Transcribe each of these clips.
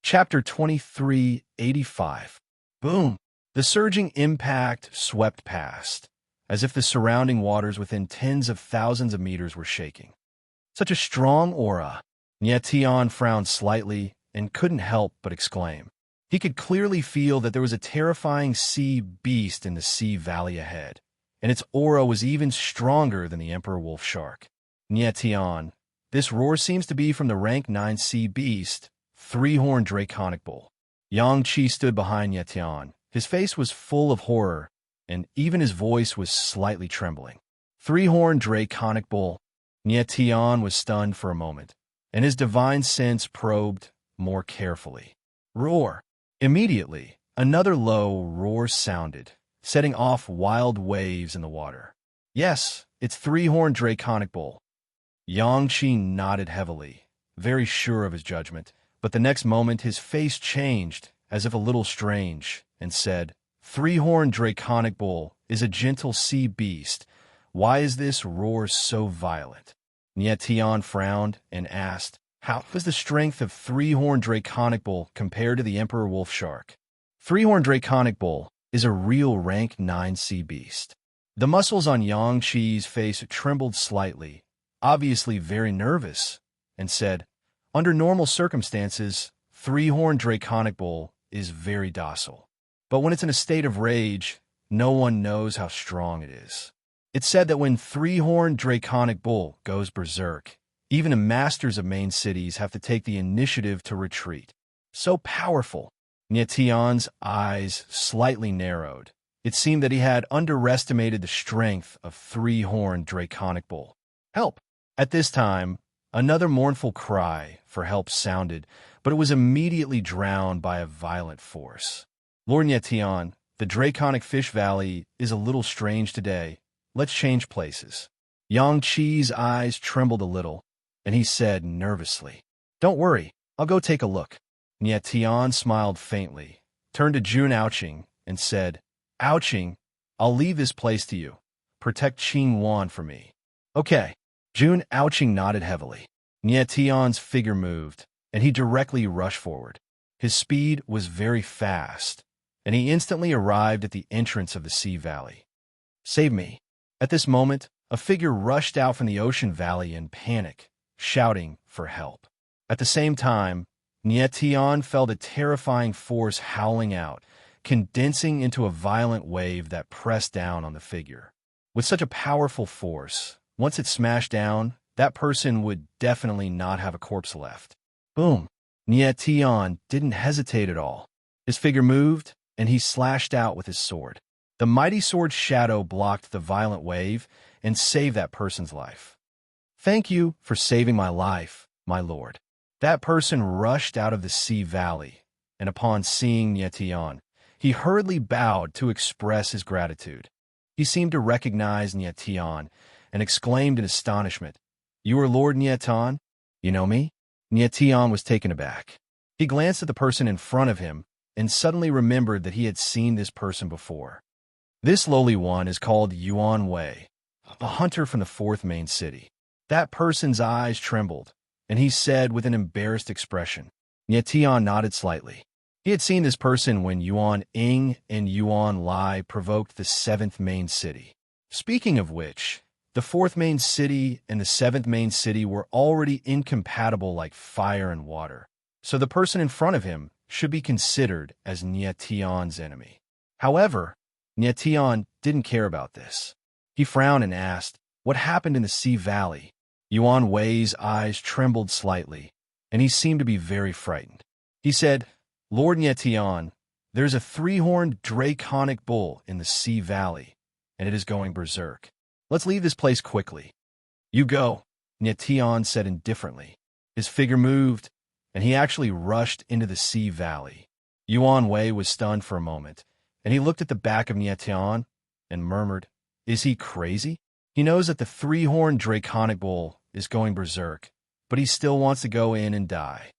Chapter 2385. Boom! The surging impact swept past, as if the surrounding waters within tens of thousands of meters were shaking. Such a strong aura. Nyetian frowned slightly and couldn't help but exclaim. He could clearly feel that there was a terrifying sea beast in the sea valley ahead, and its aura was even stronger than the emperor wolf shark. Nyetian, this roar seems to be from the rank 9 sea beast, three-horned draconic bull. Yang Qi stood behind Nyetian. His face was full of horror, and even his voice was slightly trembling. Three-horned draconic bull. Nyetian was stunned for a moment, and his divine sense probed more carefully. Roar! Immediately, another low roar sounded, setting off wild waves in the water. Yes, it's three-horned draconic bull. Yang Qi nodded heavily, very sure of his judgment, but the next moment his face changed, as if a little strange, and said, Three-horned draconic bull is a gentle sea beast. Why is this roar so violent? Nyetian frowned and asked, how is the strength of three-horned draconic bull compared to the emperor wolf shark? Three-horned draconic bull is a real rank 9 sea beast. The muscles on Yang Qi's face trembled slightly, obviously very nervous, and said, under normal circumstances, three-horned draconic bull is very docile. But when it's in a state of rage, no one knows how strong it is. It's said that when three-horned draconic bull goes berserk, even the masters of main cities have to take the initiative to retreat. So powerful. Nyetian's eyes slightly narrowed. It seemed that he had underestimated the strength of three-horned draconic bull. Help! At this time, another mournful cry for help sounded, but it was immediately drowned by a violent force. Lord Nyetian, the Draconic Fish Valley is a little strange today. Let's change places. Yang Qi's eyes trembled a little, and he said nervously, Don't worry, I'll go take a look. Nyetian smiled faintly, turned to Jun Aoqing, and said, Aoqing, I'll leave this place to you. Protect Qing Wan for me. Okay. Jun Aoqing nodded heavily. Nyetian's figure moved, and he directly rushed forward. His speed was very fast, and he instantly arrived at the entrance of the sea valley. Save me. At this moment, a figure rushed out from the ocean valley in panic, shouting for help. At the same time, Nyetian felt a terrifying force howling out, condensing into a violent wave that pressed down on the figure. With such a powerful force, once it smashed down, that person would definitely not have a corpse left. Boom! Nyetian didn't hesitate at all. His figure moved, and he slashed out with his sword. The mighty sword's shadow blocked the violent wave and saved that person's life. Thank you for saving my life, my lord. That person rushed out of the sea valley, and upon seeing Nyetian, he hurriedly bowed to express his gratitude. He seemed to recognize Nyetian and exclaimed in astonishment, You are Lord Nyetian? You know me? Nyetian was taken aback. He glanced at the person in front of him and suddenly remembered that he had seen this person before. This lowly one is called Yuan Wei, a hunter from the 4th main city. That person's eyes trembled, and he said with an embarrassed expression. Nyetian nodded slightly. He had seen this person when Yuan Ying and Yuan Lai provoked the 7th main city. Speaking of which, the 4th main city and the 7th main city were already incompatible like fire and water, so the person in front of him should be considered as Nyetian's enemy. However, Nyetian didn't care about this. He frowned and asked, What happened in the sea valley? Yuan Wei's eyes trembled slightly, and he seemed to be very frightened. He said, Lord Nyetian, there's a three-horned draconic bull in the sea valley, and it is going berserk. Let's leave this place quickly. You go, Nyetian said indifferently. His figure moved, and he actually rushed into the sea valley. Yuan Wei was stunned for a moment, and he looked at the back of Nyetian and murmured, Is he crazy? He knows that the three-horned draconic bull is going berserk, but he still wants to go in and die.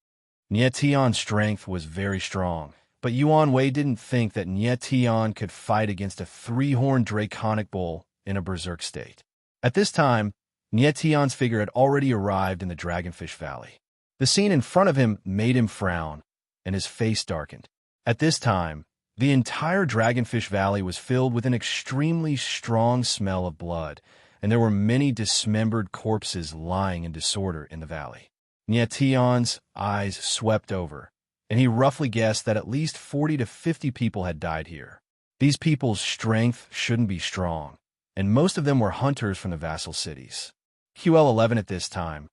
Nyetian's strength was very strong, but Yuan Wei didn't think that Nyetian could fight against a three-horned draconic bull in a berserk state. At this time, Nyetian's figure had already arrived in the Dragonfish Valley. The scene in front of him made him frown, and his face darkened. At this time, the entire Dragonfish Valley was filled with an extremely strong smell of blood, and there were many dismembered corpses lying in disorder in the valley. Nyetion's eyes swept over, and he roughly guessed that at least 40 to 50 people had died here. These people's strength shouldn't be strong, and most of them were hunters from the vassal cities. QL11 at this time,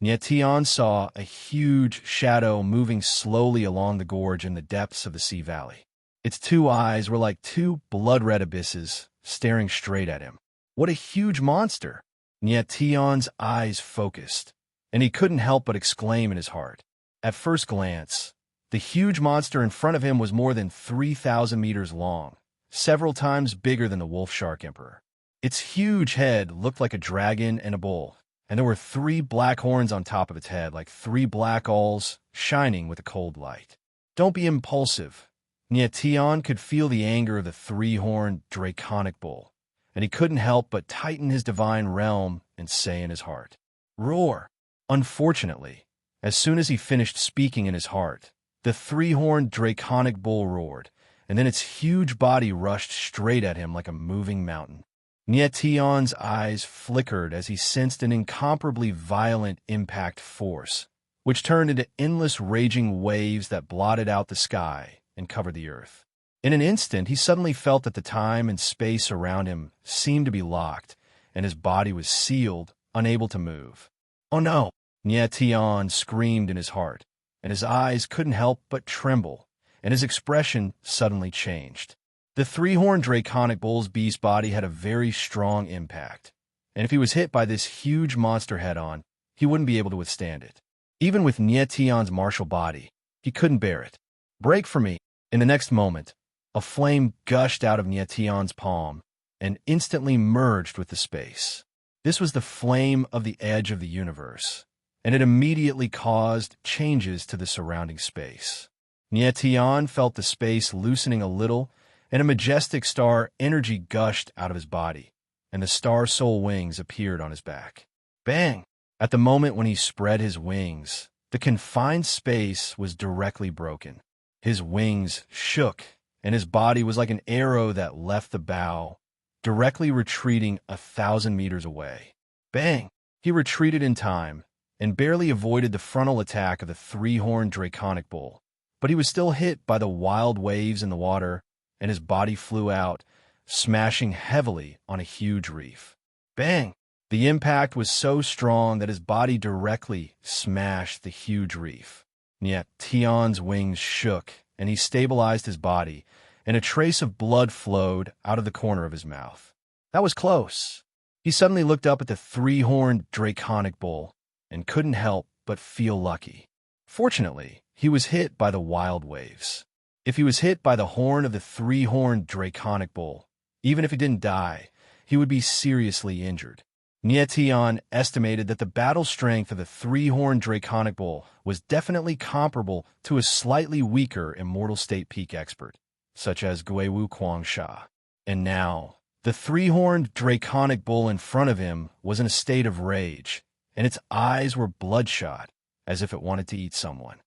Nyetion saw a huge shadow moving slowly along the gorge in the depths of the sea valley. Its two eyes were like two blood-red abysses staring straight at him. What a huge monster! Nyetion's eyes focused, and he couldn't help but exclaim in his heart. At first glance, the huge monster in front of him was more than 3,000 meters long, several times bigger than the wolf shark emperor. Its huge head looked like a dragon and a bull, and there were 3 black horns on top of its head like 3 black owls shining with a cold light. Don't be impulsive. Nyetion could feel the anger of the 3-horned draconic bull, and he couldn't help but tighten his divine realm and say in his heart, "Roar!" Unfortunately, as soon as he finished speaking in his heart, the 3-horned draconic bull roared, and then its huge body rushed straight at him like a moving mountain. Nyetion's eyes flickered as he sensed an incomparably violent impact force, which turned into endless raging waves that blotted out the sky and covered the earth. In an instant, he suddenly felt that the time and space around him seemed to be locked, and his body was sealed, unable to move. "Oh no!" Nyetion screamed in his heart, and his eyes couldn't help but tremble, and his expression suddenly changed. The 3-horned draconic bull's beast body had a very strong impact, and if he was hit by this huge monster head-on, he wouldn't be able to withstand it. Even with Nyetion's martial body, he couldn't bear it. "Break for me!" In the next moment, a flame gushed out of Nyetion's palm and instantly merged with the space. This was the flame of the edge of the universe, and it immediately caused changes to the surrounding space. Nyetion felt the space loosening a little, and a majestic star energy gushed out of his body, and the star soul wings appeared on his back. Bang! At the moment when he spread his wings, the confined space was directly broken. His wings shook, and his body was like an arrow that left the bow, directly retreating 1,000 meters away. Bang! He retreated in time, and barely avoided the frontal attack of the 3-horned draconic bull, but he was still hit by the wild waves in the water, and his body flew out, smashing heavily on a huge reef. Bang! The impact was so strong that his body directly smashed the huge reef. Nyetion's wings shook, and he stabilized his body, and a trace of blood flowed out of the corner of his mouth. That was close. He suddenly looked up at the 3-horned draconic bull and couldn't help but feel lucky. Fortunately, he was hit by the wild waves. If he was hit by the horn of the 3-horned draconic bull, even if he didn't die, he would be seriously injured. Nyetion estimated that the battle strength of the 3-horned draconic bull was definitely comparable to a slightly weaker Immortal State Peak expert, such as Guiwu Kwangsha. And now, the 3-horned draconic bull in front of him was in a state of rage, and its eyes were bloodshot, as if it wanted to eat someone.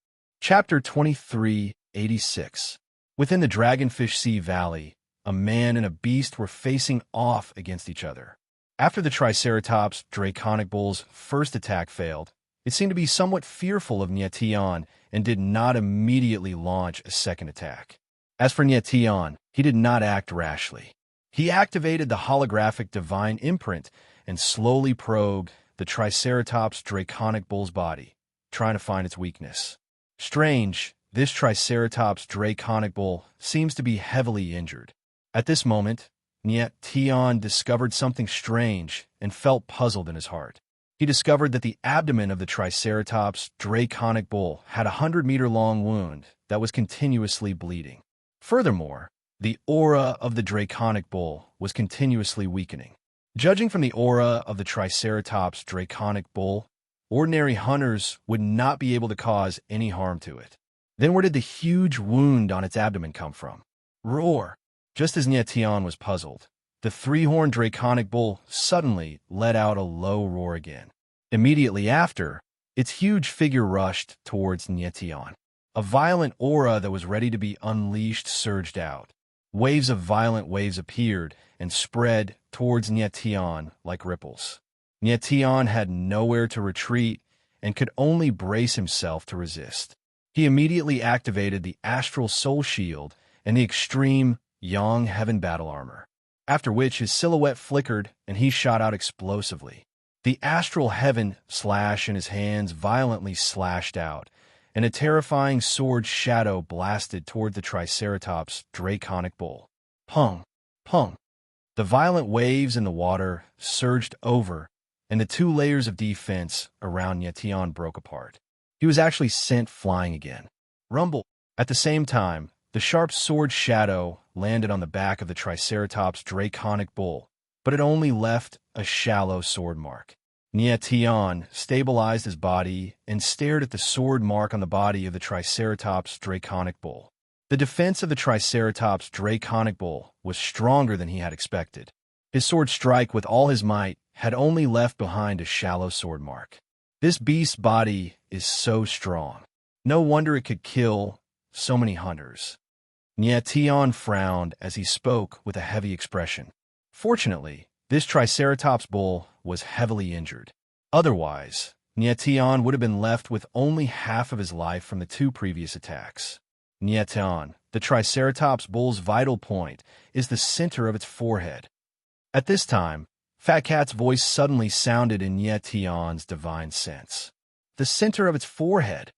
Chapter 2386. Within the Dragonfish Sea Valley, a man and a beast were facing off against each other. After the Triceratops draconic bull's first attack failed, it seemed to be somewhat fearful of Nyetion and did not immediately launch a second attack. As for Nyetion, he did not act rashly. He activated the holographic divine imprint and slowly probed the Triceratops draconic bull's body, trying to find its weakness. Strange, this Triceratops draconic bull seems to be heavily injured. At this moment, Nyetion discovered something strange and felt puzzled in his heart. He discovered that the abdomen of the Triceratops draconic bull had a 100-meter-long wound that was continuously bleeding. Furthermore, the aura of the draconic bull was continuously weakening. Judging from the aura of the Triceratops draconic bull, ordinary hunters would not be able to cause any harm to it. Then where did the huge wound on its abdomen come from? Roar! Just as Nyetion was puzzled, the 3-horned draconic bull suddenly let out a low roar again. Immediately after, its huge figure rushed towards Nyetion. A violent aura that was ready to be unleashed surged out. Waves of violent waves appeared and spread towards Nyetian like ripples. Nyetian had nowhere to retreat and could only brace himself to resist. He immediately activated the astral soul shield and the extreme Yang heaven battle armor, after which his silhouette flickered and he shot out explosively. The astral heaven slash in his hands violently slashed out, and a terrifying sword shadow blasted toward the Triceratops' draconic bull. Pung! Pung! The violent waves in the water surged over, and the two layers of defense around Nyetian broke apart. He was actually sent flying again. Rumble! At the same time, the sharp sword shadow landed on the back of the Triceratops' draconic bull, but it only left a shallow sword mark. Nyetian stabilized his body and stared at the sword mark on the body of the Triceratops' draconic bull. The defense of the Triceratops' draconic bull was stronger than he had expected. His sword strike with all his might had only left behind a shallow sword mark. This beast's body is so strong. No wonder it could kill so many hunters. Nyetian frowned as he spoke with a heavy expression. Fortunately, this Triceratops bull was heavily injured. Otherwise, Nyetian would have been left with only half of his life from the two previous attacks. Nyetian, the Triceratops bull's vital point, is the center of its forehead. At this time, Fat Cat's voice suddenly sounded in Nyetian's divine sense. The center of its forehead.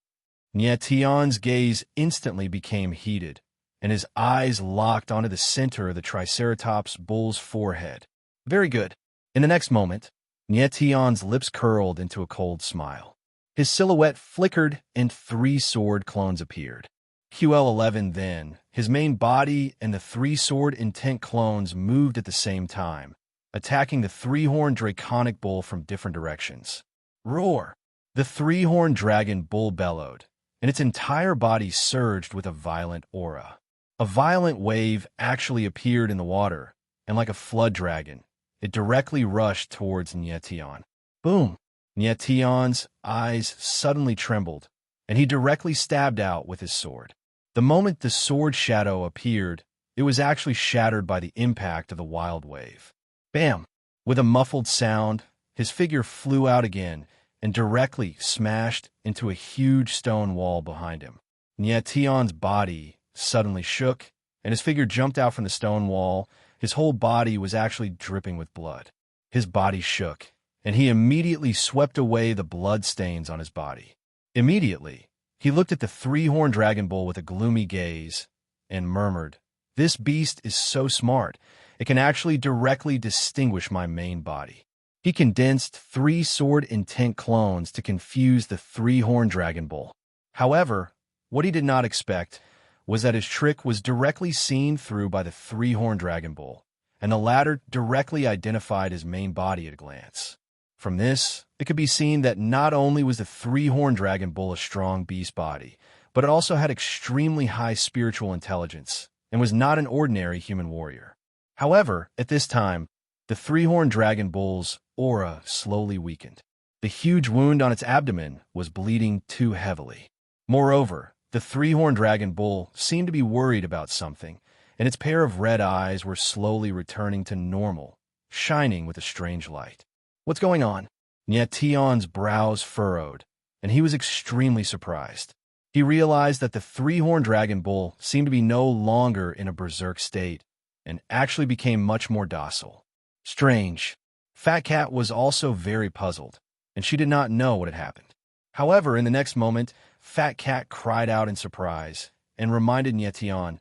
Nyetian's gaze instantly became heated, and his eyes locked onto the center of the Triceratops bull's forehead. Very good. In the next moment, Nyetian's lips curled into a cold smile. His silhouette flickered and three sword clones appeared. QL11 then, his main body and the three sword intent clones moved at the same time, attacking the three-horned draconic bull from different directions. Roar! The three-horned dragon bull bellowed, and its entire body surged with a violent aura. A violent wave actually appeared in the water, and like a flood dragon, it directly rushed towards Nyetian. Boom! Nyetian's eyes suddenly trembled, and he directly stabbed out with his sword. The moment the sword shadow appeared, it was actually shattered by the impact of the wild wave. Bam! With a muffled sound, his figure flew out again and directly smashed into a huge stone wall behind him. Nyetian's body suddenly shook, and his figure jumped out from the stone wall. His whole body was actually dripping with blood. His body shook, and he immediately swept away the blood stains on his body. Immediately, he looked at the three-horned dragon bull with a gloomy gaze and murmured, "This beast is so smart, it can actually directly distinguish my main body." He condensed three sword intent clones to confuse the three-horned dragon bull. However, what he did not expect was that his trick was directly seen through by the three-horned dragon bull, and the latter directly identified his main body at a glance. From this, it could be seen that not only was the three-horned dragon bull a strong beast body, but it also had extremely high spiritual intelligence and was not an ordinary human warrior. However, at this time, the three-horned dragon bull's aura slowly weakened. The huge wound on its abdomen was bleeding too heavily. Moreover, the three-horned dragon bull seemed to be worried about something, and its pair of red eyes were slowly returning to normal, shining with a strange light. What's going on? Nyetian's brows furrowed, and he was extremely surprised. He realized that the three-horned dragon bull seemed to be no longer in a berserk state, and actually became much more docile. Strange. Fat Cat was also very puzzled, and she did not know what had happened. However, in the next moment, Fat Cat cried out in surprise and reminded Nyetian,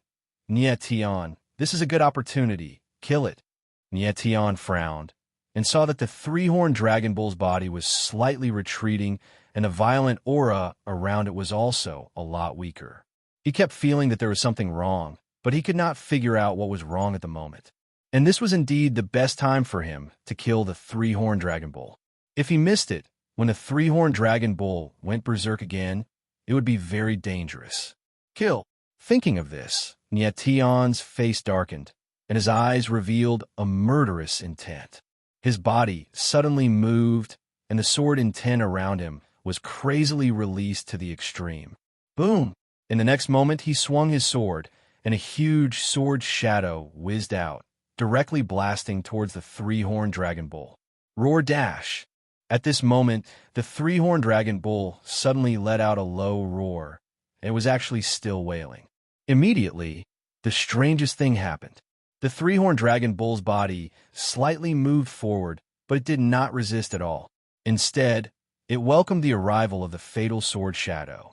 "Nyetian, this is a good opportunity. Kill it." Nyetian frowned and saw that the three-horned dragon bull's body was slightly retreating, and the violent aura around it was also a lot weaker. He kept feeling that there was something wrong, but he could not figure out what was wrong at the moment. And this was indeed the best time for him to kill the three-horned dragon bull. If he missed it, when the three-horned dragon bull went berserk again, it would be very dangerous. Kill. Thinking of this, Nyetian's face darkened, and his eyes revealed a murderous intent. His body suddenly moved, and the sword intent around him was crazily released to the extreme. Boom! In the next moment, he swung his sword, and a huge sword shadow whizzed out, directly blasting towards the three-horned dragon bull. Roar dash! At this moment, the three-horned dragon bull suddenly let out a low roar, and it was actually still wailing. Immediately, the strangest thing happened. The three-horned dragon bull's body slightly moved forward, but it did not resist at all. Instead, it welcomed the arrival of the fatal sword shadow.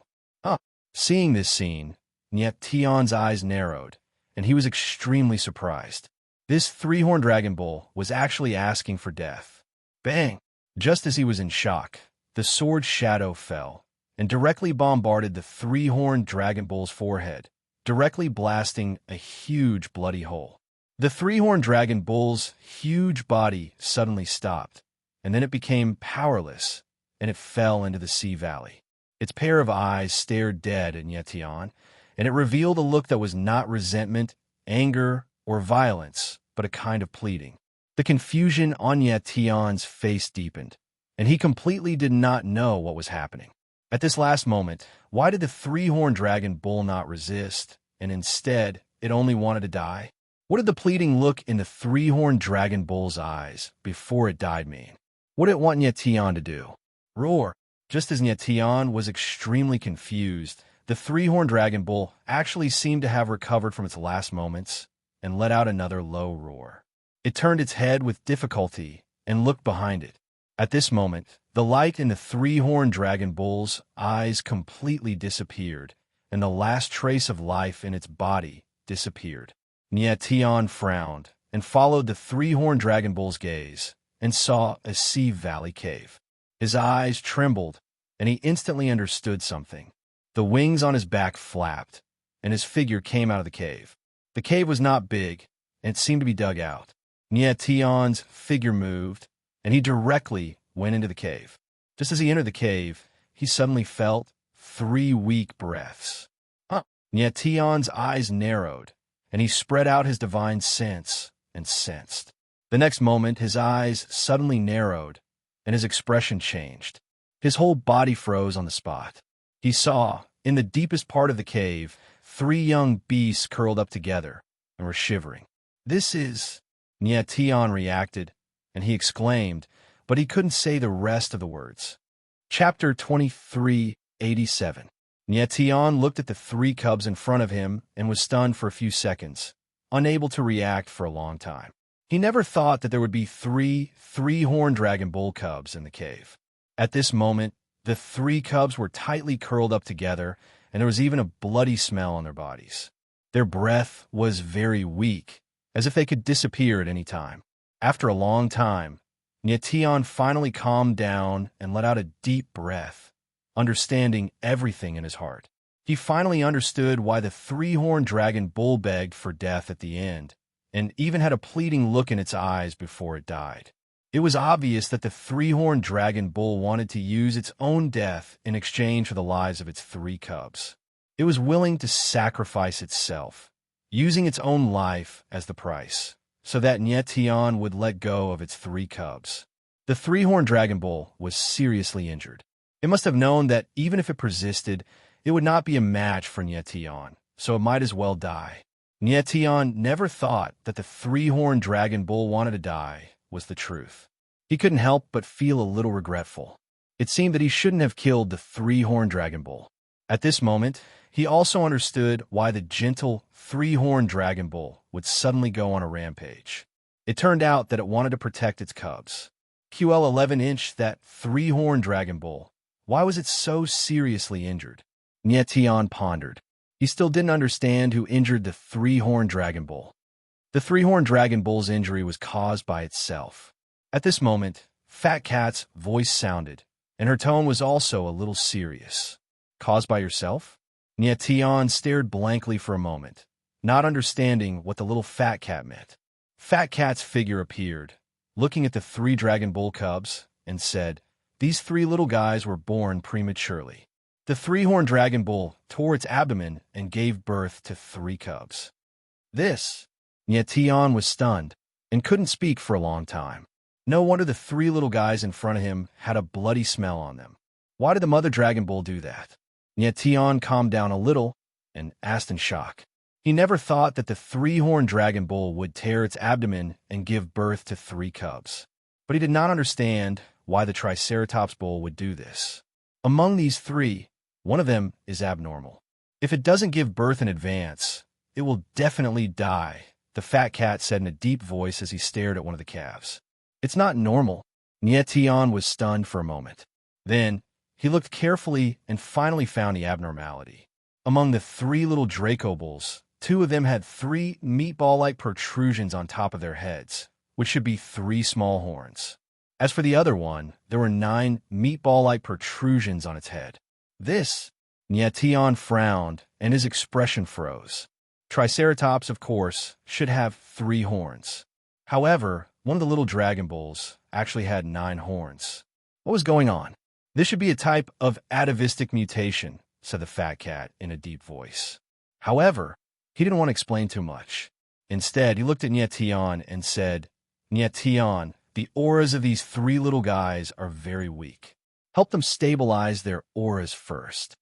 Seeing this scene, Tion's eyes narrowed, and he was extremely surprised. This three-horned dragon bull was actually asking for death. Bang! Just as he was in shock, the sword shadow fell, and directly bombarded the three-horned dragon bull's forehead, directly blasting a huge bloody hole. The three-horned dragon bull's huge body suddenly stopped, and then it became powerless, and it fell into the sea valley. Its pair of eyes stared dead at Tion, and it revealed a look that was not resentment, anger, or violence, but a kind of pleading. The confusion on Tion's face deepened, and he completely did not know what was happening. At this last moment, why did the three-horned dragon bull not resist, and instead, it only wanted to die? What did the pleading look in the three-horned dragon bull's eyes before it died mean? What did it want Tion to do? Roar! Just as Tion was extremely confused, the three-horned dragon bull actually seemed to have recovered from its last moments and let out another low roar. It turned its head with difficulty and looked behind it. At this moment, the light in the three-horned dragon bull's eyes completely disappeared, and the last trace of life in its body disappeared. Tion frowned and followed the three-horned dragon bull's gaze and saw a sea valley cave. His eyes trembled, and he instantly understood something. The wings on his back flapped, and his figure came out of the cave. The cave was not big, and it seemed to be dug out. Tion's figure moved, and he directly went into the cave. Just as he entered the cave, he suddenly felt 3 weak breaths. Tion's eyes narrowed, and he spread out his divine sense and sensed. The next moment, his eyes suddenly narrowed, and his expression changed. His whole body froze on the spot. He saw, in the deepest part of the cave, 3 young beasts curled up together and were shivering. "This is—" Tion reacted, and he exclaimed, but he couldn't say the rest of the words. Chapter 2387. Tion looked at the 3 cubs in front of him and was stunned for a few seconds, unable to react for a long time. He never thought that there would be 3 three-horned dragon bull cubs in the cave. At this moment, the 3 cubs were tightly curled up together, and there was even a bloody smell on their bodies. Their breath was very weak, as if they could disappear at any time. After a long time, Tion finally calmed down and let out a deep breath, understanding everything in his heart. He finally understood why the three-horned dragon bull begged for death at the end, and even had a pleading look in its eyes before it died. It was obvious that the three-horned dragon bull wanted to use its own death in exchange for the lives of its 3 cubs. It was willing to sacrifice itself, using its own life as the price, so that Tion would let go of its 3 cubs. The three-horned dragon bull was seriously injured. It must have known that even if it persisted, it would not be a match for Tion, so it might as well die. Tion never thought that the three-horned dragon bull wanted to die was the truth. He couldn't help but feel a little regretful. It seemed that he shouldn't have killed the three-horned dragon bull. At this moment, he also understood why the gentle three-horned dragon bull would suddenly go on a rampage. It turned out that it wanted to protect its cubs. QL 11-inch, that three-horned dragon bull. Why was it so seriously injured? Tion pondered. He still didn't understand who injured the three-horned dragon bull. The three-horned dragon bull's injury was caused by itself. At this moment, Fat Cat's voice sounded, and her tone was also a little serious. Caused by yourself? Tion stared blankly for a moment, not understanding what the little Fat Cat meant. Fat Cat's figure appeared, looking at the 3 dragon bull cubs, and said, "These 3 little guys were born prematurely." The three-horned dragon bull tore its abdomen and gave birth to 3 cubs. This? Tion was stunned and couldn't speak for a long time. No wonder the 3 little guys in front of him had a bloody smell on them. Why did the mother dragon bull do that? Tion calmed down a little and asked in shock. He never thought that the three-horned dragon bull would tear its abdomen and give birth to 3 cubs. But he did not understand why the Triceratops bull would do this. Among these 3, one of them is abnormal. If it doesn't give birth in advance, it will definitely die, the fat cat said in a deep voice as he stared at one of the calves. It's not normal. Nietion was stunned for a moment. Then, he looked carefully and finally found the abnormality. Among the 3 little Draco bulls, 2 of them had 3 meatball-like protrusions on top of their heads, which should be 3 small horns. As for the other one, there were 9 meatball-like protrusions on its head. This, Nietion frowned, and his expression froze. Triceratops, of course, should have 3 horns. However, one of the little dragon bulls actually had 9 horns. What was going on? This should be a type of atavistic mutation, said the fat cat in a deep voice. However, he didn't want to explain too much. Instead, he looked at Nietion and said, Nietion, the auras of these 3 little guys are very weak. Help them stabilize their auras first.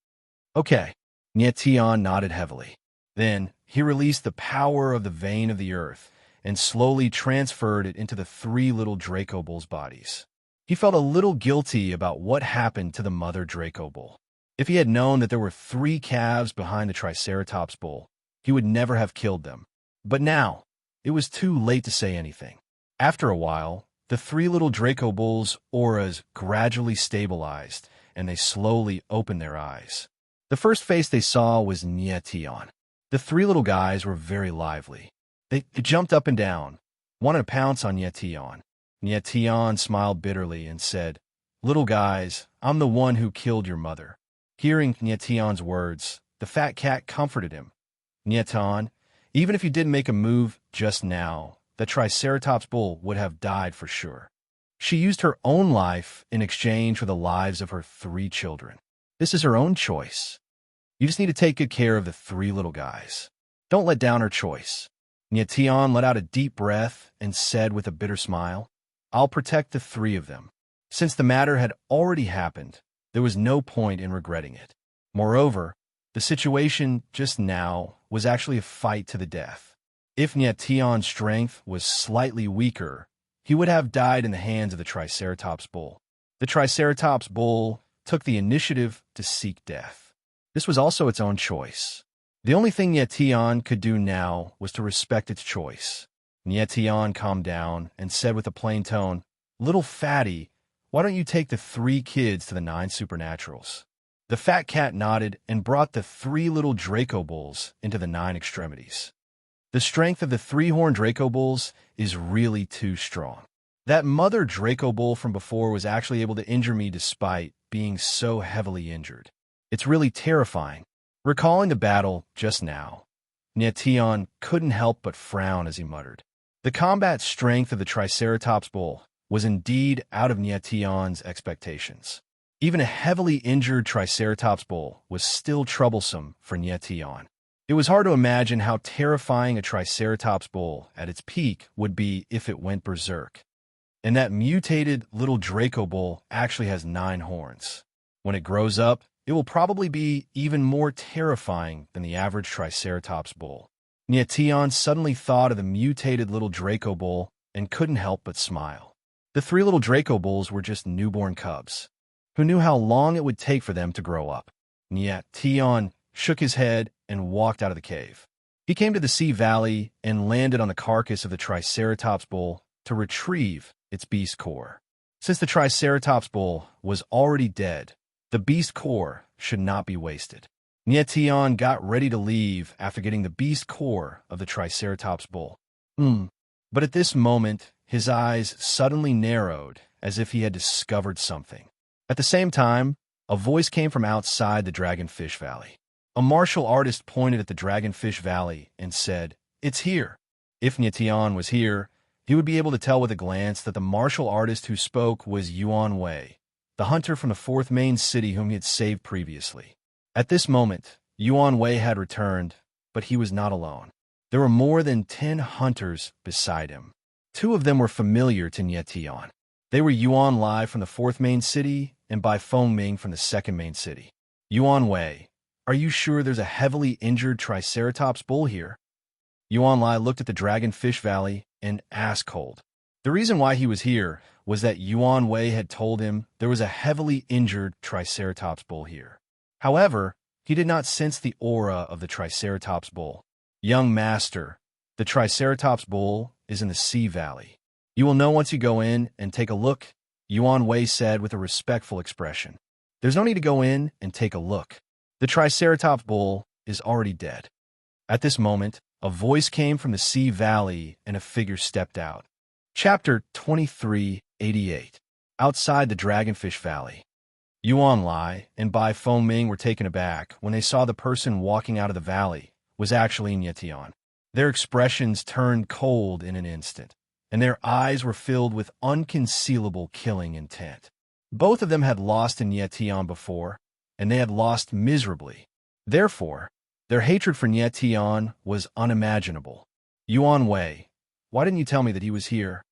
Okay. Nietion nodded heavily. Then, he released the power of the vein of the earth and slowly transferred it into the 3 little Draco bulls' bodies. He felt a little guilty about what happened to the mother Draco bull. If he had known that there were 3 calves behind the Triceratops bull, he would never have killed them. But now, it was too late to say anything. After a while, the 3 little Draco bulls' auras gradually stabilized, and they slowly opened their eyes. The first face they saw was Nietion. The 3 little guys were very lively. They jumped up and down, wanted to pounce on Nietion. Nietion smiled bitterly and said, Little guys, I'm the one who killed your mother. Hearing Nietion's words, the fat cat comforted him. Nietion, even if you didn't make a move just now, the Triceratops bull would have died for sure. She used her own life in exchange for the lives of her 3 children. This is her own choice. You just need to take good care of the 3 little guys. Don't let down her choice. Nietion let out a deep breath and said with a bitter smile, I'll protect the 3 of them. Since the matter had already happened, there was no point in regretting it. Moreover, the situation just now was actually a fight to the death. If Nietion's strength was slightly weaker, he would have died in the hands of the Triceratops bull. The Triceratops bull took the initiative to seek death. This was also its own choice. The only thing Nietion could do now was to respect its choice. Nietion calmed down and said with a plain tone, Little fatty, why don't you take the 3 kids to the 9 supernaturals? The fat cat nodded and brought the 3 little Draco bulls into the 9 extremities. The strength of the 3-horned Draco bulls is really too strong. That mother Draco bull from before was actually able to injure me despite being so heavily injured. It's really terrifying. Recalling the battle just now, Nietion couldn't help but frown as he muttered. The combat strength of the Triceratops bull was indeed out of Nietion's expectations. Even a heavily injured Triceratops bull was still troublesome for Nietion. It was hard to imagine how terrifying a Triceratops bull at its peak would be if it went berserk. And that mutated little Draco bull actually has 9 horns. When it grows up, it will probably be even more terrifying than the average Triceratops bull. Nietion suddenly thought of the mutated little Draco bull and couldn't help but smile. The 3 little Draco bulls were just newborn cubs. Who knew how long it would take for them to grow up? Nietion shook his head and walked out of the cave. He came to the sea valley and landed on the carcass of the Triceratops bull to retrieve its beast core. Since the Triceratops bull was already dead, the beast core should not be wasted. Nietion got ready to leave after getting the beast core of the Triceratops bull. But at this moment, his eyes suddenly narrowed as if he had discovered something. At the same time, a voice came from outside the Dragonfish Valley. A martial artist pointed at the Dragonfish Valley and said, "It's here." If Nietion was here, he would be able to tell with a glance that the martial artist who spoke was Yuan Wei, the hunter from the 4th main city whom he had saved previously. At this moment, Yuan Wei had returned, but he was not alone. There were more than 10 hunters beside him. 2 of them were familiar to Nietion. They were Yuan Lai from the 4th main city and Bai Fengming from the 2nd main city. Yuan Wei, Are you sure there's a heavily injured Triceratops bull here? Yuan Lai looked at the Dragonfish Valley and asked cold. The reason why he was here was that Yuan Wei had told him there was a heavily injured Triceratops bull here. However, he did not sense the aura of the Triceratops bull. Young master, the Triceratops bull is in the Sea Valley. You will know once you go in and take a look, Yuan Wei said with a respectful expression. There's no need to go in and take a look. The Triceratops bull is already dead. At this moment, a voice came from the Sea Valley and a figure stepped out. Chapter 2388. Outside the Dragonfish Valley. Yuan Lai and Bai Fengming were taken aback when they saw the person walking out of the valley was actually Nye Tian. Their expressions turned cold in an instant, and their eyes were filled with unconcealable killing intent. Both of them had lost in Nye Tian before, and they had lost miserably. Therefore, their hatred for Nye Tian was unimaginable. Yuan Wei, why didn't you tell me that he was here?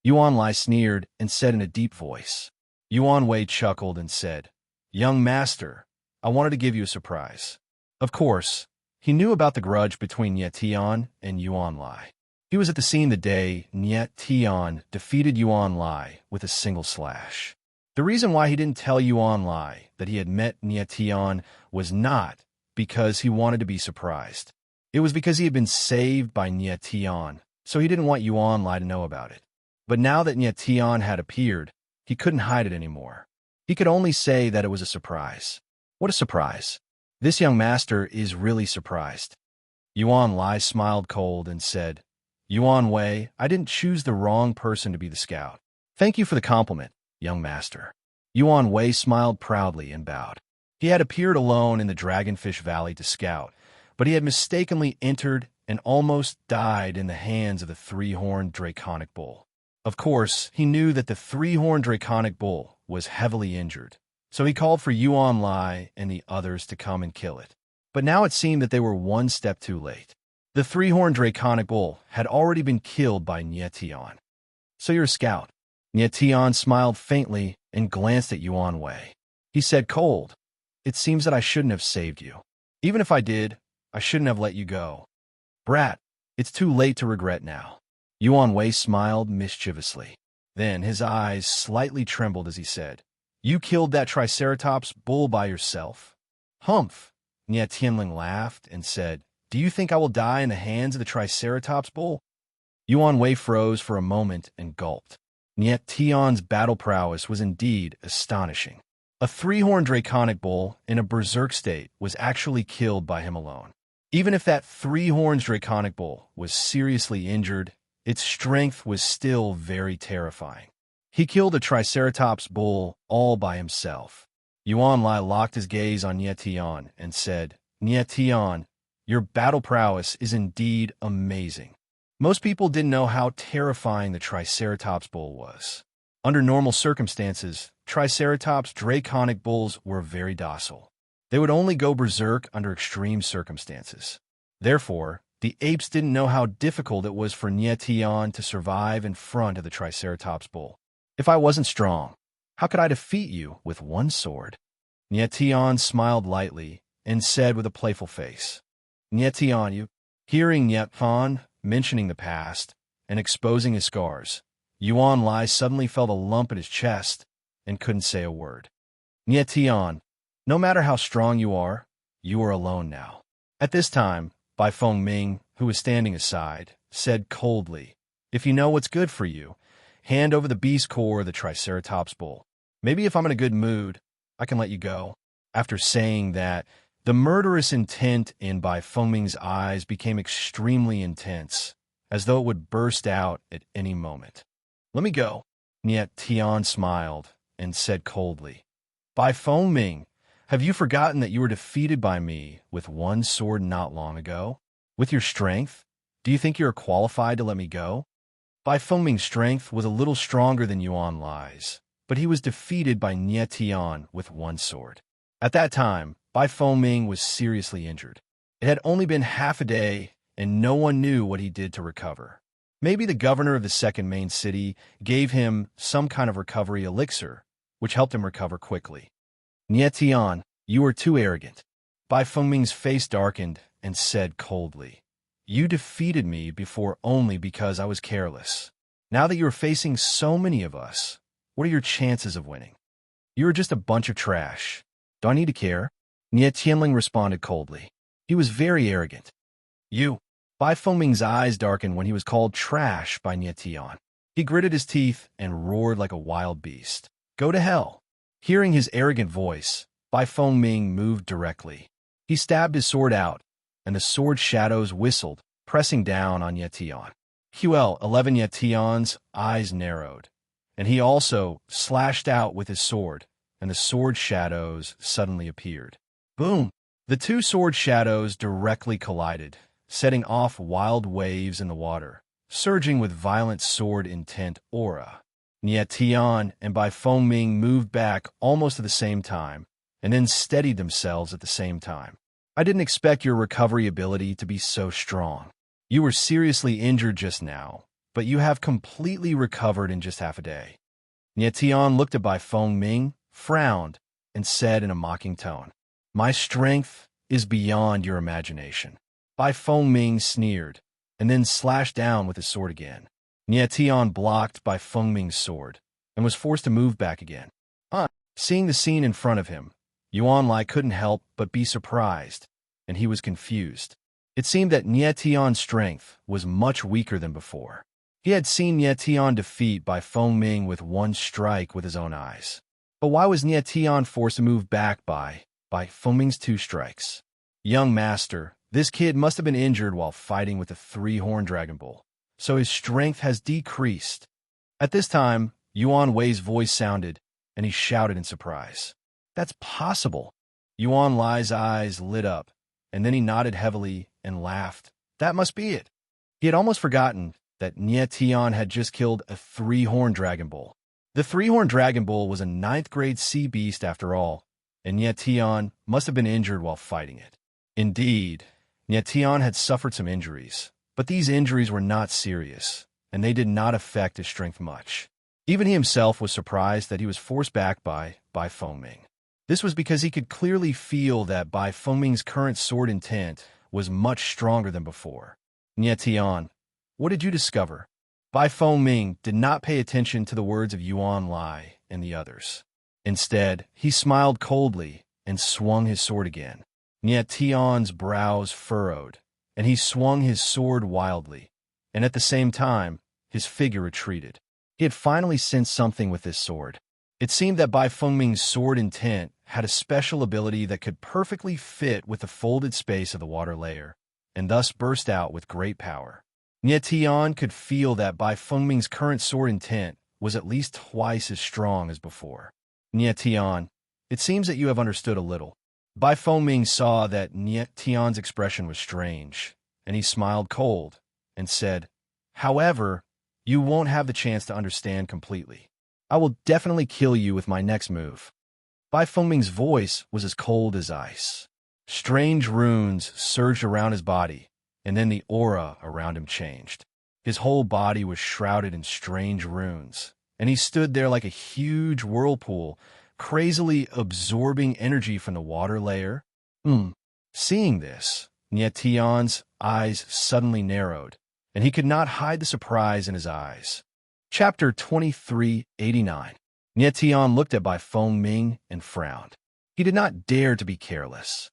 Yuan Lai sneered and said in a deep voice. Yuan Wei chuckled and said, Young master, I wanted to give you a surprise. Of course, he knew about the grudge between Nye Tian and Yuan Lai. He was at the scene the day Nye Tian defeated Yuan Lai with a single slash. The reason why he didn't tell Yuan Lai that he had met Nye Tian was not because he wanted to be surprised. It was because he had been saved by Nye Tian, so he didn't want Yuan Lai to know about it. But now that Nye Tian had appeared, he couldn't hide it anymore. He could only say that it was a surprise. What a surprise. This young master is really surprised. Yuan Lai smiled cold and said, Yuan Wei, I didn't choose the wrong person to be the scout. Thank you for the compliment, young master. Yuan Wei smiled proudly and bowed. He had appeared alone in the Dragonfish Valley to scout, but he had mistakenly entered and almost died in the hands of the three-horned draconic bull. Of course, he knew that the three-horned draconic bull was heavily injured, so he called for Yuan Lai and the others to come and kill it. But now it seemed that they were one step too late. The three-horned draconic bull had already been killed by Nye Tian. So you're a scout. Nye Tian smiled faintly and glanced at Yuan Wei. He said cold, It seems that I shouldn't have saved you. Even if I did, I shouldn't have let you go. Brat, it's too late to regret now. Yuan Wei smiled mischievously. Then his eyes slightly trembled as he said, You killed that Triceratops bull by yourself? Humph! Nye Tianling laughed and said, Do you think I will die in the hands of the Triceratops bull? Yuan Wei froze for a moment and gulped. Nye Tian's battle prowess was indeed astonishing. A three-horned draconic bull in a berserk state was actually killed by him alone. Even if that three-horned draconic bull was seriously injured, its strength was still very terrifying. He killed a Triceratops bull all by himself. Yuan Lai locked his gaze on Nye Tian and said, Nye Tian, your battle prowess is indeed amazing. Most people didn't know how terrifying the Triceratops bull was. Under normal circumstances, Triceratops draconic bulls were very docile. They would only go berserk under extreme circumstances. Therefore, the apes didn't know how difficult it was for Nye Tian to survive in front of the Triceratops bull. If I wasn't strong, how could I defeat you with one sword? Nye Tian smiled lightly and said with a playful face, Nye Tian, you. Hearing Nye Tian mentioning the past and exposing his scars, Yuan Lai suddenly felt a lump in his chest and couldn't say a word. Nye Tian, no matter how strong you are alone now. At this time, Bai Fengming, who was standing aside, said coldly, If you know what's good for you, hand over the beast core of the Triceratops bull. Maybe if I'm in a good mood, I can let you go. After saying that, the murderous intent in Bai Fengming's eyes became extremely intense, as though it would burst out at any moment. Let me go. Nye Tian smiled and said coldly, Bai Fengming, have you forgotten that you were defeated by me with one sword not long ago? With your strength, do you think you are qualified to let me go? Bai Fengming's strength was a little stronger than Yuan Lai's, but he was defeated by Nye Tian with one sword. At that time, Bai Fengming was seriously injured. It had only been half a day, and no one knew what he did to recover. Maybe the governor of the second main city gave him some kind of recovery elixir, which helped him recover quickly. Nye Tian, you are too arrogant. Bai Fengming's face darkened and said coldly, "You defeated me before only because I was careless. Now that you are facing so many of us, what are your chances of winning? You are just a bunch of trash. Do I need to care?" Nie Tianling responded coldly. He was very arrogant. "You." Bai Fengming's eyes darkened when he was called trash by Nie Tian. He gritted his teeth and roared like a wild beast. "Go to hell." Hearing his arrogant voice, Bai Fengming moved directly. He stabbed his sword out, and the sword shadows whistled, pressing down on Nie Tian. QL11 Nie Tian's eyes narrowed, and he also slashed out with his sword, and the sword shadows suddenly appeared. Boom! The two sword shadows directly collided, setting off wild waves in the water, surging with violent sword intent aura. Nie Tian and Bai Fengming moved back almost at the same time, and then steadied themselves at the same time. "I didn't expect your recovery ability to be so strong. You were seriously injured just now, but you have completely recovered in just half a day." Nie Tian looked at Bai Fengming, frowned, and said in a mocking tone, "My strength is beyond your imagination." Bai Fengming sneered, and then slashed down with his sword again. Nie Tian blocked Bai Fengming's sword, and was forced to move back again. Seeing the scene in front of him, Yuan Lai couldn't help but be surprised, and he was confused. It seemed that Nie Tian's strength was much weaker than before. He had seen Nie Tian defeat Bai Fengming with one strike with his own eyes. But why was Nie Tian forced to move back by Fengming's two strikes? "Young master, this kid must have been injured while fighting with the three-horned Dragon Bull, so his strength has decreased." At this time, Yuan Wei's voice sounded, and he shouted in surprise, "That's possible." Yuan Lai's eyes lit up, and then he nodded heavily and laughed. That must be it. He had almost forgotten that Nie Tian had just killed a three-horned Dragon Bull. The three-horned Dragon Bull was a 9th-grade sea beast after all, and Nie Tian must have been injured while fighting it. Indeed, Nie Tian had suffered some injuries, but these injuries were not serious, and they did not affect his strength much. Even he himself was surprised that he was forced back by Fengming. This was because he could clearly feel that Bai Fengming's current sword intent was much stronger than before. "Nie Tian, what did you discover?" Bai Fengming did not pay attention to the words of Yuan Lai and the others. Instead, he smiled coldly and swung his sword again. Nie Tian's brows furrowed, and he swung his sword wildly, and at the same time, his figure retreated. He had finally sensed something with this sword. It seemed that Bai Fengming's sword intent had a special ability that could perfectly fit with the folded space of the water layer, and thus burst out with great power. Nie Tian could feel that Bai Fengming's current sword intent was at least twice as strong as before. "Nie Tian, it seems that you have understood a little." Bai Fengming saw that Nie Tian's expression was strange, and he smiled cold and said, "However, you won't have the chance to understand completely. I will definitely kill you with my next move." Bai Fengming's voice was as cold as ice. Strange runes surged around his body, and then the aura around him changed. His whole body was shrouded in strange runes, and he stood there like a huge whirlpool, crazily absorbing energy from the water layer. Seeing this, Nie Tian's eyes suddenly narrowed, and he could not hide the surprise in his eyes. Chapter 2389. Nie Tian looked at Bai Fengming and frowned. He did not dare to be careless.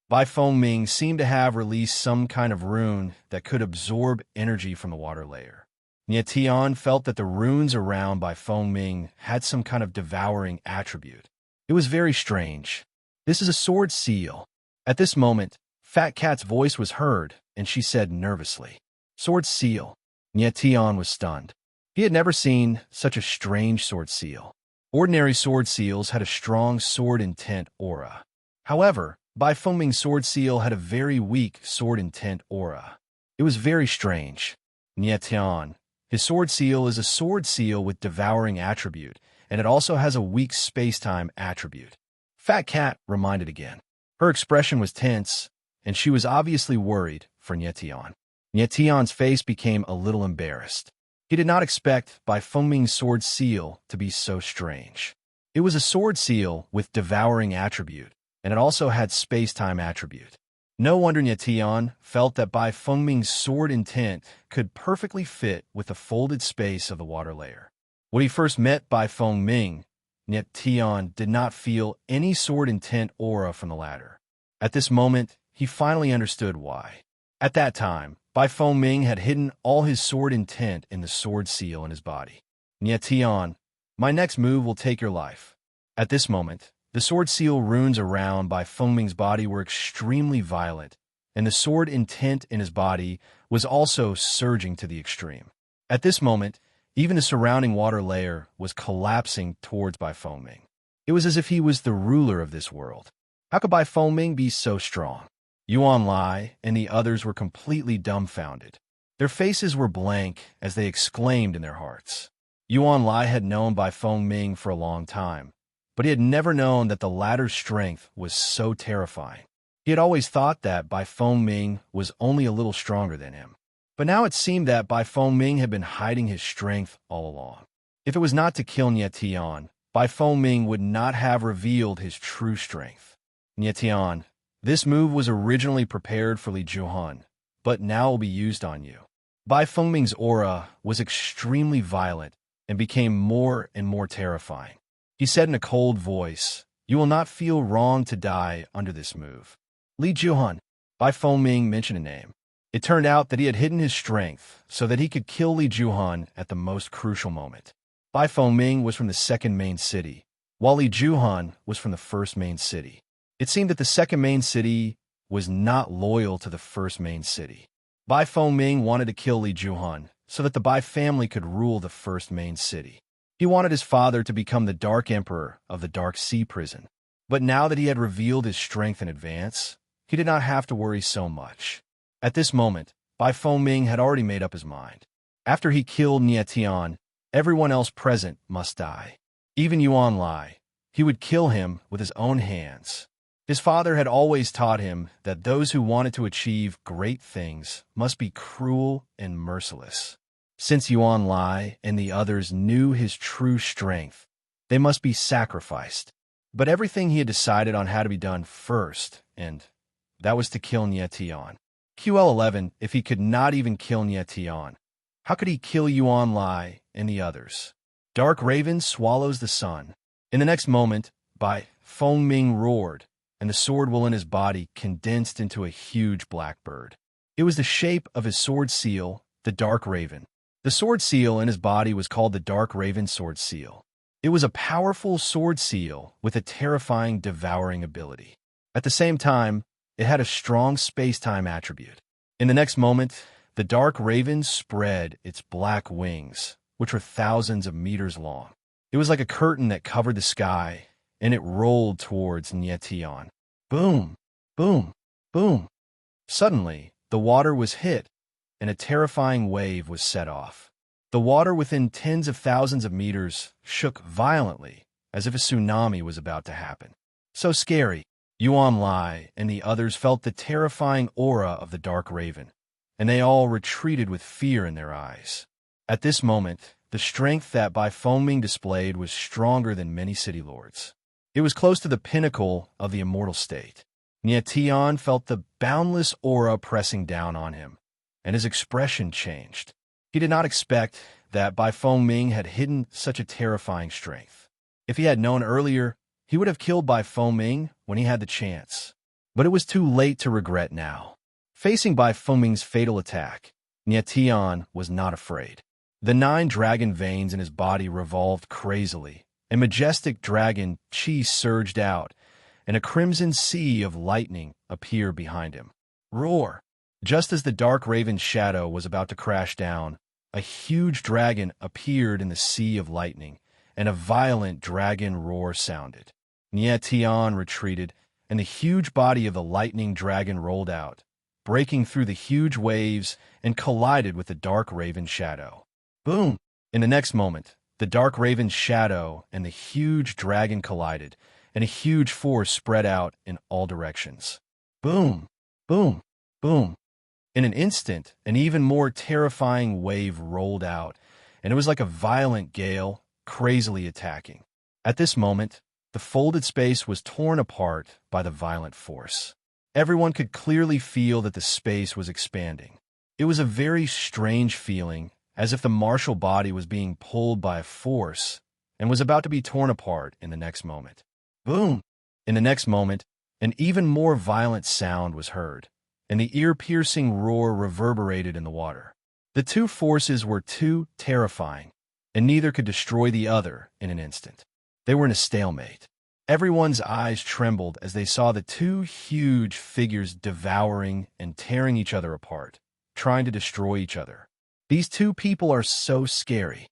Bai Fengming seemed to have released some kind of rune that could absorb energy from the water layer. Nie Tian felt that the runes around Bai Fengming had some kind of devouring attribute. It was very strange. "This is a sword seal." At this moment, Fat Cat's voice was heard, and she said nervously, "Sword seal." Nie Tian was stunned. He had never seen such a strange sword seal. Ordinary sword seals had a strong sword intent aura. However, Bai Fengming's sword seal had a very weak sword intent aura. It was very strange. Nie Tian, his sword seal is a sword seal with devouring attribute, and it also has a weak space-time attribute. Fat Cat reminded again. Her expression was tense, and she was obviously worried for Nie Tian. Nie Tian's face became a little embarrassed. He did not expect Bai Fengming's sword seal to be so strange. It was a sword seal with devouring attribute, and it also had space-time attribute. No wonder Nyetian felt that Bai Fengming's sword intent could perfectly fit with the folded space of the water layer. When he first met Bai Fengming, Nyetian did not feel any sword intent aura from the latter. At this moment, he finally understood why. At that time, Bai Fengming had hidden all his sword intent in the sword seal in his body. Nyetian, my next move will take your life. At this moment, the sword seal runes around Bai Fengming's body were extremely violent, and the sword intent in his body was also surging to the extreme. At this moment, even the surrounding water layer was collapsing towards Bai Fengming. It was as if he was the ruler of this world. How could Bai Fengming be so strong? Yuan Lai and the others were completely dumbfounded. Their faces were blank as they exclaimed in their hearts. Yuan Lai had known Bai Fengming for a long time, but he had never known that the latter's strength was so terrifying. He had always thought that Bai Fengming was only a little stronger than him. But now it seemed that Bai Fengming had been hiding his strength all along. If it was not to kill Nyetian, Bai Fengming would not have revealed his true strength. Nyetian, this move was originally prepared for Li Juhan, but now will be used on you. Bai Fengming's aura was extremely violent and became more and more terrifying. He said in a cold voice, "You will not feel wrong to die under this move." Li Juhan. Bai Fengming mentioned a name. It turned out that he had hidden his strength so that he could kill Li Juhan at the most crucial moment. Bai Fengming was from the second main city, while Li Juhan was from the first main city. It seemed that the second main city was not loyal to the first main city. Bai Fengming wanted to kill Li Juhan so that the Bai family could rule the first main city. He wanted his father to become the Dark Emperor of the Dark Sea Prison. But now that he had revealed his strength in advance, he did not have to worry so much. At this moment, Bai Fengming had already made up his mind. After he killed Nyetian, everyone else present must die. Even Yuan Lai. He would kill him with his own hands. His father had always taught him that those who wanted to achieve great things must be cruel and merciless. Since Yuan Lai and the others knew his true strength, they must be sacrificed. But everything he had decided on how to be done first, and that was to kill Nyetian. QL11, if he could not even kill Nyetian, how could he kill Yuan Lai and the others? Dark Raven swallows the sun. In the next moment, Bai Fengming roared, and the sword will in his body condensed into a huge black bird. It was the shape of his sword seal, the Dark Raven. The sword seal in his body was called the Dark Raven Sword Seal. It was a powerful sword seal with a terrifying devouring ability. At the same time, it had a strong space-time attribute. In the next moment, the Dark Raven spread its black wings, which were thousands of meters long. It was like a curtain that covered the sky, and it rolled towards Nyetian. Boom, boom, boom. Suddenly, the water was hit, and a terrifying wave was set off. The water within tens of thousands of meters shook violently, as if a tsunami was about to happen. So scary. Yuan Lai and the others felt the terrifying aura of the Dark Raven, and they all retreated with fear in their eyes. At this moment, the strength that Bai Fengming displayed was stronger than many city lords. It was close to the pinnacle of the immortal state. Nyetian felt the boundless aura pressing down on him, and his expression changed. He did not expect that Bai Fengming had hidden such a terrifying strength. If he had known earlier, he would have killed Bai Fengming when he had the chance. But it was too late to regret now. Facing Bai Fengming's fatal attack, Nyetian was not afraid. The 9 dragon veins in his body revolved crazily. A majestic dragon chi surged out, and a crimson sea of lightning appeared behind him. Roar! Just as the Dark Raven's shadow was about to crash down, a huge dragon appeared in the sea of lightning, and a violent dragon roar sounded. Nyetian retreated, and the huge body of the lightning dragon rolled out, breaking through the huge waves and collided with the Dark Raven's shadow. Boom! In the next moment, the Dark Raven's shadow and the huge dragon collided, and a huge force spread out in all directions. Boom! Boom! Boom! In an instant, an even more terrifying wave rolled out, and it was like a violent gale, crazily attacking. At this moment, The folded space was torn apart by the violent force. Everyone could clearly feel that the space was expanding. It was a very strange feeling, as if the martial body was being pulled by a force and was about to be torn apart in the next moment. Boom! In the next moment, an even more violent sound was heard, and the ear-piercing roar reverberated in the water. The two forces were too terrifying, and neither could destroy the other in an instant. They were in a stalemate. Everyone's eyes trembled as they saw the two huge figures devouring and tearing each other apart, trying to destroy each other. These two people are so scary.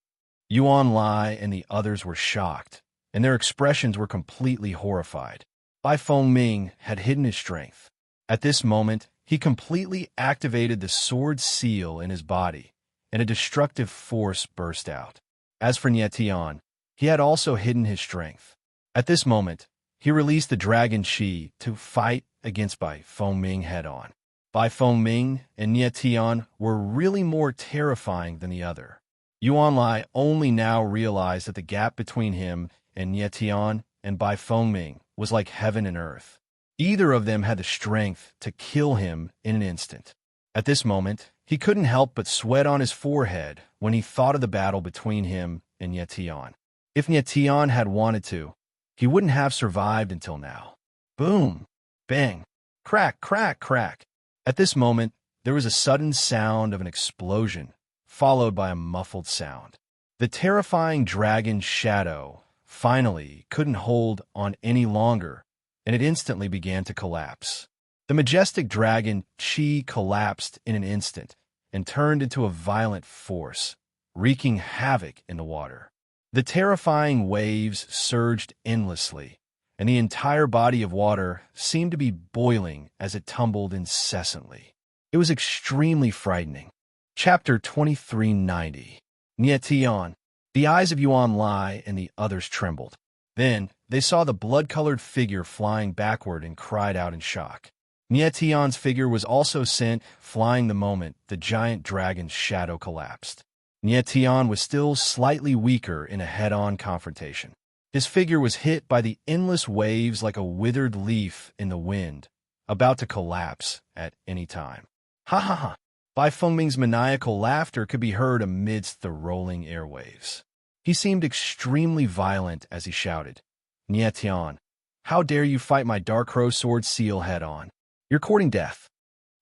Yuan Lai and the others were shocked, and their expressions were completely horrified. Bai Fengming had hidden his strength. At this moment, he completely activated the sword seal in his body, and a destructive force burst out. As for Nie Tian, he had also hidden his strength. At this moment, he released the dragon Qi to fight against Bai Fengming head-on. Bai Fengming and Nie Tian were really more terrifying than the other. Yuan Lai only now realized that the gap between him and Nie Tian and Bai Fengming was like heaven and earth. Either of them had the strength to kill him in an instant. At this moment, he couldn't help but sweat on his forehead when he thought of the battle between him and Nie Tian. If Nie Tian had wanted to, he wouldn't have survived until now. Boom! Bang! Crack, crack, crack! At this moment, there was a sudden sound of an explosion, followed by a muffled sound. The terrifying dragon's shadow finally couldn't hold on any longer, and it instantly began to collapse. The majestic dragon Qi collapsed in an instant and turned into a violent force, wreaking havoc in the water. The terrifying waves surged endlessly, and the entire body of water seemed to be boiling as it tumbled incessantly. It was extremely frightening. Chapter 2390. Nie Tian. The eyes of Yuan Lai and the others trembled. Then, they saw the blood-colored figure flying backward and cried out in shock. Nie Tian's figure was also sent flying the moment the giant dragon's shadow collapsed. Nie Tian was still slightly weaker in a head-on confrontation. His figure was hit by the endless waves like a withered leaf in the wind, about to collapse at any time. Ha ha ha! Bai Fengming's maniacal laughter could be heard amidst the rolling airwaves. He seemed extremely violent as he shouted, Nie Tian, how dare you fight my Dark Crow sword seal head-on? You're courting death.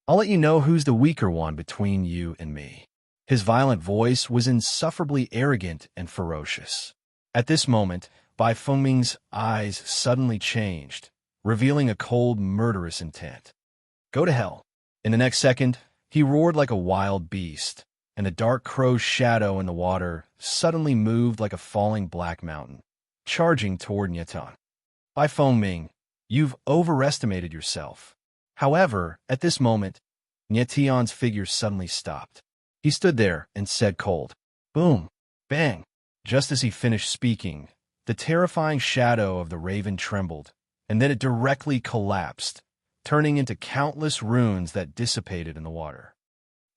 I'll let you know who's the weaker one between you and me. His violent voice was insufferably arrogant and ferocious. At this moment, Bai Fengming's eyes suddenly changed, revealing a cold, murderous intent. Go to hell. In the next second, he roared like a wild beast, and the dark crow's shadow in the water suddenly moved like a falling black mountain, charging toward Nie Tian. Bai Fengming, you've overestimated yourself. However, at this moment, Nie Tian's figure suddenly stopped. He stood there and said cold, boom, bang. Just as he finished speaking, the terrifying shadow of the raven trembled, and then it directly collapsed, turning into countless runes that dissipated in the water.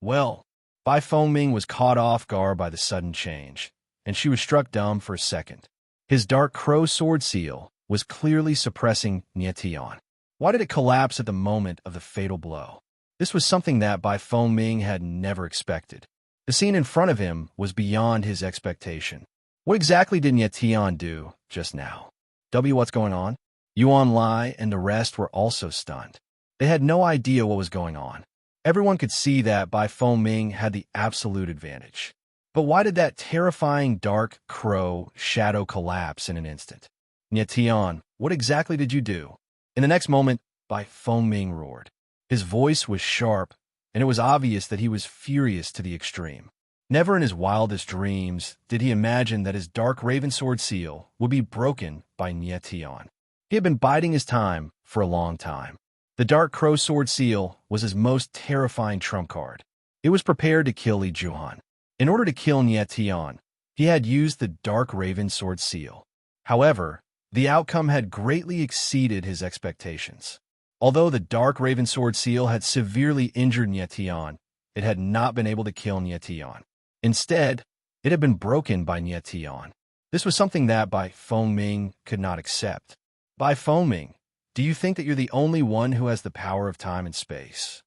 Well, Bai Fengming was caught off guard by the sudden change, and she was struck dumb for a second. His dark crow sword seal was clearly suppressing Nie Tian. Why did it collapse at the moment of the fatal blow? This was something that Bai Fengming had never expected. The scene in front of him was beyond his expectation. What exactly did Nie Tian do just now? What's going on? Yuan Lai and the rest were also stunned. They had no idea what was going on. Everyone could see that Bai Fengming had the absolute advantage. But why did that terrifying dark crow shadow collapse in an instant? Nie Tian, what exactly did you do? In the next moment, Bai Fengming roared. His voice was sharp, and it was obvious that he was furious to the extreme. Never in his wildest dreams did he imagine that his dark raven sword seal would be broken by Nie Tian. He had been biding his time for a long time. The dark crow sword seal was his most terrifying trump card. It was prepared to kill Li Juhan. In order to kill Nie Tian, he had used the dark raven sword seal. However, the outcome had greatly exceeded his expectations. Although the dark raven sword seal had severely injured Nie Tian, it had not been able to kill Nie Tian. Instead, it had been broken by Nie Tian. This was something that Bai Fengming could not accept. Bai Fengming, do you think that you're the only one who has the power of time and space?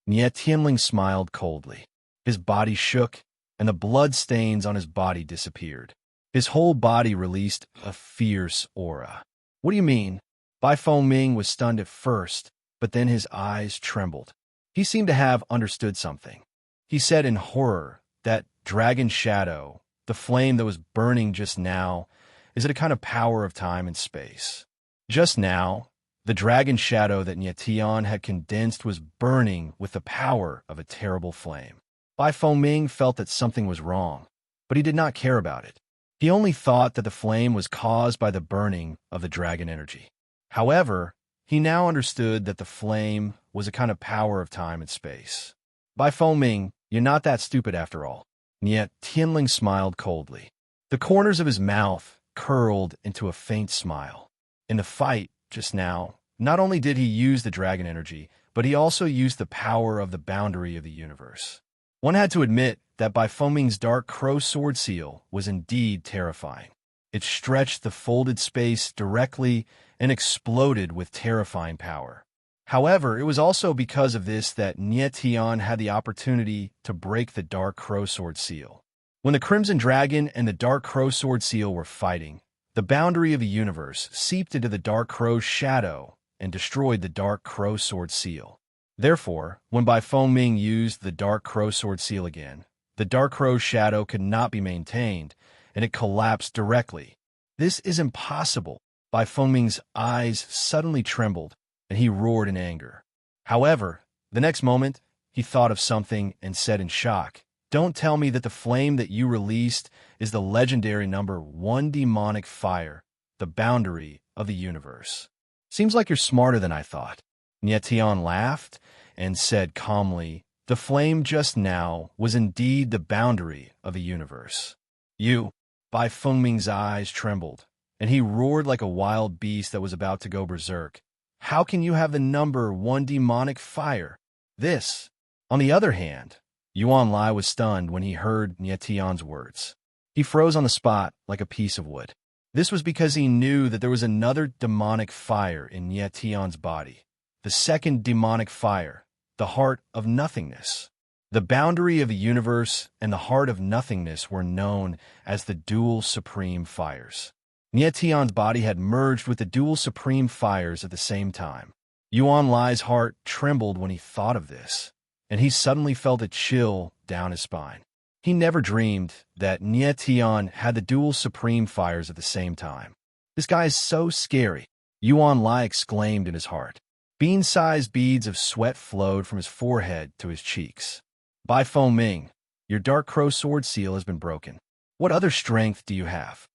Nie Tianling smiled coldly. His body shook, and the blood stains on his body disappeared. His whole body released a fierce aura. What do you mean? Bai Fengming was stunned at first, but then his eyes trembled. He seemed to have understood something. He said in horror, that dragon shadow, the flame that was burning just now, is it a kind of power of time and space? Just now, the dragon shadow that Nietian had condensed was burning with the power of a terrible flame. Bai Fengming felt that something was wrong, but he did not care about it. He only thought that the flame was caused by the burning of the dragon energy. However, he now understood that the flame was a kind of power of time and space. Bai Fengming, you're not that stupid after all. Yet Tianling smiled coldly. The corners of his mouth curled into a faint smile. In the fight just now, not only did he use the dragon energy, but he also used the power of the boundary of the universe. One had to admit that Bai Fengming's dark crow sword seal was indeed terrifying. It stretched the folded space directly and exploded with terrifying power. However, it was also because of this that Nietian had the opportunity to break the dark crow sword seal. When the Crimson Dragon and the dark crow sword seal were fighting, the boundary of the universe seeped into the dark crow's shadow and destroyed the dark crow sword seal. Therefore, when Bai Fengming used the dark crow sword seal again, the dark crow's shadow could not be maintained, and it collapsed directly. This is impossible. Bai Fengming's eyes suddenly trembled, and he roared in anger. However, the next moment, he thought of something and said in shock, "Don't tell me that the flame that you released is the legendary number 1 demonic fire, the boundary of the universe. Seems like you're smarter than I thought." Nietian laughed and said calmly, "The flame just now was indeed the boundary of the universe." You, Bai Fengming's eyes trembled, and he roared like a wild beast that was about to go berserk. "How can you have the number 1 demonic fire?" This, on the other hand, Yuan Lai was stunned when he heard Nietian's words. He froze on the spot like a piece of wood. This was because he knew that there was another demonic fire in Nietian's body. The second demonic fire, the heart of nothingness. The boundary of the universe and the heart of nothingness were known as the dual supreme fires. Nietian's body had merged with the dual supreme fires at the same time. Yuan Lai's heart trembled when he thought of this, and he suddenly felt a chill down his spine. He never dreamed that Nietian had the dual supreme fires at the same time. "This guy is so scary," Yuan Lai exclaimed in his heart. Bean-sized beads of sweat flowed from his forehead to his cheeks. "Bai Fengming, your dark crow sword seal has been broken. What other strength do you have?"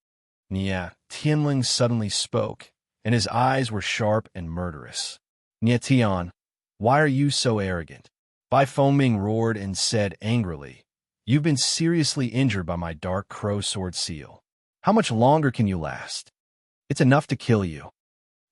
Nie Tianling suddenly spoke, and his eyes were sharp and murderous. "Nietian, why are you so arrogant?" Bai Fengming roared and said angrily, "You've been seriously injured by my dark crow sword seal. How much longer can you last? It's enough to kill you."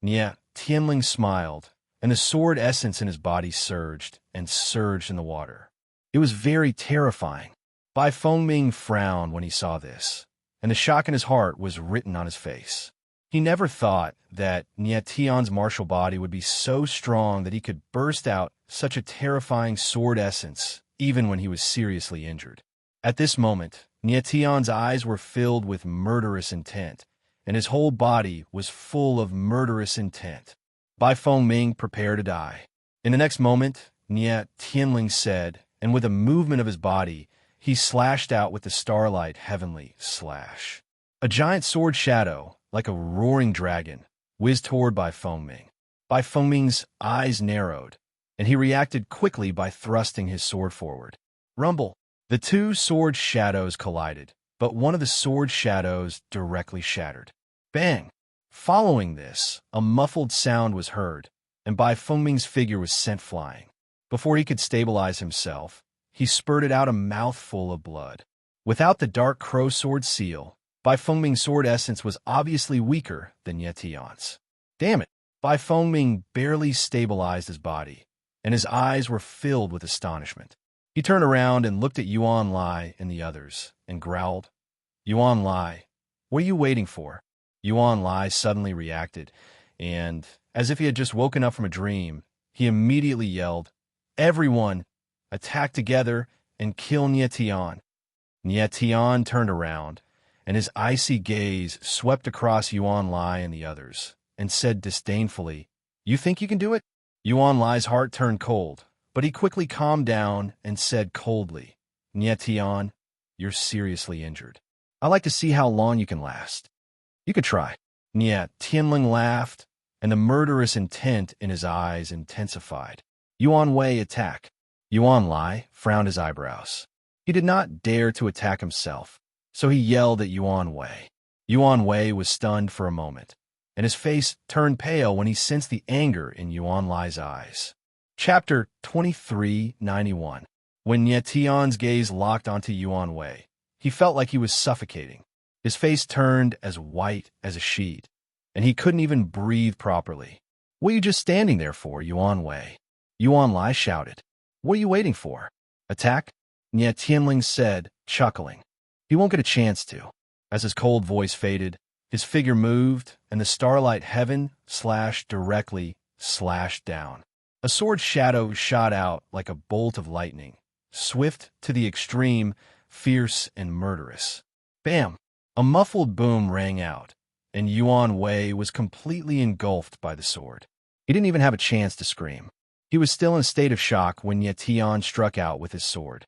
Nie Tianling smiled, and the sword essence in his body surged and surged in the water. It was very terrifying. Bai Fengming frowned when he saw this, and the shock in his heart was written on his face. He never thought that Nietian's martial body would be so strong that he could burst out such a terrifying sword essence even when he was seriously injured. At this moment, Nietian's eyes were filled with murderous intent, and his whole body was full of murderous intent. Bai Fengming prepared to die. In the next moment, Nie Tianling said, and with a movement of his body, he slashed out with the starlight heavenly slash. A giant sword shadow, like a roaring dragon, whizzed toward Bai Fengming. Bai Fengming's eyes narrowed, and he reacted quickly by thrusting his sword forward. Rumble! The two sword shadows collided, but one of the sword shadows directly shattered. Bang! Following this, a muffled sound was heard, and Bai Fengming's figure was sent flying. Before he could stabilize himself, he spurted out a mouthful of blood. Without the dark crow sword seal, Bai Fengming's sword essence was obviously weaker than Nietian's. Damn it! Bai Fengming barely stabilized his body, and his eyes were filled with astonishment. He turned around and looked at Yuan Lai and the others, and growled, "Yuan Lai, What are you waiting for? Yuan Lai suddenly reacted, and, as if he had just woken up from a dream, he immediately yelled, "Everyone, attack together and kill Nie Tian." Nie Tian turned around, and his icy gaze swept across Yuan Lai and the others, and said disdainfully, "You think you can do it?" Yuan Lai's heart turned cold, but he quickly calmed down and said coldly, "Nie Tian, you're seriously injured. I'd like to see how long you can last. You could try." Nie Tianling laughed, and the murderous intent in his eyes intensified. "Yuan Wei, attack." Yuan Lai frowned his eyebrows. He did not dare to attack himself, so he yelled at Yuan Wei. Yuan Wei was stunned for a moment, and his face turned pale when he sensed the anger in Yuan Lai's eyes. Chapter 2391. When Nie Tian's gaze locked onto Yuan Wei, he felt like he was suffocating. His face turned as white as a sheet, and he couldn't even breathe properly. "What are you just standing there for, Yuan Wei?" Yuan Lai shouted. "What are you waiting for? Attack?" Nie Tianling said, chuckling. "He won't get a chance to." As his cold voice faded, his figure moved, and the starlight heaven slashed down. A sword shadow shot out like a bolt of lightning, swift to the extreme, fierce and murderous. Bam! A muffled boom rang out, and Yuan Wei was completely engulfed by the sword. He didn't even have a chance to scream. He was still in a state of shock when Nie Tian struck out with his sword.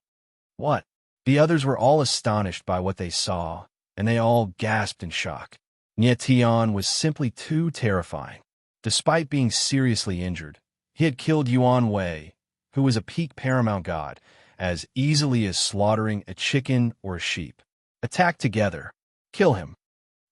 "What?" The others were all astonished by what they saw, and they all gasped in shock. Nie Tian was simply too terrifying. Despite being seriously injured, he had killed Yuan Wei, who was a peak paramount god, as easily as slaughtering a chicken or a sheep. "Attack together. Kill him."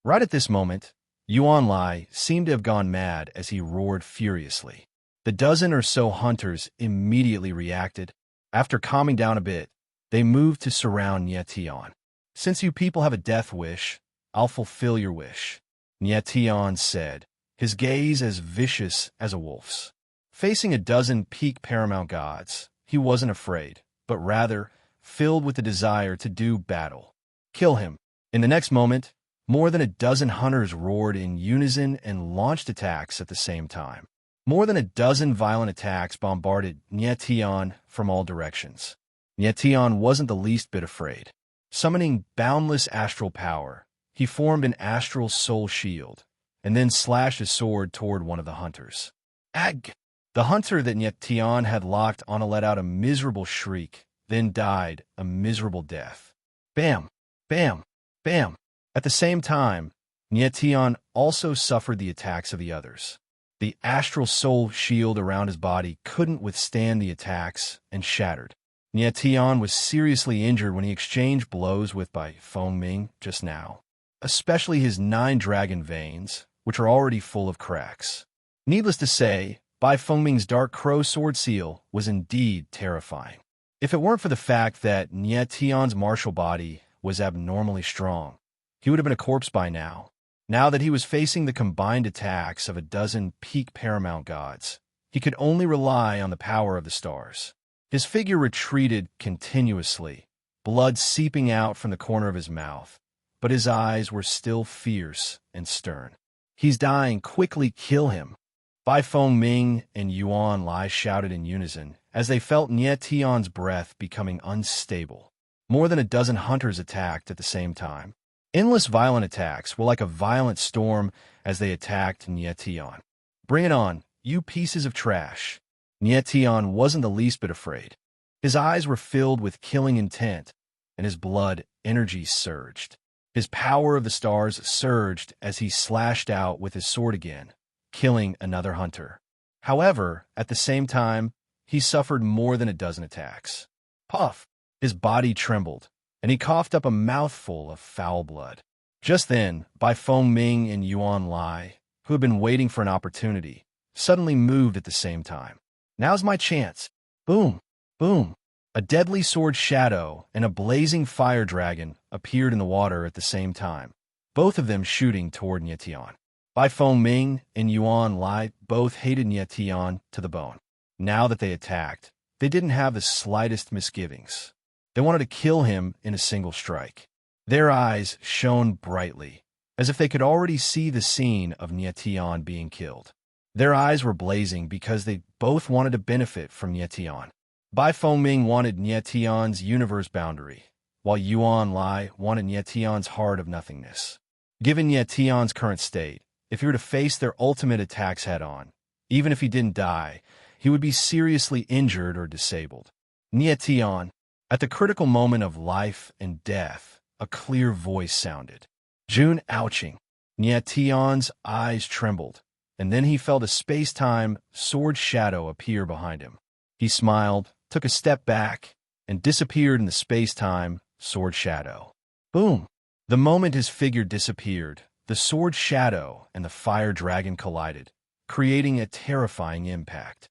Right at this moment, Yuan Lai seemed to have gone mad as he roared furiously. The dozen or so hunters immediately reacted. After calming down a bit, they moved to surround Nie Tian. "Since you people have a death wish, I'll fulfill your wish," Nie Tian said, his gaze as vicious as a wolf's. Facing a dozen peak paramount gods, he wasn't afraid, but rather filled with the desire to do battle. "Kill him." In the next moment, more than a dozen hunters roared in unison and launched attacks at the same time. More than a dozen violent attacks bombarded Nie Tian from all directions. Nie Tian wasn't the least bit afraid. Summoning boundless astral power, he formed an astral soul shield, and then slashed his sword toward one of the hunters. Ag! The hunter that Nie Tian had locked on let out a miserable shriek, then died a miserable death. Bam! Bam! Bam! At the same time, Nie Tian also suffered the attacks of the others. The astral soul shield around his body couldn't withstand the attacks and shattered. Nie Tian was seriously injured when he exchanged blows with Bai Fengming just now, especially his 9 dragon veins, which are already full of cracks. Needless to say, Bai Fengming's dark crow sword seal was indeed terrifying. If it weren't for the fact that Nie Tian's martial body was abnormally strong, he would have been a corpse by now. Now that he was facing the combined attacks of a dozen peak paramount gods, he could only rely on the power of the stars. His figure retreated continuously, blood seeping out from the corner of his mouth, but his eyes were still fierce and stern. "He's dying, quickly kill him." Bai Fengming and Yuan Lai shouted in unison as they felt Nie Tian's breath becoming unstable. More than a dozen hunters attacked at the same time. Endless violent attacks were like a violent storm as they attacked Nie Tian. "Bring it on, you pieces of trash." Nie Tian wasn't the least bit afraid. His eyes were filled with killing intent, and his blood energy surged. His power of the stars surged as he slashed out with his sword again, killing another hunter. However, at the same time, he suffered more than a dozen attacks. Puff! His body trembled, and he coughed up a mouthful of foul blood. Just then, Bai Fengming and Yuan Lai, who had been waiting for an opportunity, suddenly moved at the same time. "Now's my chance." Boom! Boom! A deadly sword shadow and a blazing fire dragon appeared in the water at the same time, both of them shooting toward Nie Tian. Bai Fengming and Yuan Lai both hated Nie Tian to the bone. Now that they attacked, they didn't have the slightest misgivings. They wanted to kill him in a single strike. Their eyes shone brightly, as if they could already see the scene of Nie Tian being killed. Their eyes were blazing because they both wanted to benefit from Nie Tian. Bai Fengming wanted Nie Tian's universe boundary, while Yuan Lai wanted Nie Tian's heart of nothingness. Given Nie Tian's current state, if he were to face their ultimate attacks head-on, even if he didn't die, he would be seriously injured or disabled. Nie Tian. At the critical moment of life and death, a clear voice sounded. Jun ouching. Nie Tian's eyes trembled, and then he felt a space-time sword shadow appear behind him. He smiled, took a step back, and disappeared in the space-time sword shadow. Boom! The moment his figure disappeared, the sword shadow and the fire dragon collided, creating a terrifying impact.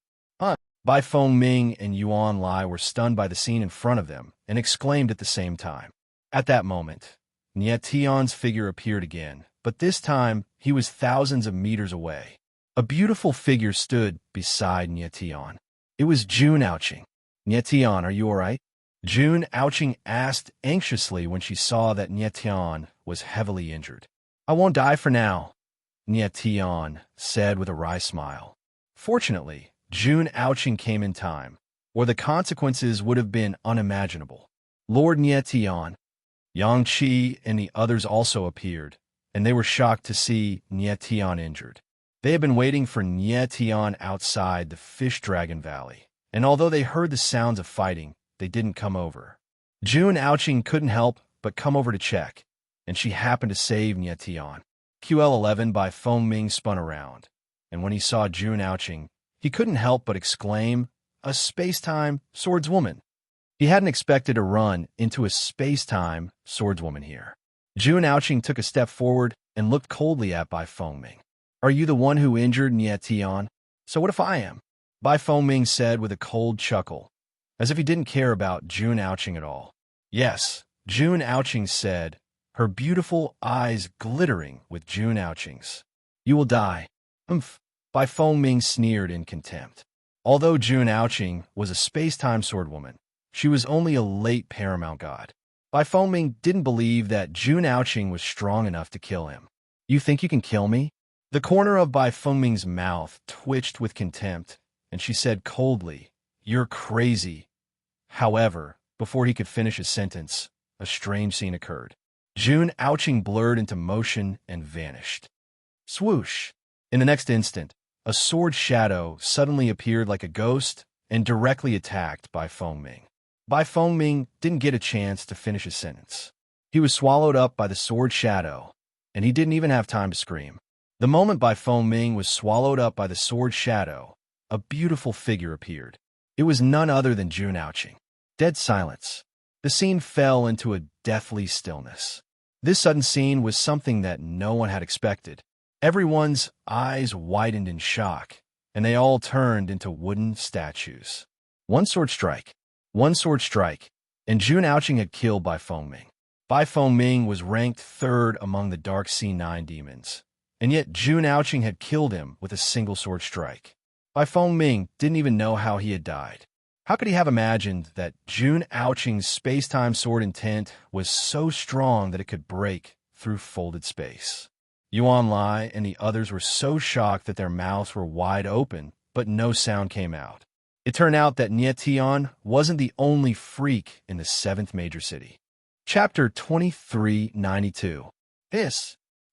Bai Fengming and Yuan Lai were stunned by the scene in front of them and exclaimed at the same time. At that moment, Nie Tian's figure appeared again, but this time he was thousands of meters away. A beautiful figure stood beside Nie Tian. It was Jun ouching. Nie Tian, are you all right? Jun ouching asked anxiously when she saw that Nie Tian was heavily injured. I won't die for now, Nie Tian said with a wry smile. Fortunately, Jun ouching came in time, or the consequences would have been unimaginable. Lord Nie Tian, Yang Qi and the others also appeared, and they were shocked to see Nie Tian injured. They had been waiting for Nie Tian outside the Fish Dragon Valley, and although they heard the sounds of fighting, they didn't come over. Jun ouching couldn't help but come over to check, and she happened to save Nie Tian. QL11 Bai Fengming spun around, and when he saw Jun ouching, he couldn't help but exclaim, a space-time swordswoman. He hadn't expected to run into a space-time swordswoman here. Jun ouching took a step forward and looked coldly at Bai Fengming. Are you the one who injured Nie Tian? So what if I am? Bai Fengming said with a cold chuckle, as if he didn't care about Jun ouching at all. Yes, Jun ouching said, her beautiful eyes glittering with Jun ouching's. You will die. Umph. Bai Fengming sneered in contempt. Although Jun ouching was a space-time swordwoman, she was only a late paramount god. Bai Fengming didn't believe that Jun ouching was strong enough to kill him. You think you can kill me? The corner of Bai Fengming's mouth twitched with contempt, and she said coldly, You're crazy. However, before he could finish his sentence, a strange scene occurred. Jun ouching blurred into motion and vanished. Swoosh! In the next instant, a sword shadow suddenly appeared like a ghost and directly attacked Bai Fengming. Bai Fengming didn't get a chance to finish his sentence. He was swallowed up by the sword shadow, and he didn't even have time to scream. The moment Bai Fengming was swallowed up by the sword shadow, a beautiful figure appeared. It was none other than Jun ouching. Dead silence. The scene fell into a deathly stillness. This sudden scene was something that no one had expected. Everyone's eyes widened in shock, and they all turned into wooden statues. One sword strike, and Jun ouching had killed Bai Fengming. Bai Fengming was ranked third among the Dark C9 demons, and yet Jun ouching had killed him with a single sword strike. Bai Fengming didn't even know how he had died. How could he have imagined that Jun ouching's space-time sword intent was so strong that it could break through folded space? Yuan Lai and the others were so shocked that their mouths were wide open, but no sound came out. It turned out that Nie Tian wasn't the only freak in the 7th major city. Chapter 2392.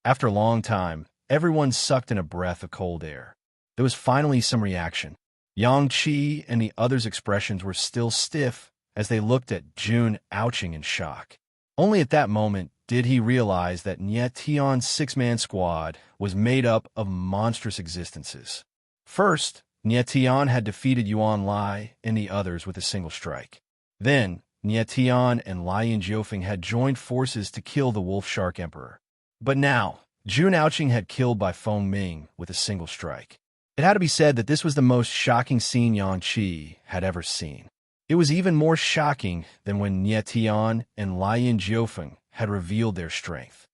After a long time, everyone sucked in a breath of cold air. There was finally some reaction. Yang Qi and the others' expressions were still stiff as they looked at Jun ouching in shock. Only at that moment did he realize that Nie Tian's 6-man squad was made up of monstrous existences. First, Nie Tian had defeated Yuan Lai and the others with a single strike. Then, Nie Tian and Lian Jiufeng had joined forces to kill the Wolf Shark Emperor. But now, Jun ouching had killed Bai Fengming with a single strike. It had to be said that this was the most shocking scene Yang Qi had ever seen. It was even more shocking than when Nie Tian and Lian Jiufeng had revealed their strength.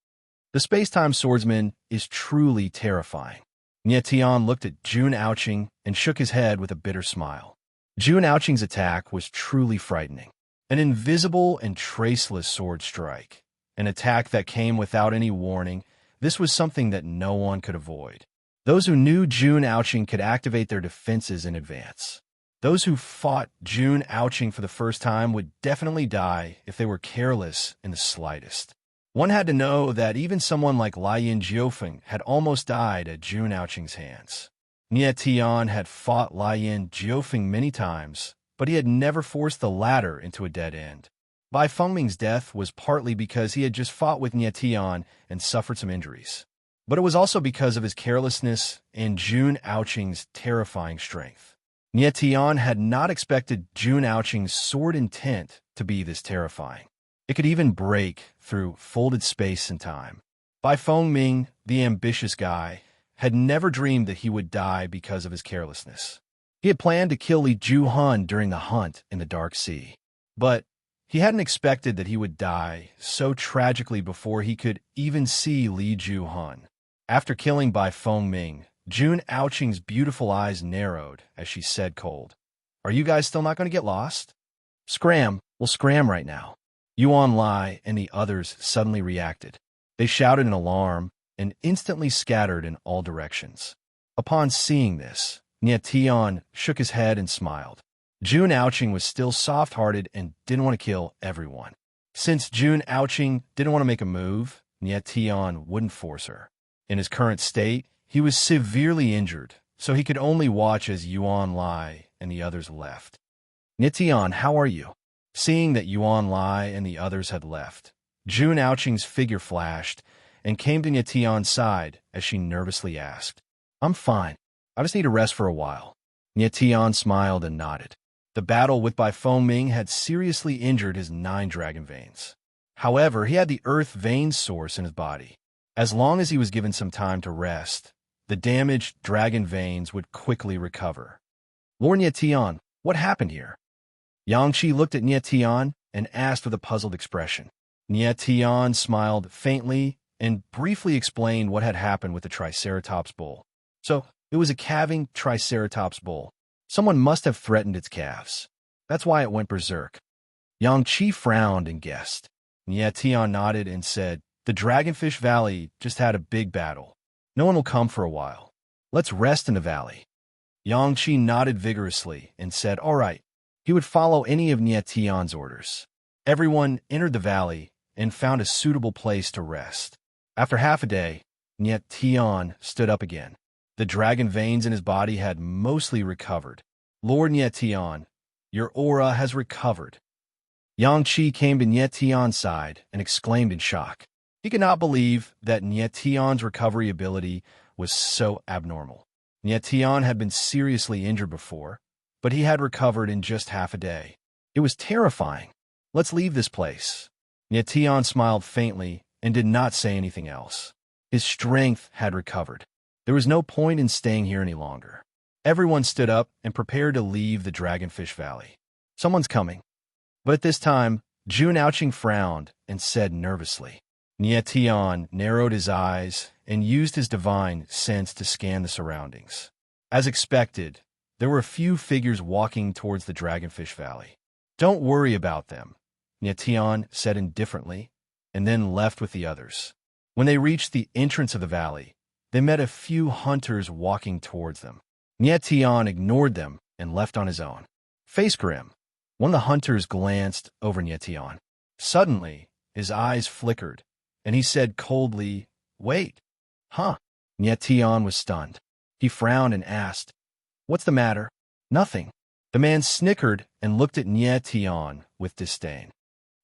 The space-time swordsman is truly terrifying. Nie Tian looked at Jun ouching and shook his head with a bitter smile. Jun ouching's attack was truly frightening. An invisible and traceless sword strike. An attack that came without any warning, This was something that no one could avoid. Those who knew June Ouching could activate their defenses in advance. Those who fought June Ouching for the first time would definitely die if they were careless in the slightest. One had to know that even someone like Lian Jiofeng had almost died at June Ouching's hands. Nie Tian had fought Lian Jiofeng many times, but he had never forced the latter into a dead end. Bai Fengming's death was partly because he had just fought with Nie Tian and suffered some injuries. But it was also because of his carelessness and June Ouching's terrifying strength. Nie Tian had not expected June Ouching's sword intent to be this terrifying. It could even break through folded space and time. Bai Fengming, the ambitious guy, had never dreamed that he would die because of his carelessness. He had planned to kill Li Juhun during the hunt in the Dark Sea. But he hadn't expected that he would die so tragically before he could even see Li Juhun. After killing Bai Fengming, June Ouching's beautiful eyes narrowed as she said cold, "Are you guys still not going to get lost?" "Scram, we'll scram right now." Yuan Lai and the others suddenly reacted. They shouted in alarm and instantly scattered in all directions. Upon seeing this, Nie Tian shook his head and smiled. June Ouching was still soft-hearted and didn't want to kill everyone. Since June Ouching didn't want to make a move, Nie Tian wouldn't force her. In his current state, he was severely injured, so he could only watch as Yuan Lai and the others left. "Nie Tian, how are you?" Seeing that Yuan Lai and the others had left, June Ouching's figure flashed and came to Nie Tian's side as she nervously asked, "I'm fine. I just need to rest for a while." Nie Tian smiled and nodded. The battle with Bai Fengming had seriously injured his 9 dragon veins. However, he had the earth vein source in his body. As long as he was given some time to rest, the damaged dragon veins would quickly recover. "Lord Nie Tian, what happened here?" Yang Qi looked at Nie Tian and asked with a puzzled expression. Nie Tian smiled faintly and briefly explained what had happened with the Triceratops bull. So, it was a calving Triceratops bull. Someone must have threatened its calves. That's why it went berserk. Yang Qi frowned and guessed. Nie Tian nodded and said, "The Dragonfish Valley just had a big battle. No one will come for a while. Let's rest in the valley." Yang Qi nodded vigorously and said, "All right." He would follow any of Nie Tian's orders. Everyone entered the valley and found a suitable place to rest. After half a day, Nie Tian stood up again. The dragon veins in his body had mostly recovered. "Lord Nie Tian, your aura has recovered." Yang Qi came to Nie Tian's side and exclaimed in shock. He could not believe that Nie Tian's recovery ability was so abnormal. Nie Tian had been seriously injured before, but he had recovered in just half a day. It was terrifying. "Let's leave this place." Nie Tian smiled faintly and did not say anything else. His strength had recovered. There was no point in staying here any longer. Everyone stood up and prepared to leave the Dragonfish Valley. "Someone's coming." But at this time, June Ouching frowned and said nervously. Nie Tian narrowed his eyes and used his divine sense to scan the surroundings. As expected, there were a few figures walking towards the Dragonfish Valley. "Don't worry about them," Nie Tian said indifferently, and then left with the others. When they reached the entrance of the valley, they met a few hunters walking towards them. Nie Tian ignored them and left on his own. Face grim. One of the hunters glanced over Nie Tian. Suddenly, his eyes flickered, and he said coldly, "Wait." "Huh?" Nie Tian was stunned. He frowned and asked, "What's the matter?" "Nothing." The man snickered and looked at Nie Tian with disdain.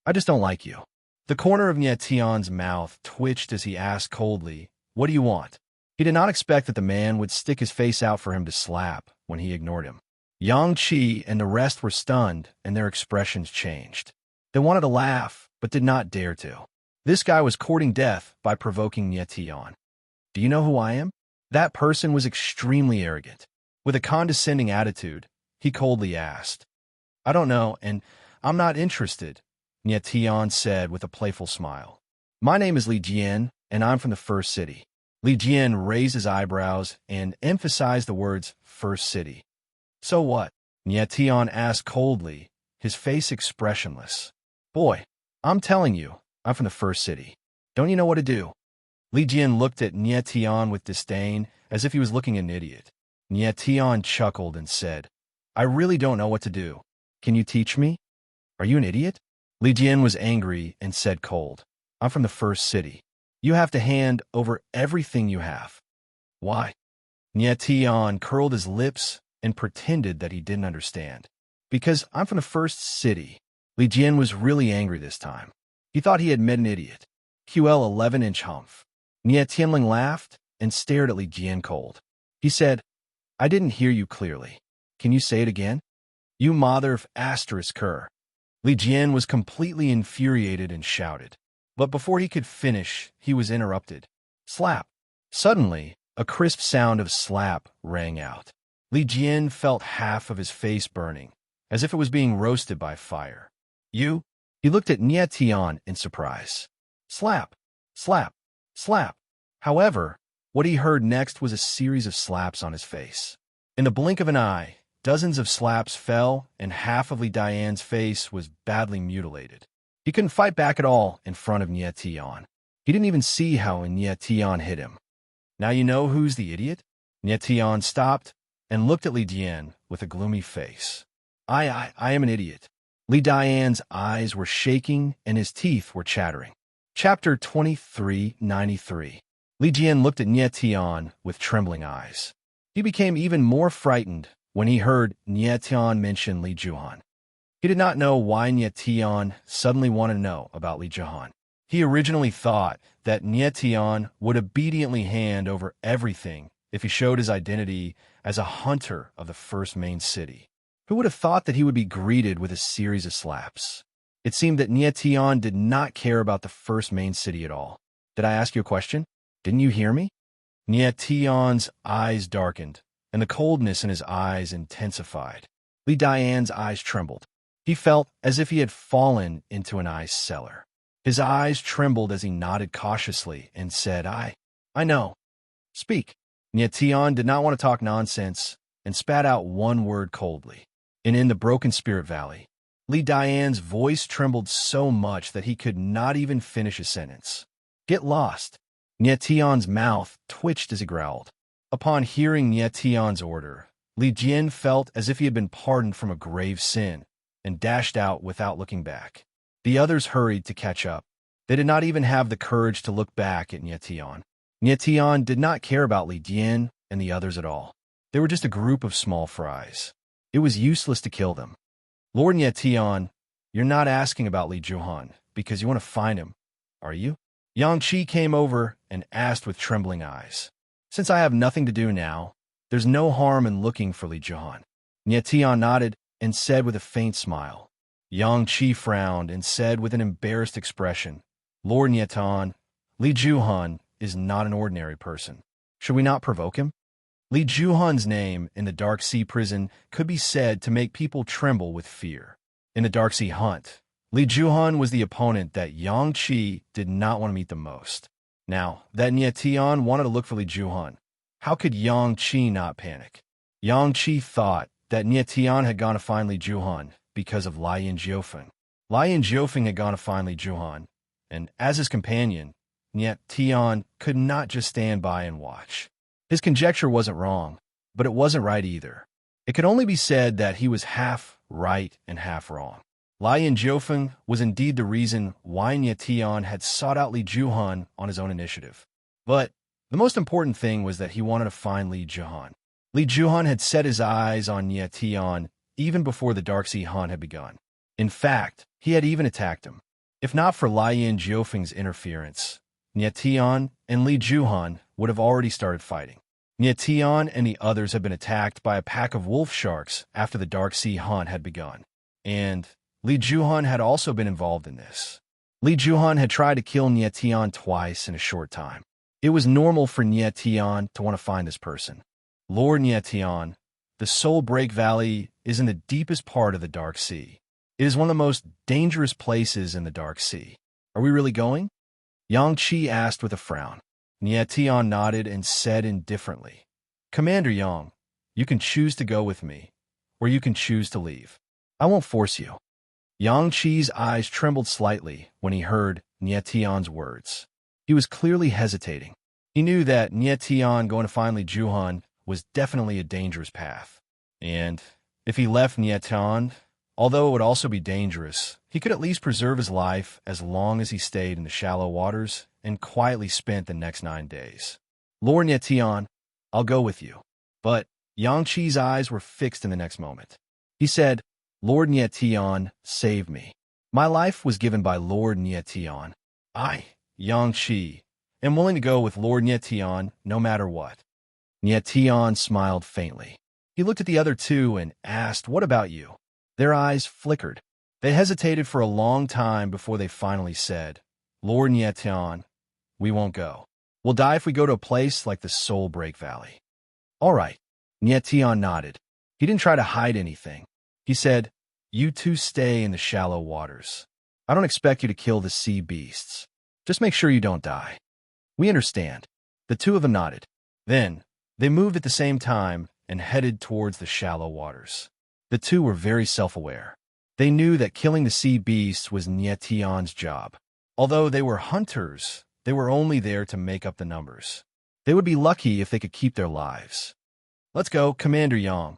"I just don't like you." The corner of Nie Tian's mouth twitched as he asked coldly, "What do you want?" He did not expect that the man would stick his face out for him to slap when he ignored him. Yang Qi and the rest were stunned, and their expressions changed. They wanted to laugh, but did not dare to. This guy was courting death by provoking Nie Tian. "Do you know who I am?" That person was extremely arrogant. With a condescending attitude, he coldly asked. "I don't know, and I'm not interested," Nie Tian said with a playful smile. "My name is Li Jian, and I'm from the First City." Li Jian raised his eyebrows and emphasized the words First City. "So what?" Nie Tian asked coldly, his face expressionless. "Boy, I'm telling you, I'm from the First City. Don't you know what to do?" Li Jian looked at Nie Tian with disdain, as if he was looking at an idiot. Nie Tian chuckled and said, I really don't know what to do. Can you teach me? Are you an idiot? Li Jian was angry and said cold, I'm from the first city. You have to hand over everything you have. Why? Nie Tian curled his lips and pretended that he didn't understand. Because I'm from the first city. Li Jian was really angry this time. He thought he had met an idiot. QL 11-inch humph. Nie Tianling laughed and stared at Li Jian cold. He said, I didn't hear you clearly. Can you say it again? You mother of asterisk cur. Li Jian was completely infuriated and shouted. But before he could finish, he was interrupted. Slap. Suddenly, a crisp sound of slap rang out. Li Jian felt half of his face burning, as if it was being roasted by fire. You? He looked at Nie Tian in surprise. Slap. Slap. Slap. However, what he heard next was a series of slaps on his face. In the blink of an eye, dozens of slaps fell, and half of Li Dian's face was badly mutilated. He couldn't fight back at all in front of Nie Tian. He didn't even see how Nie Tian hit him. Now you know who's the idiot? Nie Tian stopped and looked at Li Jian with a gloomy face. I am an idiot. Li Dian's eyes were shaking and his teeth were chattering. Chapter 2393. Li Jian looked at Nie Tian with trembling eyes. He became even more frightened when he heard Nie Tian mention Li Juhan. He did not know why Nie Tian suddenly wanted to know about Li Juhan. He originally thought that Nie Tian would obediently hand over everything if he showed his identity as a hunter of the first main city. Who would have thought that he would be greeted with a series of slaps? It seemed that Nie Tian did not care about the first main city at all. Did I ask you a question? Didn't you hear me? Nie Tian's eyes darkened, and the coldness in his eyes intensified. Li Dian's eyes trembled. He felt as if he had fallen into an ice cellar. His eyes trembled as he nodded cautiously and said, I know. Speak. Nie Tian did not want to talk nonsense and spat out one word coldly. And in the Broken Spirit Valley, Li Dian's voice trembled so much that he could not even finish a sentence. Get lost. Nie Tian's mouth twitched as he growled. Upon hearing Nie Tian's order, Li Jian felt as if he had been pardoned from a grave sin and dashed out without looking back. The others hurried to catch up. They did not even have the courage to look back at Nie Tian. Nie Tian did not care about Li Jian and the others at all. They were just a group of small fries. It was useless to kill them. Lord Nie Tian, you're not asking about Li Juhan because you want to find him, are you? Yang Qi came over and asked with trembling eyes. Since I have nothing to do now, there's no harm in looking for Li Juhan. Nie Tian nodded and said with a faint smile. Yang Qi frowned and said with an embarrassed expression, Lord Nie Tian, Li Juhan is not an ordinary person. Should we not provoke him? Li Juhan's name in the Dark Sea prison could be said to make people tremble with fear. In the Dark Sea hunt, Li Juhan was the opponent that Yang Qi did not want to meet the most. Now, that Nie Tian wanted to look for Li Juhan, how could Yang Qi not panic? Yang Qi thought that Nie Tian had gone to find Li Juhan because of Lai Yin Jiufeng. Lai Yin Jiufeng had gone to find Li Juhan, and as his companion, Nie Tian could not just stand by and watch. His conjecture wasn't wrong, but it wasn't right either. It could only be said that he was half right and half wrong. Lai Yin Jiufeng was indeed the reason why Nie Tian had sought out Li Juhan on his own initiative. But the most important thing was that he wanted to find Li Juhan. Li Juhan had set his eyes on Nie Tian even before the Dark Sea hunt had begun. In fact, he had even attacked him. If not for Lai Yin Jiufeng's interference, Nie Tian and Li Juhan would have already started fighting. Nie Tian and the others had been attacked by a pack of wolf sharks after the Dark Sea hunt had begun. And Li Juhan had also been involved in this. Li Juhan had tried to kill Nie Tian twice in a short time. It was normal for Nie Tian to want to find this person. Lord Nie Tian, the Soul Break Valley is in the deepest part of the Dark Sea. It is one of the most dangerous places in the Dark Sea. Are we really going? Yang Qi asked with a frown. Nie Tian nodded and said indifferently, Commander Yang, you can choose to go with me, or you can choose to leave. I won't force you. Yang Qi's eyes trembled slightly when he heard Nie Tian's words. He was clearly hesitating. He knew that Nye Tian going to find Li Juhan was definitely a dangerous path. And if he left Nye Tian, although it would also be dangerous, he could at least preserve his life as long as he stayed in the shallow waters and quietly spent the next 9 days. Lord Nye Tian, I'll go with you. But Yang Qi's eyes were fixed in the next moment. He said, Lord Nye Tian, save me. My life was given by Lord Nye Tian. I, Yang Qi, am willing to go with Lord Nye Tian no matter what. Nye Tian smiled faintly. He looked at the other two and asked, what about you? Their eyes flickered. They hesitated for a long time before they finally said, Lord Nye Tian, we won't go. We'll die if we go to a place like the Soul Break Valley. All right. Nye Tian nodded. He didn't try to hide anything. He said, you two stay in the shallow waters. I don't expect you to kill the sea beasts. Just make sure you don't die. We understand. The two of them nodded. Then, they moved at the same time and headed towards the shallow waters. The two were very self-aware. They knew that killing the sea beasts was Nye Tian's job. Although they were hunters, they were only there to make up the numbers. They would be lucky if they could keep their lives. Let's go, Commander Yang,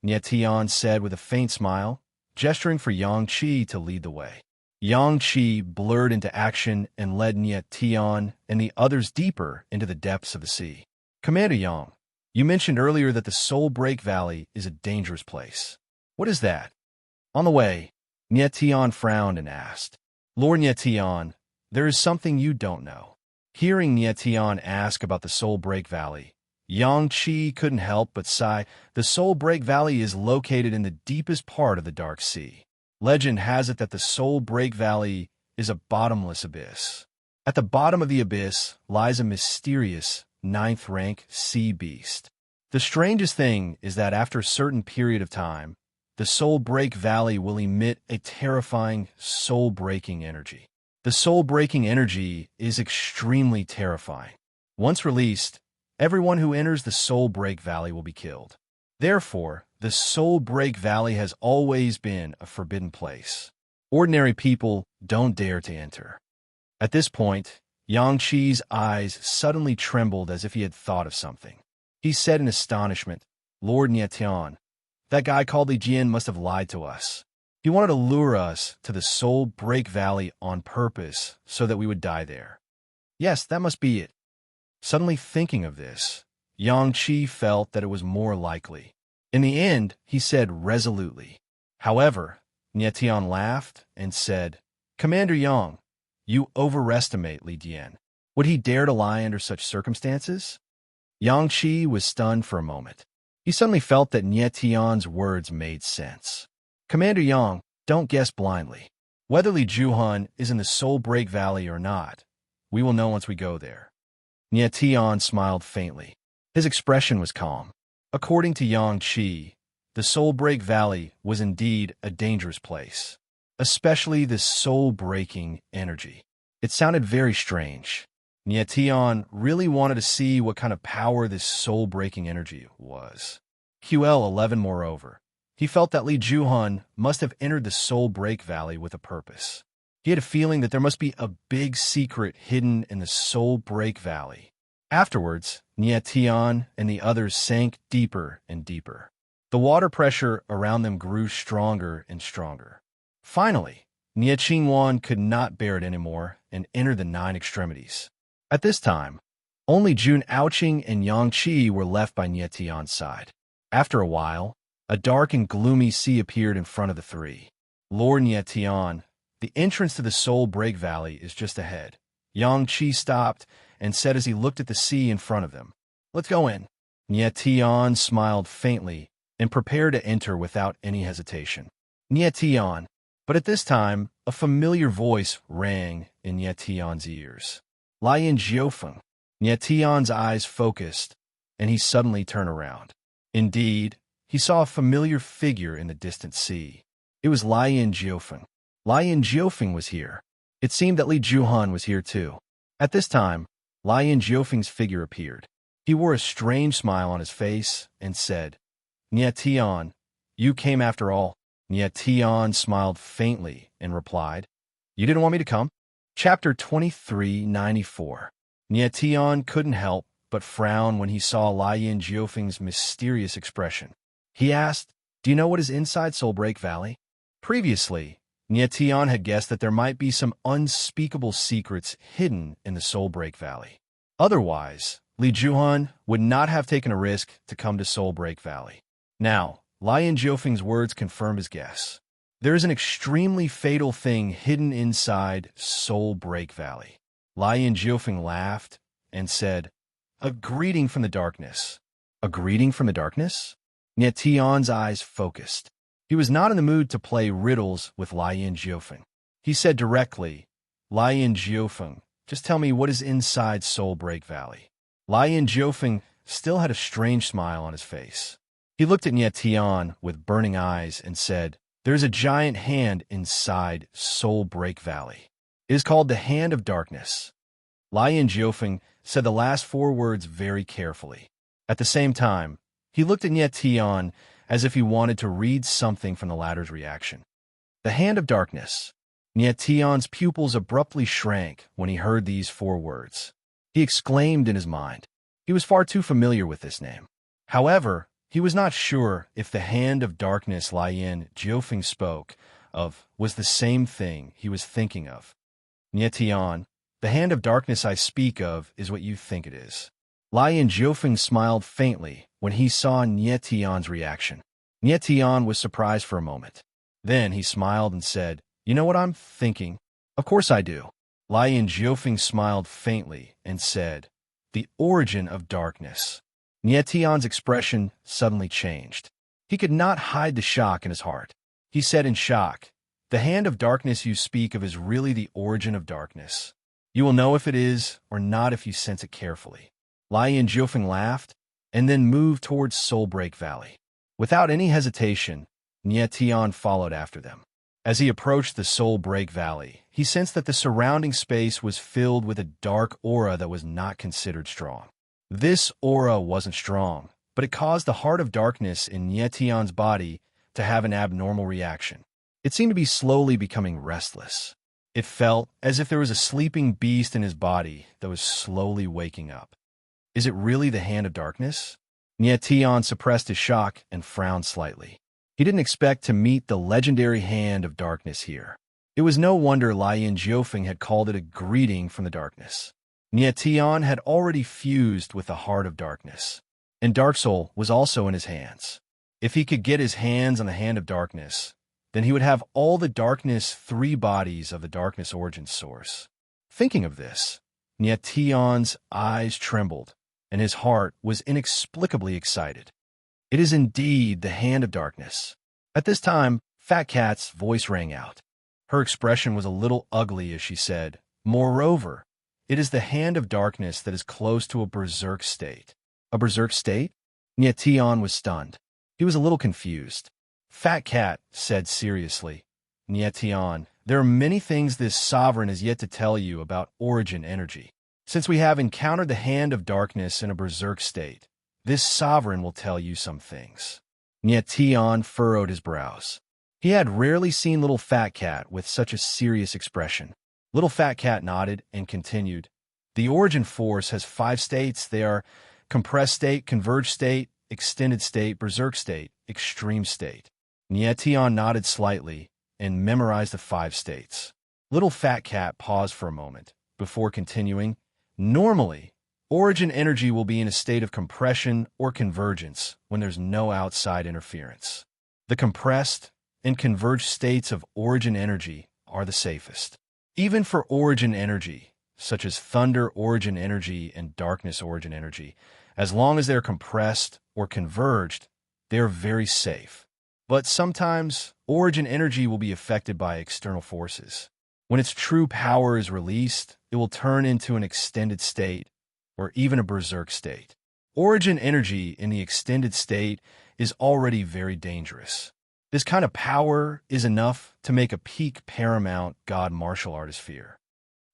Nye Tian said with a faint smile, gesturing for Yang Qi to lead the way. Yang Qi blurred into action and led Nye Tian and the others deeper into the depths of the sea. Commander Yang, you mentioned earlier that the Soul Break Valley is a dangerous place. What is that? On the way, Nye Tian frowned and asked, Lord Nye Tian, there is something you don't know. Hearing Nye Tian ask about the Soul Break Valley, Yang Qi couldn't help but sigh. The Soul Break Valley is located in the deepest part of the Dark Sea. Legend has it that the Soul Break Valley is a bottomless abyss. At the bottom of the abyss lies a mysterious 9th-rank sea beast. The strangest thing is that after a certain period of time, the Soul Break Valley will emit a terrifying soul-breaking energy. The soul-breaking energy is extremely terrifying. Once released, everyone who enters the Soul Break Valley will be killed. Therefore, the Soul Break Valley has always been a forbidden place. Ordinary people don't dare to enter. At this point, Yang Qi's eyes suddenly trembled as if he had thought of something. He said in astonishment, Lord Nye Tian, that guy called Li Jian must have lied to us. He wanted to lure us to the Soul Break Valley on purpose so that we would die there. Yes, that must be it. Suddenly thinking of this, Yang Qi felt that it was more likely. In the end, he said resolutely. However, Nye Tian laughed and said, Commander Yang, you overestimate Li Jian. Would he dare to lie under such circumstances? Yang Qi was stunned for a moment. He suddenly felt that Nye Tian's words made sense. Commander Yang, don't guess blindly. Whether Li Juhan is in the Soul Break Valley or not, we will know once we go there. Nye Tian smiled faintly. His expression was calm. According to Yang Qi, the Soul Break Valley was indeed a dangerous place, especially the soul-breaking energy. It sounded very strange. Nye Tian really wanted to see what kind of power this soul-breaking energy was. QL11, moreover, he felt that Li Juhan must have entered the Soul Break Valley with a purpose. He had a feeling that there must be a big secret hidden in the Soul Break Valley. Afterwards, Nye Tian and the others sank deeper and deeper. The water pressure around them grew stronger and stronger. Finally, Nye Qingwan could not bear it anymore and entered the 9 extremities. At this time, only Jun Aoqing and Yang Qi were left by Nye Tian's side. After a while, a dark and gloomy sea appeared in front of the three. Lord Nye Tian, the entrance to the Soul Break Valley is just ahead. Yang Qi stopped and said as he looked at the sea in front of them, Let's go in. Nye Tian smiled faintly and prepared to enter without any hesitation. Nye Tian, but at this time, a familiar voice rang in Nye Tian's ears. Lian Jiufeng. Nye Tian's eyes focused, and he suddenly turned around. Indeed, he saw a familiar figure in the distant sea. It was Lian Jiufeng. Lian Jiufeng was here. It seemed that Li Juhan was here too. At this time, Lian Jiufeng's figure appeared. He wore a strange smile on his face and said, Nye Tian, you came after all. Nye Tian smiled faintly and replied, You didn't want me to come? Chapter 2394. Nietion couldn't help but frown when he saw Lien Jiofeng's mysterious expression. He asked, "Do you know what is inside Soulbreak Valley?" Previously, Nietion had guessed that there might be some unspeakable secrets hidden in the Soulbreak Valley. Otherwise, Li Juhan would not have taken a risk to come to Soulbreak Valley. Now, Lien Jiofeng's words confirm his guess. There is an extremely fatal thing hidden inside Soulbreak Valley. Lien Jiofeng laughed and said, "A greeting from the darkness." A greeting from the darkness? Nietion's eyes focused. He was not in the mood to play riddles with Lien Jiofeng. He said directly, "Lien Jiofeng, just tell me what is inside Soulbreak Valley." Lien Jiofeng still had a strange smile on his face. He looked at Nietion with burning eyes and said, "There is a giant hand inside Soulbreak Valley. It is called the Hand of Darkness." Lien Jiofeng said the last four words very carefully. At the same time, he looked at Nietion as if he wanted to read something from the latter's reaction. The Hand of Darkness. Nietion's pupils abruptly shrank when he heard these four words. He exclaimed in his mind. He was far too familiar with this name. However, he was not sure if the Hand of Darkness Lien Jiofeng spoke of was the same thing he was thinking of. "Nietion, the Hand of Darkness I speak of is what you think it is." Lien Jiofeng smiled faintly when he saw Nietion's reaction. Nietion was surprised for a moment. Then he smiled and said, "You know what I'm thinking?" "Of course I do." Lien Jiofeng smiled faintly and said, "The origin of darkness." Nietion's expression suddenly changed. He could not hide the shock in his heart. He said in shock, "The Hand of Darkness you speak of is really the origin of darkness. You will know if it is or not if you sense it carefully." Lien Jiofeng laughed and then moved towards Soulbreak Valley. Without any hesitation, Nietion followed after them. As he approached the Soulbreak Valley, he sensed that the surrounding space was filled with a dark aura that was not considered strong. This aura wasn't strong, but it caused the heart of darkness in Nietion's body to have an abnormal reaction. It seemed to be slowly becoming restless. It felt as if there was a sleeping beast in his body that was slowly waking up. Is it really the Hand of Darkness? Nietion suppressed his shock and frowned slightly. He didn't expect to meet the legendary Hand of Darkness here. It was no wonder Lien Jiofeng had called it a greeting from the darkness. Nietion had already fused with the Heart of Darkness, and Dark Soul was also in his hands. If he could get his hands on the Hand of Darkness, then he would have all the darkness three bodies of the darkness origin source. Thinking of this, Nietion's eyes trembled, and his heart was inexplicably excited. It is indeed the Hand of Darkness. At this time, Fat Cat's voice rang out. Her expression was a little ugly as she said, "Moreover, it is the Hand of Darkness that is close to a berserk state." A berserk state? Nietion was stunned. He was a little confused. Fat Cat said seriously, "Nietion, there are many things this sovereign has yet to tell you about origin energy. Since we have encountered the Hand of Darkness in a berserk state, this sovereign will tell you some things." Nietion furrowed his brows. He had rarely seen Little Fat Cat with such a serious expression. Little Fat Cat nodded and continued, "The origin force has 5 states. They are compressed state, converged state, extended state, berserk state, extreme state." Nietion nodded slightly and memorized the 5 states. Little Fat Cat paused for a moment before continuing, "Normally, origin energy will be in a state of compression or convergence when there's no outside interference. The compressed and converged states of origin energy are the safest. Even for origin energy, such as thunder origin energy and darkness origin energy, as long as they're compressed or converged, they are very safe. But sometimes, origin energy will be affected by external forces. When its true power is released, it will turn into an extended state, or even a berserk state. Origin energy in the extended state is already very dangerous. This kind of power is enough to make a peak paramount god martial artist fear.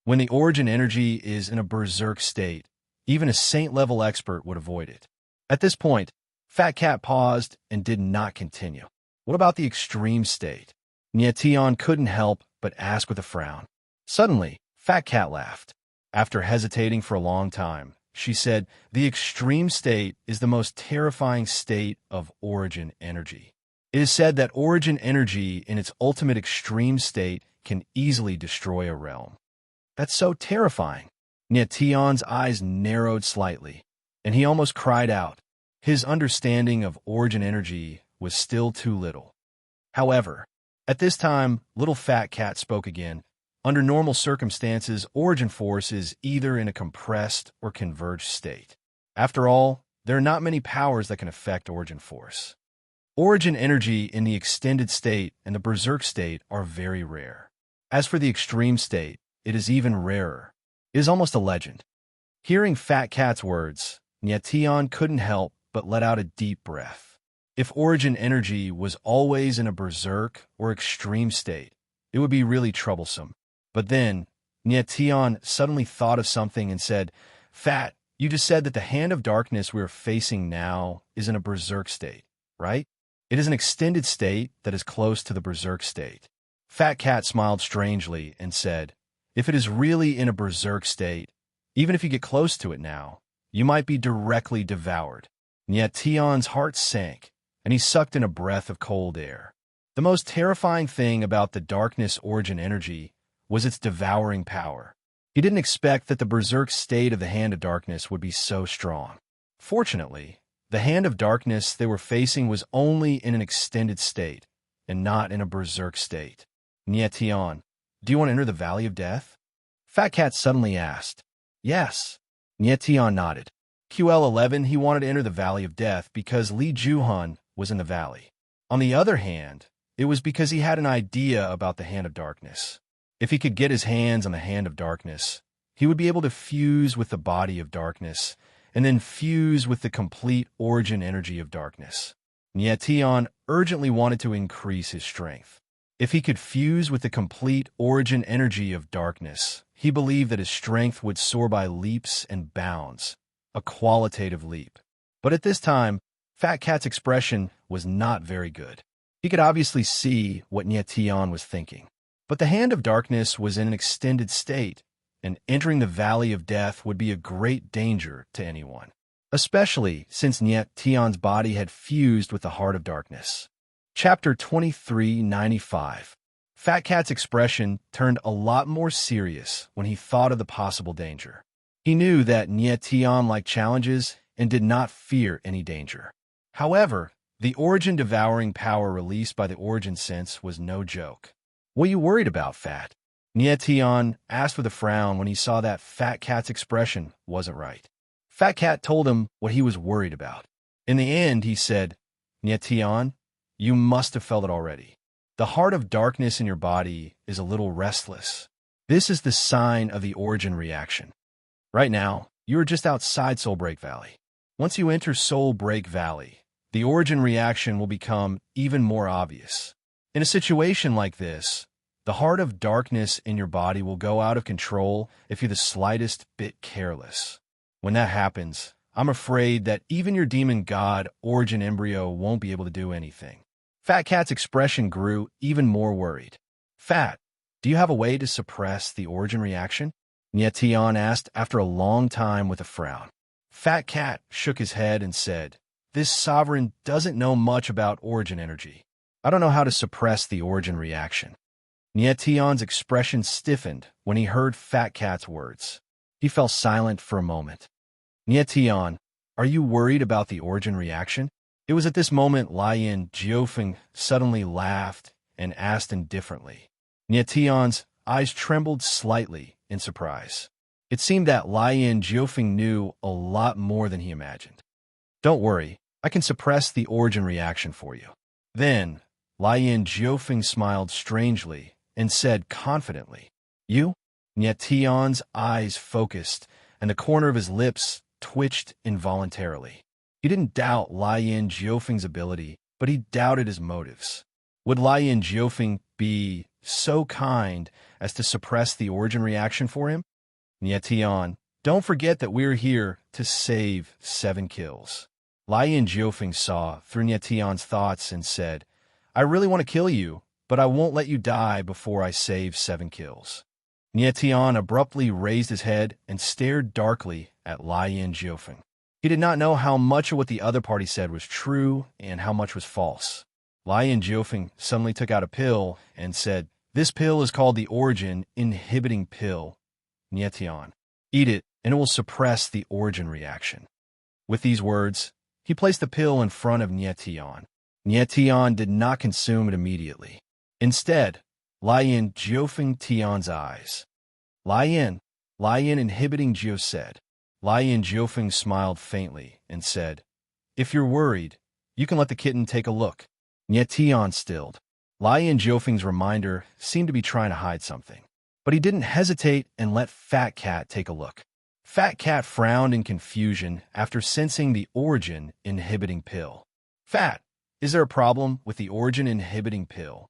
When the origin energy is in a berserk state, even a saint-level expert would avoid it." At this point, Fat Cat paused and did not continue. "What about the extreme state?" Nietion couldn't help but ask with a frown. Suddenly, Fat Cat laughed. After hesitating for a long time, she said, "The extreme state is the most terrifying state of origin energy. It is said that origin energy in its ultimate extreme state can easily destroy a realm." "That's so terrifying." Tion's eyes narrowed slightly, and he almost cried out. His understanding of origin energy was still too little. However, at this time, little Fat Cat spoke again. Under normal circumstances, origin force is either in a compressed or converged state. After all, there are not many powers that can affect origin force. Origin energy in the extended state and the berserk state are very rare. As for the extreme state, it is even rarer. It is almost a legend. Hearing Fat Cat's words, Tion couldn't help but let out a deep breath. If origin energy was always in a berserk or extreme state, it would be really troublesome. But then, Tion suddenly thought of something and said, "Fat, you just said that the hand of darkness we are facing now is in a berserk state, right? It is an extended state that is close to the berserk state." Fat Cat smiled strangely and said, "If it is really in a berserk state, even if you get close to it now, you might be directly devoured." Tion's heart sank, and he sucked in a breath of cold air. The most terrifying thing about the darkness origin energy was its devouring power. He didn't expect that the berserk state of the Hand of Darkness would be so strong. Fortunately, the Hand of Darkness they were facing was only in an extended state, and not in a berserk state. "Tion, do you want to enter the Valley of Death?" Fat Cat suddenly asked. "Yes." Tion nodded. QL11, he wanted to enter the Valley of Death because Li Juhun was in the valley. On the other hand, it was because he had an idea about the Hand of Darkness. If he could get his hands on the Hand of Darkness, he would be able to fuse with the body of darkness, and then fuse with the complete origin energy of darkness. Tion urgently wanted to increase his strength. If he could fuse with the complete origin energy of darkness, he believed that his strength would soar by leaps and bounds, a qualitative leap. But at this time, Fat Cat's expression was not very good. He could obviously see what Tion was thinking. But the Hand of Darkness was in an extended state, and entering the Valley of Death would be a great danger to anyone, especially since Tion's body had fused with the Heart of Darkness. Chapter 2395. Fat Cat's expression turned a lot more serious when he thought of the possible danger. He knew that Tion liked challenges and did not fear any danger. However, the origin-devouring power released by the origin sense was no joke. "What are you worried about, Fat?" Tion asked with a frown when he saw that Fat Cat's expression wasn't right. Fat Cat told him what he was worried about. In the end, he said, "Tion, you must have felt it already. The Heart of Darkness in your body is a little restless. This is the sign of the origin reaction. Right now, you are just outside Soul Break Valley. Once you enter Soul Break Valley, the origin reaction will become even more obvious. In a situation like this, the Heart of Darkness in your body will go out of control if you're the slightest bit careless. When that happens, I'm afraid that even your demon god origin embryo won't be able to do anything." Fat Cat's expression grew even more worried. "Fat, do you have a way to suppress the origin reaction?" Tion asked after a long time with a frown. Fat Cat shook his head and said, "This sovereign doesn't know much about origin energy. I don't know how to suppress the origin reaction." Tion's expression stiffened when he heard Fat Cat's words. He fell silent for a moment. "Tion, are you worried about the origin reaction?" It was at this moment Lian Jiofeng suddenly laughed and asked indifferently. Tion's eyes trembled slightly in surprise. It seemed that Lian Jiofeng knew a lot more than he imagined. "Don't worry, I can suppress the origin reaction for you." Then, Lian Jiofeng smiled strangely and said confidently, "You?" Tion's eyes focused, and the corner of his lips twitched involuntarily. He didn't doubt Lian Jiofeng's ability, but he doubted his motives. Would Lian Jiofeng be so kind as to suppress the origin reaction for him? Tion, don't forget that we're here to save 7 kills. Lian Jiofeng saw through Tion's thoughts and said, "I really want to kill you, but I won't let you die before I save 7 kills." Nietian abruptly raised his head and stared darkly at Lien Jiofeng. He did not know how much of what the other party said was true and how much was false. Lien Jiofeng suddenly took out a pill and said, "This pill is called the Origin Inhibiting Pill, Nietian. Eat it, and it will suppress the origin reaction." With these words, he placed the pill in front of Nietian. Nietian did not consume it immediately. Instead, Lien Jiofeng Tian's eyes. Lien inhibiting Jio said. Lien Jiofeng smiled faintly and said, "If you're worried, you can let the kitten take a look." Nietian stilled. Lien Jiofeng's reminder seemed to be trying to hide something, but he didn't hesitate and let Fat Cat take a look. Fat Cat frowned in confusion after sensing the origin inhibiting pill. "Fat, is there a problem with the origin inhibiting pill?"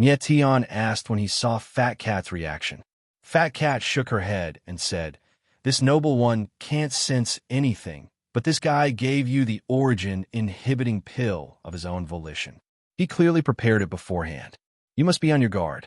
Nietian asked when he saw Fat Cat's reaction. Fat Cat shook her head and said, "This noble one can't sense anything, but this guy gave you the origin inhibiting pill of his own volition. He clearly prepared it beforehand. You must be on your guard."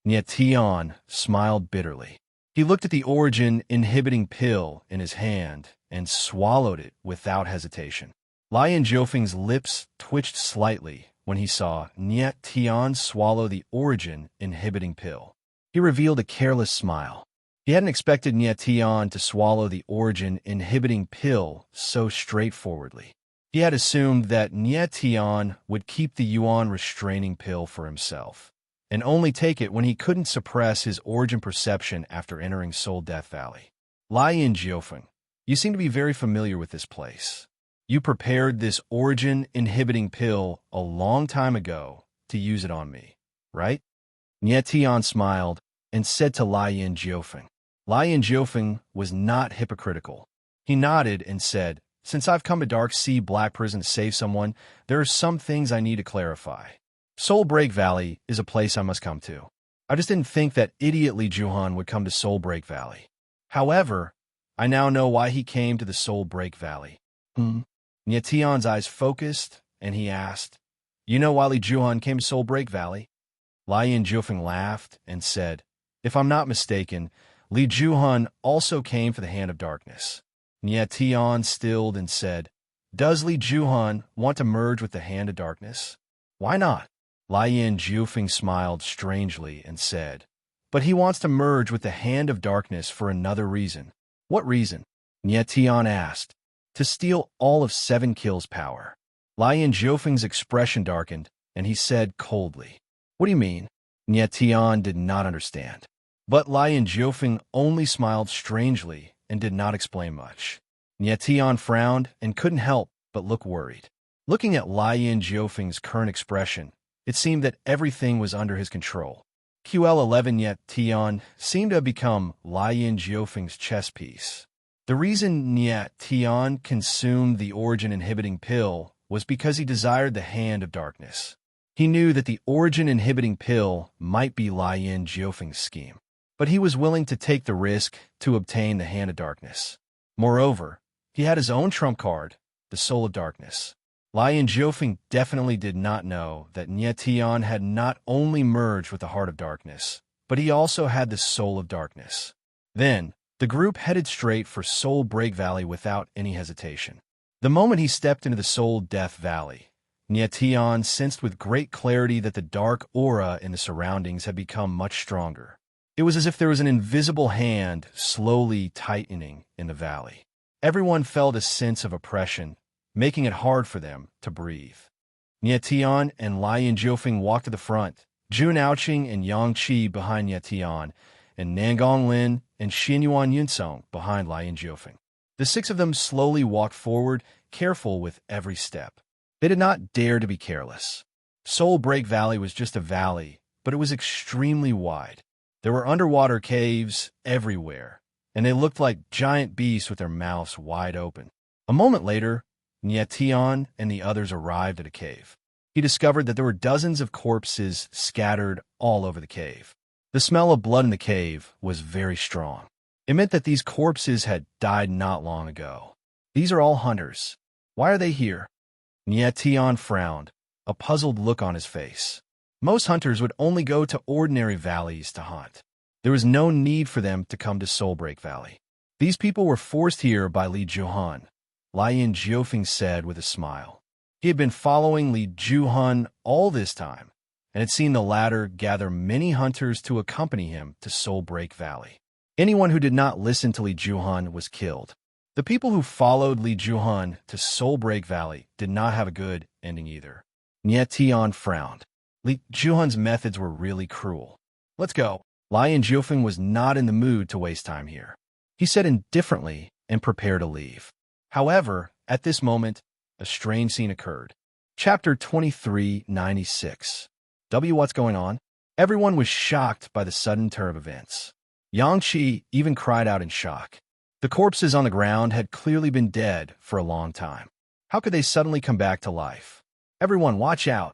Nietian smiled bitterly. He looked at the origin inhibiting pill in his hand and swallowed it without hesitation. Lien Jiofeng's lips twitched slightly when he saw Nietian swallow the origin inhibiting pill. He revealed a careless smile. He hadn't expected Nietian to swallow the origin inhibiting pill so straightforwardly. He had assumed that Nietian would keep the Yuan restraining pill for himself, and only take it when he couldn't suppress his origin perception after entering Soul Death Valley. "Lien Jiofeng, you seem to be very familiar with this place. You prepared this origin inhibiting pill a long time ago to use it on me, right?" Nietian smiled and said to Lien Jiofeng. Lien Jiofeng was not hypocritical. He nodded and said, "Since I've come to Dark Sea Black Prison to save someone, there are some things I need to clarify. Soul Break Valley is a place I must come to. I just didn't think that idiot Li Juhan would come to Soul Break Valley. However, I now know why he came to the Soul Break Valley." Nietian's eyes focused, and he asked, "You know why Li Juhan came to Soul Break Valley?" Lien Jiofeng laughed and said, "If I'm not mistaken, Li Juhan also came for the Hand of Darkness." Nietian stilled and said, "Does Li Juhan want to merge with the Hand of Darkness?" "Why not?" Lien Jiofeng smiled strangely and said, "But he wants to merge with the Hand of Darkness for another reason." "What reason?" Nietian asked. "To steal all of 7 Kills' power." Lien Jiofeng's expression darkened, and he said coldly, "What do you mean?" Nietian did not understand. But Lien Jiofeng only smiled strangely and did not explain much. Nietian frowned and couldn't help but look worried. Looking at Lien Jiofeng's current expression, it seemed that everything was under his control. QL11 Nietian seemed to have become Lien Jiofeng's chess piece. The reason Nietian consumed the origin inhibiting pill was because he desired the Hand of Darkness. He knew that the origin inhibiting pill might be Lien Jiofeng's scheme, but he was willing to take the risk to obtain the Hand of Darkness. Moreover, he had his own trump card, the Soul of Darkness. Lien Jiofeng definitely did not know that Nietian had not only merged with the Heart of Darkness, but he also had the Soul of Darkness. Then, the group headed straight for Soul Break Valley without any hesitation. The moment he stepped into the Soul Death Valley, Nietian sensed with great clarity that the dark aura in the surroundings had become much stronger. It was as if there was an invisible hand slowly tightening in the valley. Everyone felt a sense of oppression, making it hard for them to breathe. Nietian and Lien Jiofeng walked to the front, Jun Aoqing and Yang Qi behind Nietian, and Nangong Lin and Xinyuan Yunsong behind Lien Jiofeng. The 6 of them slowly walked forward, careful with every step. They did not dare to be careless. Soul Break Valley was just a valley, but it was extremely wide. There were underwater caves everywhere, and they looked like giant beasts with their mouths wide open. A moment later, Nietian and the others arrived at a cave. He discovered that there were dozens of corpses scattered all over the cave. The smell of blood in the cave was very strong. It meant that these corpses had died not long ago. "These are all hunters. Why are they here?" Nietian frowned, a puzzled look on his face. Most hunters would only go to ordinary valleys to hunt. There was no need for them to come to Soulbreak Valley. These people were forced here by Li Juhan, Lian Jiufeng said with a smile. He had been following Li Juhan all this time, and had seen the latter gather many hunters to accompany him to Soulbreak Valley. Anyone who did not listen to Li Juhan was killed. The people who followed Li Juhan to Soulbreak Valley did not have a good ending either. Nie Tian frowned. Li Juhan's methods were really cruel. Let's go. Lian Jiufeng was not in the mood to waste time here. He said indifferently and prepared to leave. However, at this moment, a strange scene occurred. Chapter 2396. What's going on? Everyone was shocked by the sudden turn of events. Yang Qi even cried out in shock. The corpses on the ground had clearly been dead for a long time. How could they suddenly come back to life? Everyone, watch out!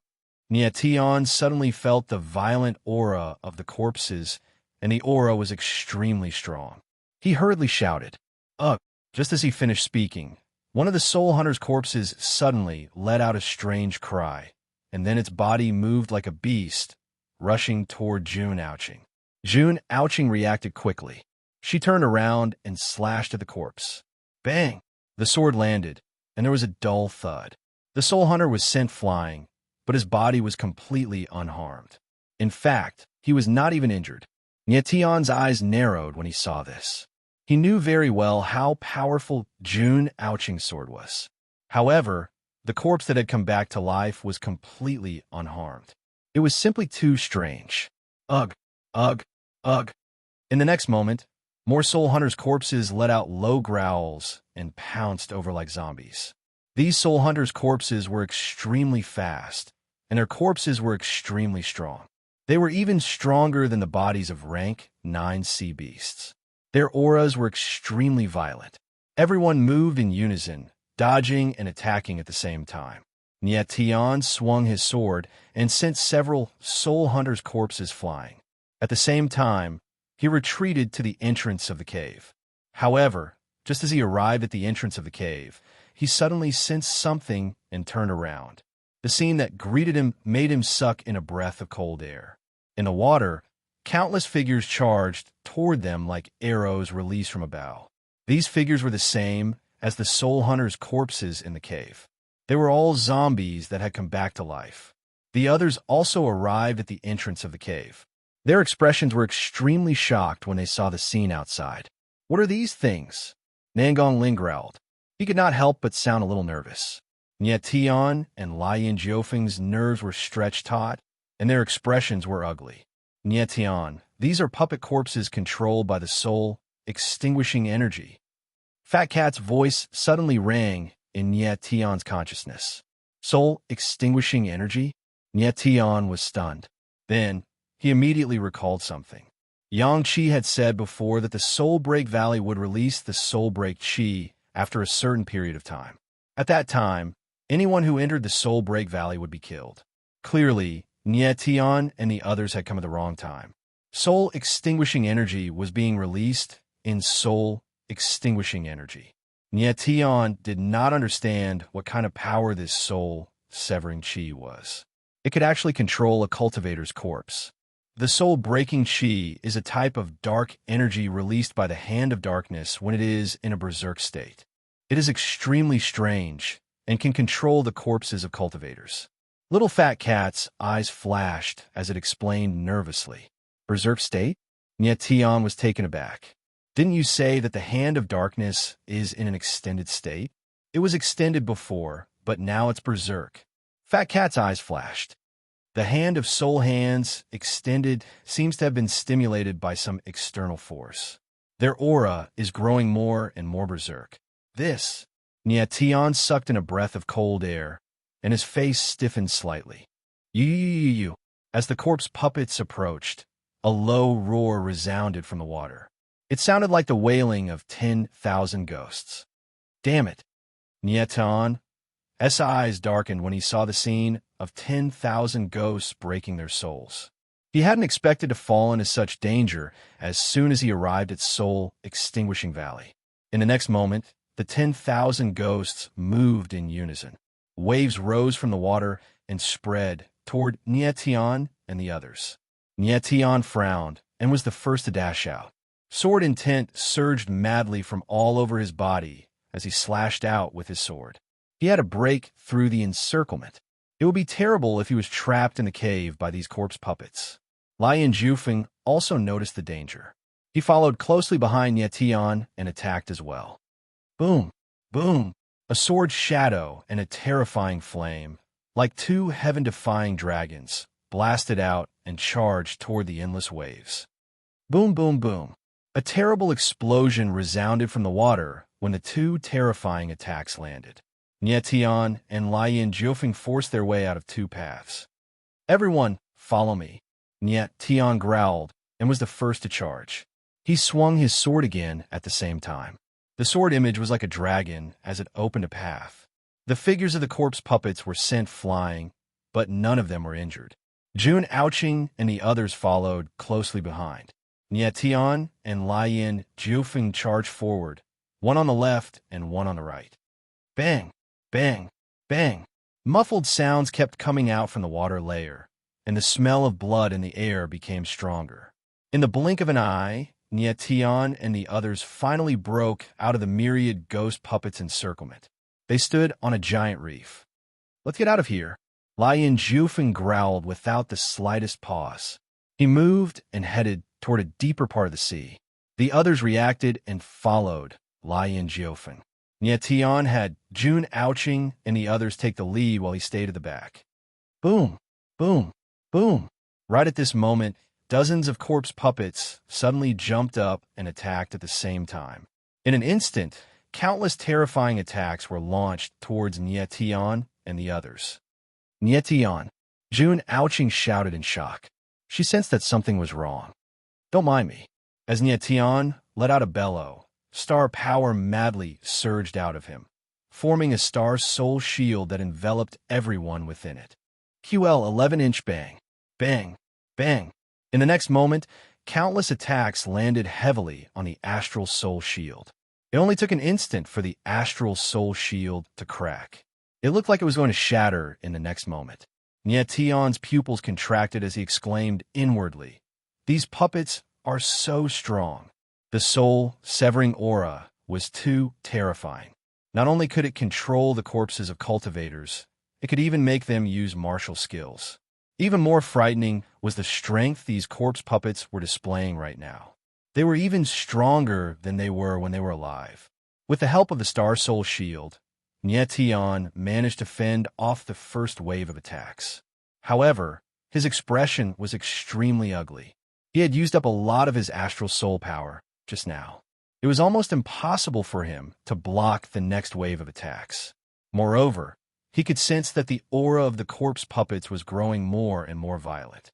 Nie Tian suddenly felt the violent aura of the corpses, and the aura was extremely strong. He hurriedly shouted, "Ugh!" Just as he finished speaking, one of the soul hunter's corpses suddenly let out a strange cry, and then its body moved like a beast, rushing toward Jun Ouching. Jun Ouching reacted quickly. She turned around and slashed at the corpse. Bang! The sword landed, and there was a dull thud. The soul hunter was sent flying, but his body was completely unharmed. In fact, he was not even injured. Nie Tian's eyes narrowed when he saw this. He knew very well how powerful Jun Ouching's sword was. However, the corpse that had come back to life was completely unharmed. It was simply too strange. Ugh, ugh, ugh. In the next moment, more soul hunters' corpses let out low growls and pounced over like zombies. These soul hunters' corpses were extremely fast, and their corpses were extremely strong. They were even stronger than the bodies of rank 9 sea beasts. Their auras were extremely violent. Everyone moved in unison, dodging and attacking at the same time. Nie Tian swung his sword and sent several soul hunters' corpses flying. At the same time, he retreated to the entrance of the cave. However, just as he arrived at the entrance of the cave, he suddenly sensed something and turned around. The scene that greeted him made him suck in a breath of cold air. In the water, countless figures charged toward them like arrows released from a bow. These figures were the same as the soul hunters' corpses in the cave. They were all zombies that had come back to life. The others also arrived at the entrance of the cave. Their expressions were extremely shocked when they saw the scene outside. What are these things? Nangong Ling growled. He could not help but sound a little nervous. Nie Tian and Lian Jiufeng's nerves were stretched taut, and their expressions were ugly. Nie Tian, these are puppet corpses controlled by the soul, extinguishing energy. Fat Cat's voice suddenly rang in Nie Tian's consciousness. Soul extinguishing energy? Nie Tian was stunned. Then, he immediately recalled something. Yang Qi had said before that the Soulbreak Valley would release the Soulbreak Qi after a certain period of time. At that time, anyone who entered the Soulbreak Valley would be killed. Clearly, Nie Tian and the others had come at the wrong time. Soul extinguishing energy was being released in soul extinguishing energy. Nie Tian did not understand what kind of power this soul severing Qi was. It could actually control a cultivator's corpse. The soul-breaking Qi is a type of dark energy released by the hand of darkness when it is in a berserk state. It is extremely strange and can control the corpses of cultivators. Little Fat Cat's eyes flashed as it explained nervously. Berserk state? Nie Tian was taken aback. Didn't you say that the hand of darkness is in an extended state? It was extended before, but now it's berserk. Fat Cat's eyes flashed. The hand of soul hands extended seems to have been stimulated by some external force. Their aura is growing more and more berserk. This, Nie Tian sucked in a breath of cold air, and his face stiffened slightly. You. As the corpse puppets approached, a low roar resounded from the water. It sounded like the wailing of 10,000 ghosts. Damn it. Nie Tian's eyes darkened when he saw the scene of 10,000 ghosts breaking their souls. He hadn't expected to fall into such danger as soon as he arrived at Soul Extinguishing Valley. In the next moment, the 10,000 ghosts moved in unison. Waves rose from the water and spread toward Nie Tian and the others. Nie Tian frowned and was the first to dash out. Sword intent surged madly from all over his body as he slashed out with his sword. He had to break through the encirclement. It would be terrible if he was trapped in the cave by these corpse puppets. Lian Jufeng also noticed the danger. He followed closely behind Tian and attacked as well. Boom! Boom! A sword shadow and a terrifying flame, like two heaven-defying dragons, blasted out and charged toward the endless waves. Boom, boom, boom. A terrible explosion resounded from the water when the two terrifying attacks landed. Tian and Lian Jufeng forced their way out of two paths. Everyone, follow me. Tian growled and was the first to charge. He swung his sword again at the same time. The sword image was like a dragon as it opened a path. The figures of the corpse puppets were sent flying, but none of them were injured. Jun Ouching and the others followed closely behind. Tian and Lian Jufeng charged forward, one on the left and one on the right. Bang! Bang! Bang! Muffled sounds kept coming out from the water layer, and the smell of blood in the air became stronger. In the blink of an eye, Tian and the others finally broke out of the myriad ghost puppets' encirclement. They stood on a giant reef. Let's get out of here. Lian Jufeng growled without the slightest pause. He moved and headed toward a deeper part of the sea. The others reacted and followed Lian Jufeng. Tian had Jun Ouching and the others take the lead while he stayed at the back. Boom! Boom! Boom! Right at this moment, dozens of corpse puppets suddenly jumped up and attacked at the same time. In an instant, countless terrifying attacks were launched towards Tian and the others. Tian! Jun Ouching shouted in shock. She sensed that something was wrong. Don't mind me. As Tian let out a bellow, star power madly surged out of him, forming a star soul shield that enveloped everyone within it. QL 11-inch bang, bang, bang. In the next moment, countless attacks landed heavily on the astral soul shield. It only took an instant for the astral soul shield to crack. It looked like it was going to shatter in the next moment. Tian's pupils contracted as he exclaimed inwardly, "These puppets are so strong." The soul-severing aura was too terrifying. Not only could it control the corpses of cultivators, it could even make them use martial skills. Even more frightening was the strength these corpse puppets were displaying right now. They were even stronger than they were when they were alive. With the help of the Star Soul Shield, Tian managed to fend off the first wave of attacks. However, his expression was extremely ugly. He had used up a lot of his astral soul power just now. It was almost impossible for him to block the next wave of attacks. Moreover, he could sense that the aura of the corpse puppets was growing more and more violent.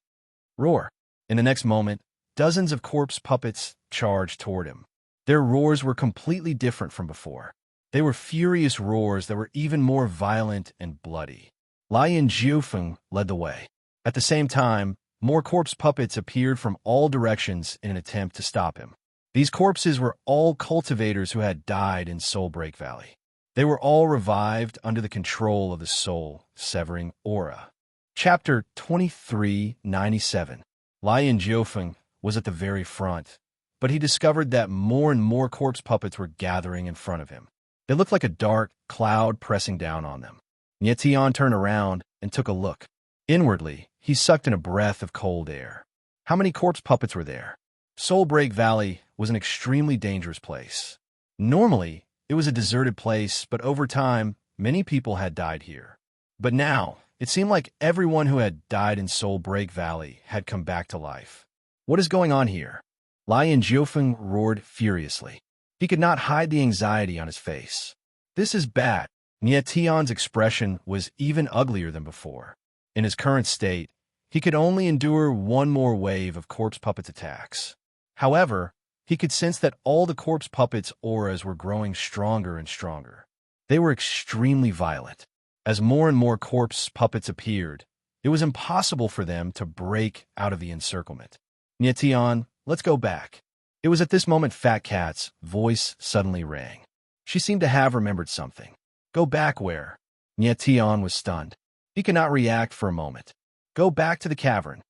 Roar! In the next moment, dozens of corpse puppets charged toward him. Their roars were completely different from before. They were furious roars that were even more violent and bloody. Lian Jufeng led the way. At the same time, more corpse puppets appeared from all directions in an attempt to stop him. These corpses were all cultivators who had died in Soulbreak Valley. They were all revived under the control of the soul-severing aura. Chapter 2397. Lian Jufeng was at the very front, but he discovered that more and more corpse puppets were gathering in front of him. They looked like a dark cloud pressing down on them. Tian turned around and took a look. Inwardly, he sucked in a breath of cold air. How many corpse puppets were there? Soulbreak Valley was an extremely dangerous place. Normally, it was a deserted place, but over time, many people had died here. But now, it seemed like everyone who had died in Soulbreak Valley had come back to life. What is going on here? Lian Jufeng roared furiously. He could not hide the anxiety on his face. This is bad. Tian's expression was even uglier than before. In his current state, he could only endure one more wave of corpse puppets' attacks. However, he could sense that all the corpse puppets' auras were growing stronger and stronger. They were extremely violent. As more and more corpse puppets appeared, it was impossible for them to break out of the encirclement. Tian, let's go back. It was at this moment Fat Cat's voice suddenly rang. She seemed to have remembered something. Go back where? Tian was stunned. He could not react for a moment. Go back to the cavern.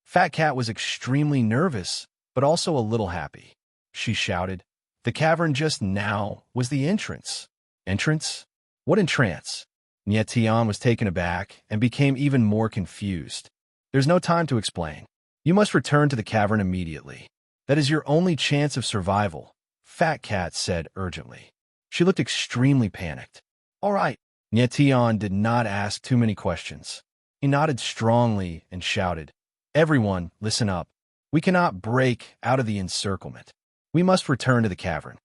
Fat Cat was extremely nervous but also a little happy. She shouted. The cavern just now was the entrance. Entrance? What entrance? Tian was taken aback and became even more confused. There's no time to explain. You must return to the cavern immediately. That is your only chance of survival, Fat Cat said urgently. She looked extremely panicked. All right. Tian did not ask too many questions. He nodded strongly and shouted, Everyone, listen up. We cannot break out of the encirclement. We must return to the cavern.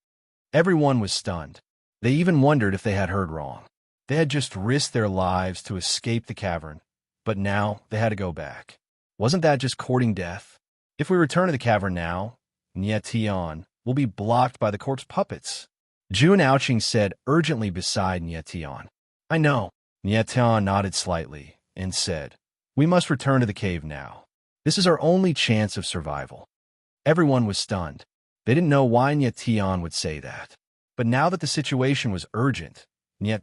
Everyone was stunned. They even wondered if they had heard wrong. They had just risked their lives to escape the cavern, but now they had to go back. Wasn't that just courting death? If we return to the cavern now, Tian will be blocked by the corpse puppets. Jun Ouching said urgently beside Tian. I know. Tian nodded slightly and said, We must return to the cave now. This is our only chance of survival. Everyone was stunned. They didn't know why Tian would say that. But now that the situation was urgent,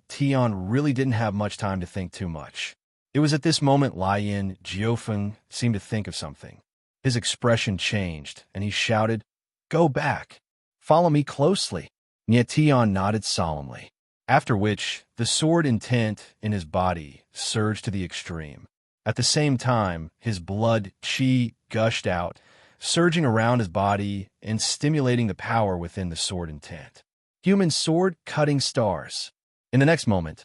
Tian really didn't have much time to think too much. It was at this moment Lian Jiufeng seemed to think of something. His expression changed, and he shouted, Go back. Follow me closely. Tian nodded solemnly, after which the sword intent in his body surged to the extreme. At the same time, his blood qi gushed out, surging around his body and stimulating the power within the sword intent. Human sword cutting stars. In the next moment,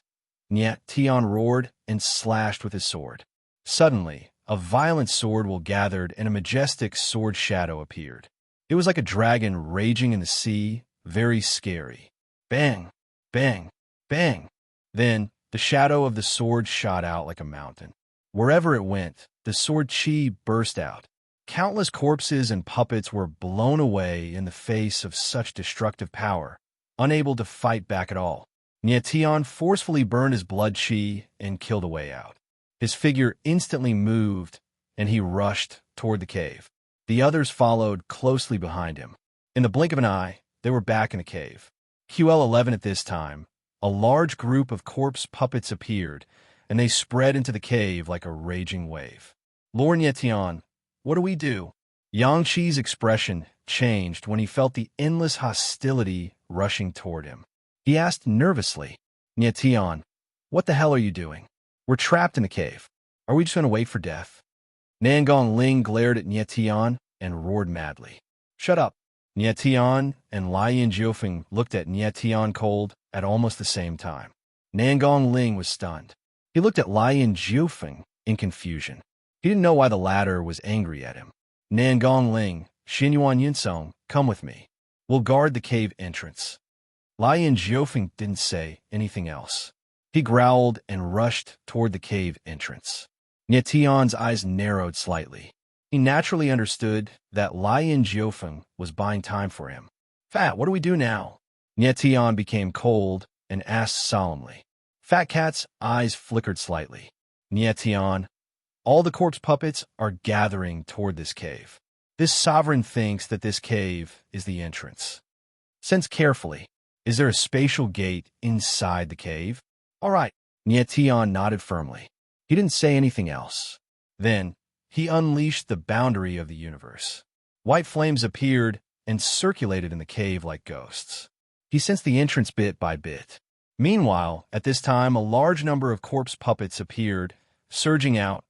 Tian roared and slashed with his sword. Suddenly, a violent sword will gathered and a majestic sword shadow appeared. It was like a dragon raging in the sea, very scary. Bang, bang, bang. Then, the shadow of the sword shot out like a mountain. Wherever it went, the sword qi burst out. Countless corpses and puppets were blown away in the face of such destructive power, unable to fight back at all. Tian forcefully burned his blood qi and killed a way out. His figure instantly moved, and he rushed toward the cave. The others followed closely behind him. In the blink of an eye, they were back in the cave. QL-11 at this time, a large group of corpse puppets appeared, and they spread into the cave like a raging wave. Lord Tian, what do we do? Yang Qi's expression changed when he felt the endless hostility rushing toward him. He asked nervously, Tian, what the hell are you doing? We're trapped in the cave. Are we just going to wait for death? Nangong Ling glared at Tian and roared madly. Shut up. Tian and Lian Jiufeng looked at Tian cold at almost the same time. Nangong Ling was stunned. He looked at Lian Jiufeng in confusion. He didn't know why the latter was angry at him. Nangong Ling, Xinyuan Yinsong, come with me. We'll guard the cave entrance. Lian Jiufeng didn't say anything else. He growled and rushed toward the cave entrance. Tian's eyes narrowed slightly. He naturally understood that Lian Jiufeng was buying time for him. Fat, what do we do now? Tian became cold and asked solemnly. Fat Cat's eyes flickered slightly. Tian, all the corpse puppets are gathering toward this cave. This sovereign thinks that this cave is the entrance. Sense carefully. Is there a spatial gate inside the cave? All right. Tian nodded firmly. He didn't say anything else. Then, he unleashed the boundary of the universe. White flames appeared and circulated in the cave like ghosts. He sensed the entrance bit by bit. Meanwhile, at this time, a large number of corpse puppets appeared, surging out,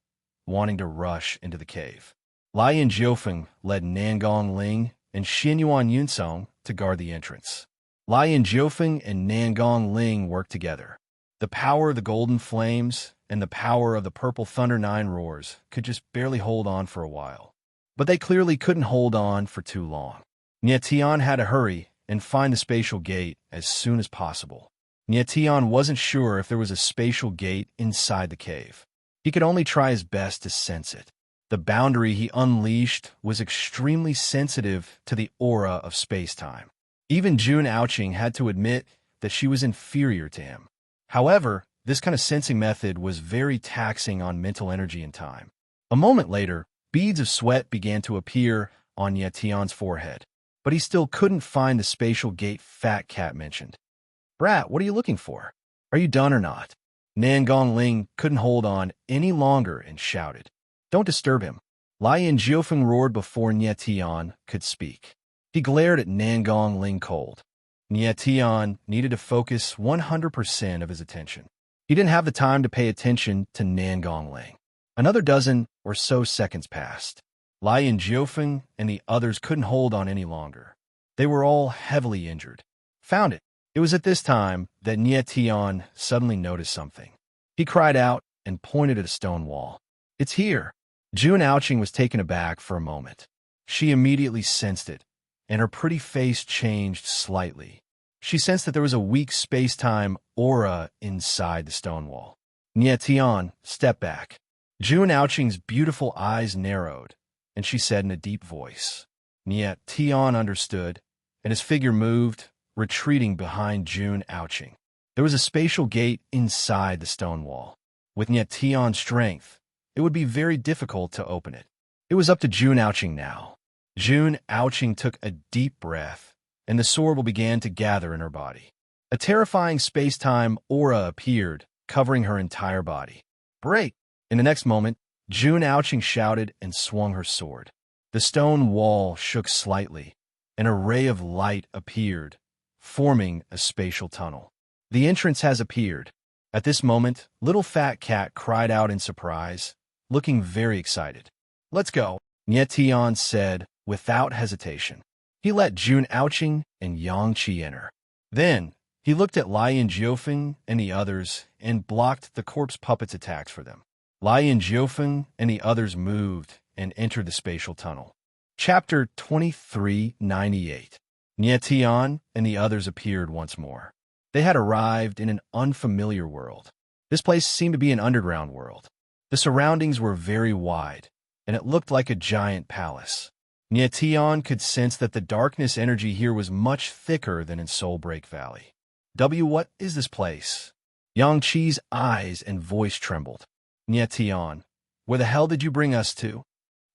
wanting to rush into the cave. Lian Jiufeng led Nangong Ling and Xinyuan Yinsong to guard the entrance. Lian Jiufeng and Nangong Ling worked together. The power of the golden flames and the power of the purple thunder nine roars could just barely hold on for a while. But they clearly couldn't hold on for too long. Tian had to hurry and find the spatial gate as soon as possible. Tian wasn't sure if there was a spatial gate inside the cave. He could only try his best to sense it. The boundary he unleashed was extremely sensitive to the aura of space-time. Even Jun Ouching had to admit that she was inferior to him. However, this kind of sensing method was very taxing on mental energy and time. A moment later, beads of sweat began to appear on Tian's forehead, but he still couldn't find the spatial gate Fat Cat mentioned. Brat, what are you looking for? Are you done or not? Nangong Ling couldn't hold on any longer and shouted. Don't disturb him. Lian Jiufeng roared before Nie Tian could speak. He glared at Nangong Ling cold. Nie Tian needed to focus 100% of his attention. He didn't have the time to pay attention to Nangong Ling. Another dozen or so seconds passed. Lian Jiufeng and the others couldn't hold on any longer. They were all heavily injured. Found it. It was at this time that Nie Tian suddenly noticed something. He cried out and pointed at a stone wall. It's here. Jun Ouching was taken aback for a moment. She immediately sensed it, and her pretty face changed slightly. She sensed that there was a weak space-time aura inside the stone wall. Nie Tian stepped back. Jun Ouching's beautiful eyes narrowed, and she said in a deep voice. Nie Tian understood, and his figure moved, retreating behind Jun Ouching. There was a spatial gate inside the stone wall. With Nie Tian's strength, it would be very difficult to open it. It was up to Jun Ouching now. Jun Ouching took a deep breath, and the sorrel began to gather in her body. A terrifying space-time aura appeared, covering her entire body. Break! In the next moment, Jun Ouching shouted and swung her sword. The stone wall shook slightly. An array of light appeared, forming a spatial tunnel. The entrance has appeared. At this moment, Little Fat Cat cried out in surprise, looking very excited. Let's go, Nie Tian said without hesitation. He let Jun Ouching and Yang Qi enter. Then, he looked at Lian Jiufeng and the others and blocked the corpse puppet's attacks for them. Lian Jiufeng and the others moved and entered the spatial tunnel. Chapter 2398. Nie Tian and the others appeared once more. They had arrived in an unfamiliar world. This place seemed to be an underground world. The surroundings were very wide, and it looked like a giant palace. Nie Tian could sense that the darkness energy here was much thicker than in Soulbreak Valley. What is this place? Yang Qi's eyes and voice trembled. Nie Tian, where the hell did you bring us to?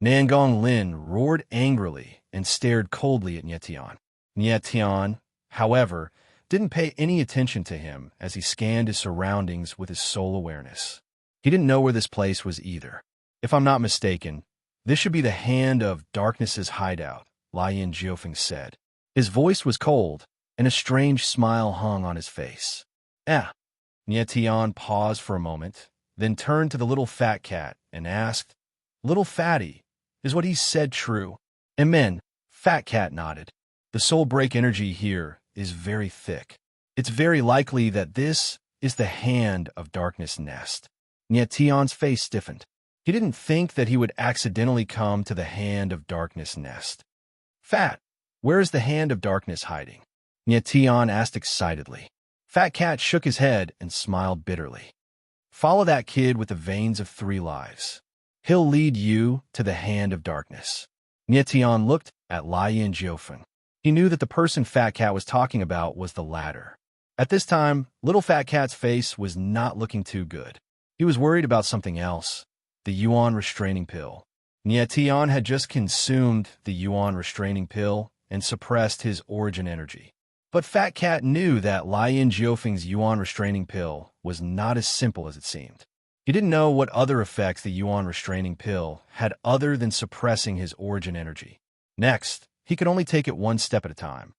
Nangong Lin roared angrily and stared coldly at Nie Tian. Nie Tian, however, didn't pay any attention to him as he scanned his surroundings with his soul awareness. He didn't know where this place was either. If I'm not mistaken, this should be the Hand of Darkness's hideout, Lian Jiufeng said. His voice was cold, and a strange smile hung on his face. Nie Tian paused for a moment, then turned to the Little Fat Cat and asked, Little Fatty, is what he said true? Amen, Fat Cat nodded. The soul break energy here is very thick. It's very likely that this is the Hand of Darkness nest. Nie Tian's face stiffened. He didn't think that he would accidentally come to the Hand of Darkness nest. Fat, where is the Hand of Darkness hiding? Nie Tian asked excitedly. Fat Cat shook his head and smiled bitterly. Follow that kid with the veins of 3 lives. He'll lead you to the Hand of Darkness. Nie Tian looked at Lian Jiufeng. He knew that the person Fat Cat was talking about was the latter. At this time, Little Fat Cat's face was not looking too good. He was worried about something else, the Yuan restraining pill. Nie Tian had just consumed the Yuan restraining pill and suppressed his origin energy. But Fat Cat knew that Lian Jiufeng's Yuan restraining pill was not as simple as it seemed. He didn't know what other effects the Yuan restraining pill had other than suppressing his origin energy. Next, he could only take it one step at a time.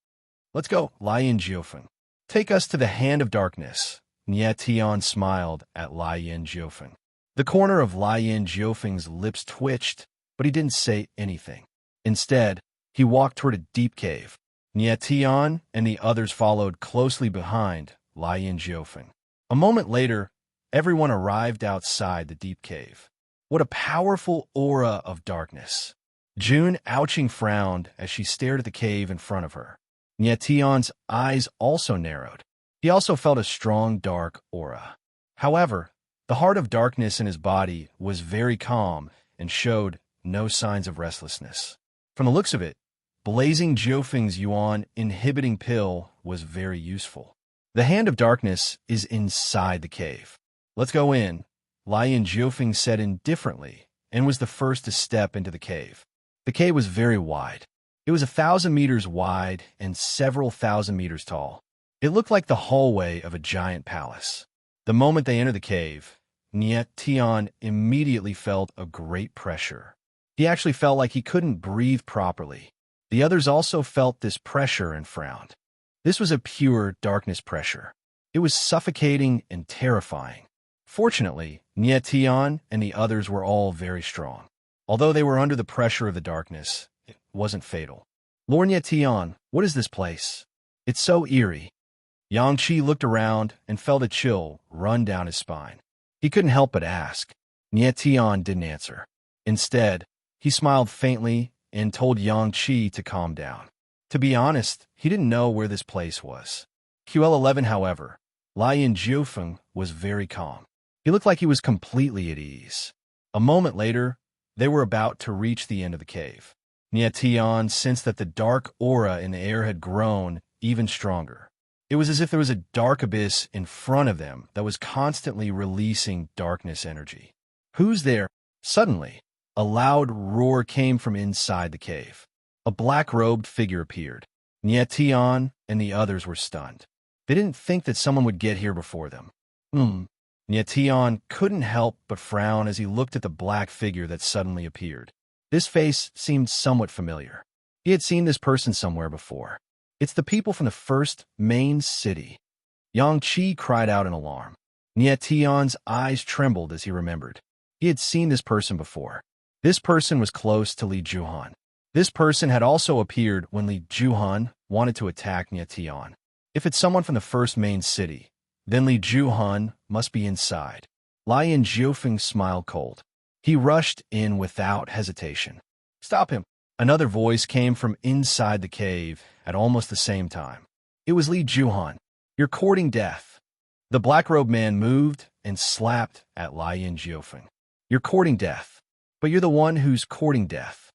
Let's go, Lian Jiufeng. Take us to the Hand of Darkness. Nie Tian smiled at Lian Jiufeng. The corner of Lian Jiufeng's lips twitched, but he didn't say anything. Instead, he walked toward a deep cave. Nie Tian and the others followed closely behind Lian Jiufeng. A moment later, everyone arrived outside the deep cave. What a powerful aura of darkness. Jun Ouching frowned as she stared at the cave in front of her. Nie Tian's eyes also narrowed. He also felt a strong dark aura. However, the heart of darkness in his body was very calm and showed no signs of restlessness. From the looks of it, Blazing Jiufeng's Yuan inhibiting pill was very useful. The Hand of Darkness is inside the cave. Let's go in, Lian Jiufeng said indifferently, and was the first to step into the cave. The cave was very wide. It was 1,000 meters wide and several thousand meters tall. It looked like the hallway of a giant palace. The moment they entered the cave, Nie Tian immediately felt a great pressure. He actually felt like he couldn't breathe properly. The others also felt this pressure and frowned. This was a pure darkness pressure. It was suffocating and terrifying. Fortunately, Nietian and the others were all very strong. Although they were under the pressure of the darkness, it wasn't fatal. Lord Nietian, what is this place? It's so eerie. Yang Qi looked around and felt a chill run down his spine. He couldn't help but ask. Nietian didn't answer. Instead, he smiled faintly and told Yang Qi to calm down. To be honest, he didn't know where this place was. QL11, however, Lian Jiufeng was very calm. He looked like he was completely at ease. A moment later, they were about to reach the end of the cave. Nietian sensed that the dark aura in the air had grown even stronger. It was as if there was a dark abyss in front of them that was constantly releasing darkness energy. Who's there? Suddenly, a loud roar came from inside the cave. A black-robed figure appeared. Nietian and the others were stunned. They didn't think that someone would get here before them. Nietian couldn't help but frown as he looked at the black figure that suddenly appeared. This face seemed somewhat familiar. He had seen this person somewhere before. It's the people from the first main city. Yang Qi cried out in alarm. Nietian's eyes trembled as he remembered. He had seen this person before. This person was close to Li Juhan. This person had also appeared when Li Juhan wanted to attack Nietian. If it's someone from the first main city, then Li Juhan must be inside. Lian Jiufeng smiled cold. He rushed in without hesitation. Stop him! Another voice came from inside the cave at almost the same time. It was Li Juhan. You're courting death. The black-robed man moved and slapped at Lian Jiufeng. You're courting death. But you're the one who's courting death.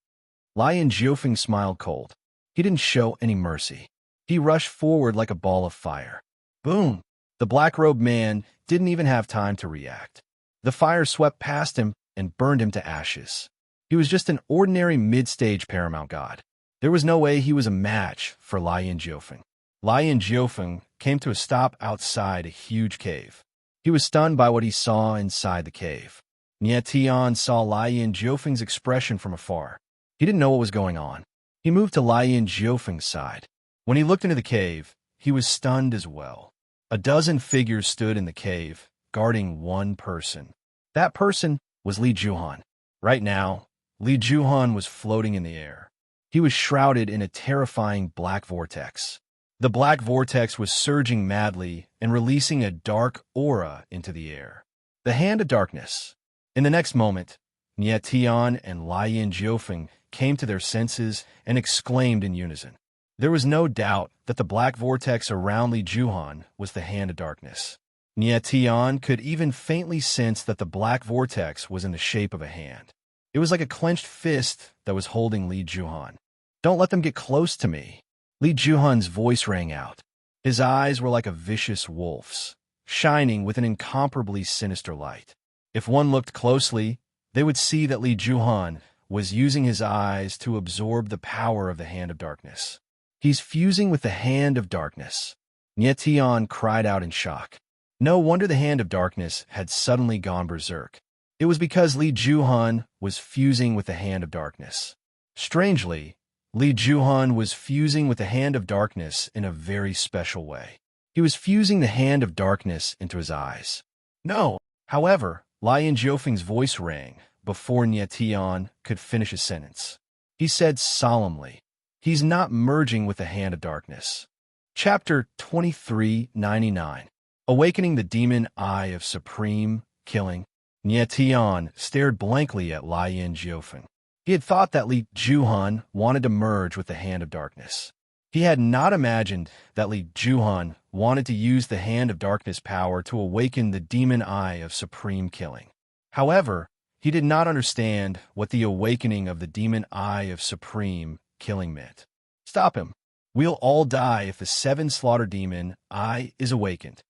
Lian Jiufeng smiled cold. He didn't show any mercy. He rushed forward like a ball of fire. Boom! The black-robed man didn't even have time to react. The fire swept past him and burned him to ashes. He was just an ordinary mid-stage paramount god. There was no way he was a match for Lian Jiufeng. Lian Jiufeng came to a stop outside a huge cave. He was stunned by what he saw inside the cave. Nietian saw Lian Jiufeng's expression from afar. He didn't know what was going on. He moved to Lian Jiufeng's side. When he looked into the cave, he was stunned as well. A dozen figures stood in the cave, guarding one person. That person was Li Juhan. Right now, Li Juhan was floating in the air. He was shrouded in a terrifying black vortex. The black vortex was surging madly and releasing a dark aura into the air. The Hand of Darkness. In the next moment, Nietian and Lian Jiufeng came to their senses and exclaimed in unison. There was no doubt that the black vortex around Li Juhan was the Hand of Darkness. Nietian could even faintly sense that the black vortex was in the shape of a hand. It was like a clenched fist that was holding Li Juhan. Don't let them get close to me. Li Juhan's voice rang out. His eyes were like a vicious wolf's, shining with an incomparably sinister light. If one looked closely, they would see that Li Juhan was using his eyes to absorb the power of the Hand of Darkness. He's fusing with the Hand of Darkness. Nietian cried out in shock. No wonder the Hand of Darkness had suddenly gone berserk. It was because Li Juhan was fusing with the Hand of Darkness. Strangely, Li Juhan was fusing with the Hand of Darkness in a very special way. He was fusing the Hand of Darkness into his eyes. No, however, Lian Jiufeng's voice rang before Nietian could finish his sentence. He said solemnly, he's not merging with the Hand of Darkness. Chapter 2399. Awakening the Demon Eye of Supreme Killing. Nietian stared blankly at Lian Jiufeng. He had thought that Li Juhan wanted to merge with the Hand of Darkness. He had not imagined that Li Juhan wanted to use the Hand of Darkness power to awaken the Demon Eye of Supreme Killing. However, he did not understand what the awakening of the Demon Eye of Supreme Killing meant. Stop him. We'll all die if the 7 Slaughter Demon Eye is awakened.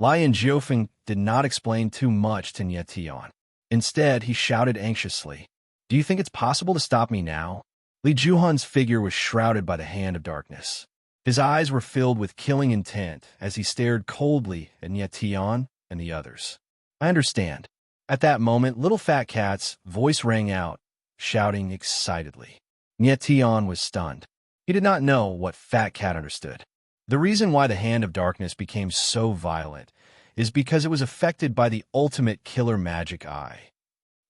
Lian Jiufeng did not explain too much to Nietian. Instead, he shouted anxiously, Do you think it's possible to stop me now? Li Juhan's figure was shrouded by the Hand of Darkness. His eyes were filled with killing intent as he stared coldly at Nietian and the others. I understand. At that moment, Little Fat Cat's voice rang out, shouting excitedly. Nye Tian was stunned. He did not know what Fat Cat understood. The reason why the Hand of Darkness became so violent is because it was affected by the ultimate killer magic eye.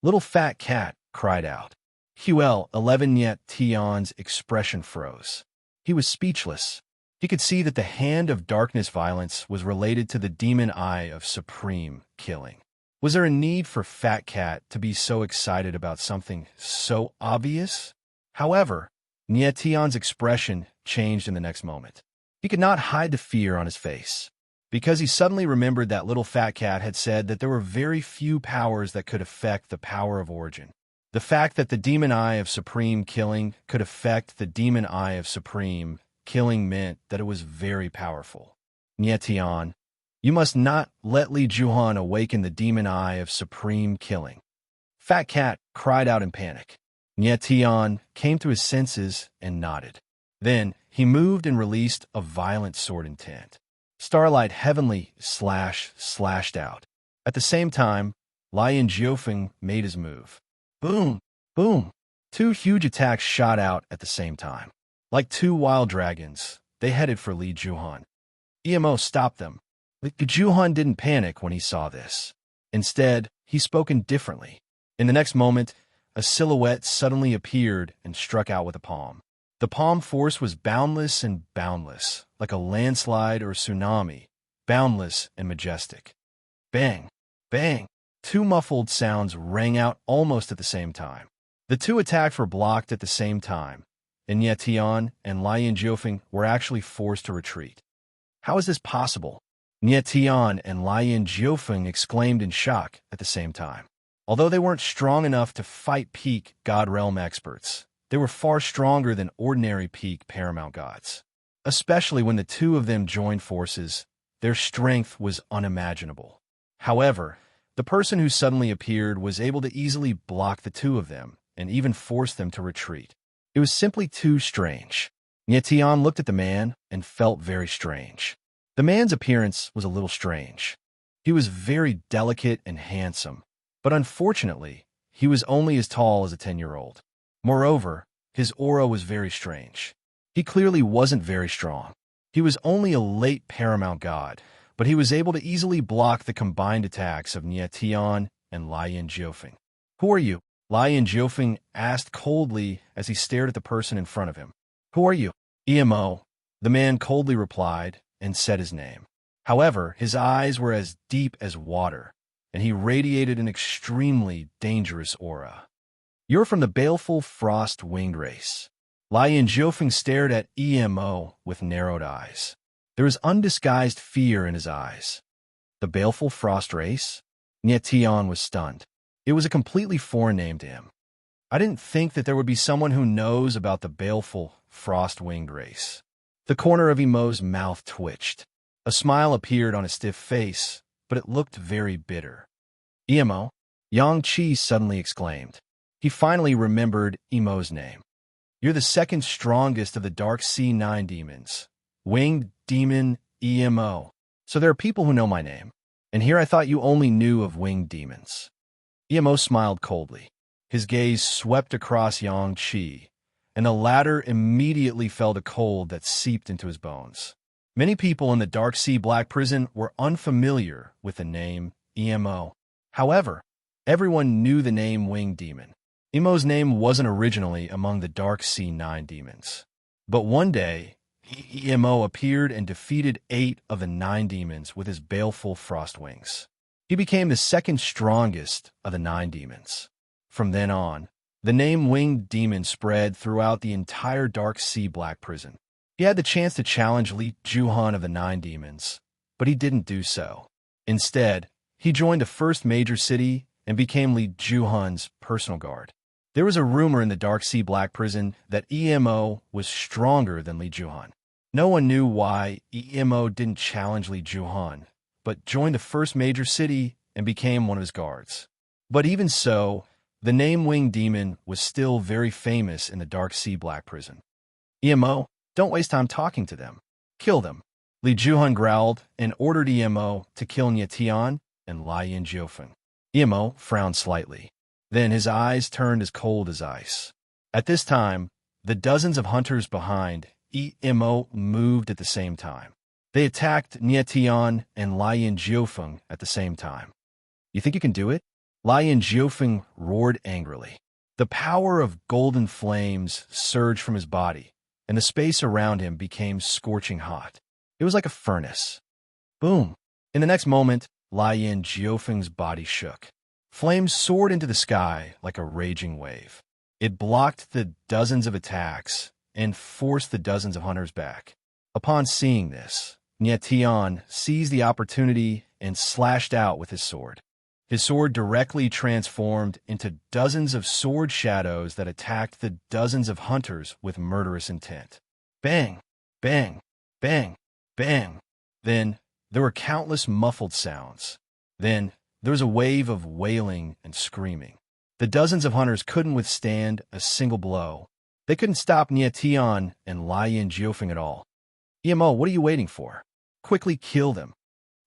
Little Fat Cat cried out. Huel 11 Nye Tian's expression froze. He was speechless. He could see that the Hand of Darkness violence was related to the demon eye of supreme killing. Was there a need for Fat Cat to be so excited about something so obvious? However, Nye Tian's expression changed in the next moment. He could not hide the fear on his face, because he suddenly remembered that little Fat Cat had said that there were very few powers that could affect the power of origin. The fact that the demon eye of supreme killing could affect the demon eye of supreme killing meant that it was very powerful. Nye Tian, you must not let Li Juhan awaken the demon eye of supreme killing. Fat Cat cried out in panic. Nye Tian came to his senses and nodded. Then he moved and released a violent sword intent. Starlight heavenly slashed out. At the same time, Lion Jiufeng made his move. Boom! Boom! Two huge attacks shot out at the same time. Like two wild dragons, they headed for Li Juhan. EMO stopped them. Li Juhan didn't panic when he saw this. Instead, he spoke indifferently. In the next moment, a silhouette suddenly appeared and struck out with a palm. The palm force was boundless, like a landslide or a tsunami, boundless and majestic. Bang! Bang! Two muffled sounds rang out almost at the same time. The two attacks were blocked at the same time, and Nye Tian and Lian Jiufeng were actually forced to retreat. How is this possible? Nye Tian and Lian Jiufeng exclaimed in shock at the same time. Although they weren't strong enough to fight peak God Realm experts, they were far stronger than ordinary peak Paramount gods. Especially when the two of them joined forces, their strength was unimaginable. However, the person who suddenly appeared was able to easily block the two of them and even force them to retreat. It was simply too strange. Nye Tian looked at the man and felt very strange. The man's appearance was a little strange. He was very delicate and handsome, but unfortunately, he was only as tall as a 10-year-old. Moreover, his aura was very strange. He clearly wasn't very strong. He was only a late Paramount god, but he was able to easily block the combined attacks of Nye Tian and Lian Jiufeng. Who are you? Lian Jiufeng asked coldly as he stared at the person in front of him. Who are you? EMO, the man coldly replied and said his name. However, his eyes were as deep as water, and he radiated an extremely dangerous aura. You're from the baleful frost-winged race. Lian Jiufeng stared at EMO with narrowed eyes. There was undisguised fear in his eyes. The baleful frost race? Nye Tian was stunned. It was a completely foreign name to him. I didn't think that there would be someone who knows about the baleful frost-winged race. The corner of Emo's mouth twitched. A smile appeared on his stiff face, but it looked very bitter. Emo, Yang Qi suddenly exclaimed. He finally remembered Emo's name. You're the second strongest of the Dark Sea 9 demons. Winged Demon EMO. So there are people who know my name. And here I thought you only knew of winged demons. EMO smiled coldly. His gaze swept across Yang Qi, and the latter immediately felt a cold that seeped into his bones. Many people in the Dark Sea Black Prison were unfamiliar with the name EMO. However, everyone knew the name Winged Demon. Emo's name wasn't originally among the Dark Sea 9 demons. But one day, EMO appeared and defeated 8 of the 9 demons with his baleful frost wings. He became the second strongest of the 9 demons. From then on, the name Winged Demon spread throughout the entire Dark Sea Black Prison. He had the chance to challenge Li Juhan of the 9 demons, but he didn't do so. Instead, he joined the first major city and became Li Juhan's personal guard. There was a rumor in the Dark Sea Black Prison that EMO was stronger than Li Juhan. No one knew why EMO didn't challenge Li Juhan, but joined the first major city and became one of his guards. But even so, the name Winged Demon was still very famous in the Dark Sea Black Prison. EMO, don't waste time talking to them. Kill them. Li Juhan growled and ordered EMO to kill Nye Tian and Lian Jiufeng. EMO frowned slightly. Then his eyes turned as cold as ice. At this time, the dozens of hunters behind Emo moved at the same time. They attacked Nietian and Lian Jiufeng at the same time. You think you can do it? Lian Jiufeng roared angrily. The power of golden flames surged from his body, and the space around him became scorching hot. It was like a furnace. Boom! In the next moment, Lian Jiufeng's body shook. Flames soared into the sky like a raging wave. It blocked the dozens of attacks and forced the dozens of hunters back. Upon seeing this, Nietian seized the opportunity and slashed out with his sword. His sword directly transformed into dozens of sword shadows that attacked the dozens of hunters with murderous intent. Bang! Bang! Bang! Bang! Then there were countless muffled sounds. Then there was a wave of wailing and screaming. The dozens of hunters couldn't withstand a single blow. They couldn't stop Nietian and Lian Jiufeng at all. Emo, what are you waiting for? Quickly kill them.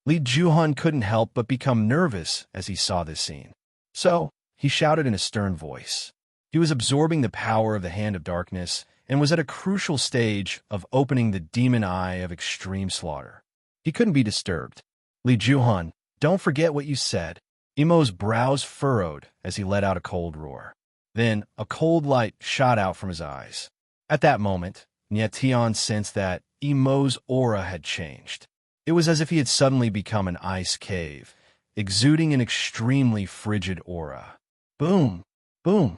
Li Juhan couldn't help but become nervous as he saw this scene. So, he shouted in a stern voice. He was absorbing the power of the Hand of Darkness and was at a crucial stage of opening the demon eye of extreme slaughter. He couldn't be disturbed. Li Juhan, don't forget what you said. Emo's brows furrowed as he let out a cold roar. Then, a cold light shot out from his eyes. At that moment, Nietian sensed that Emo's aura had changed. It was as if he had suddenly become an ice cave, exuding an extremely frigid aura. Boom! Boom!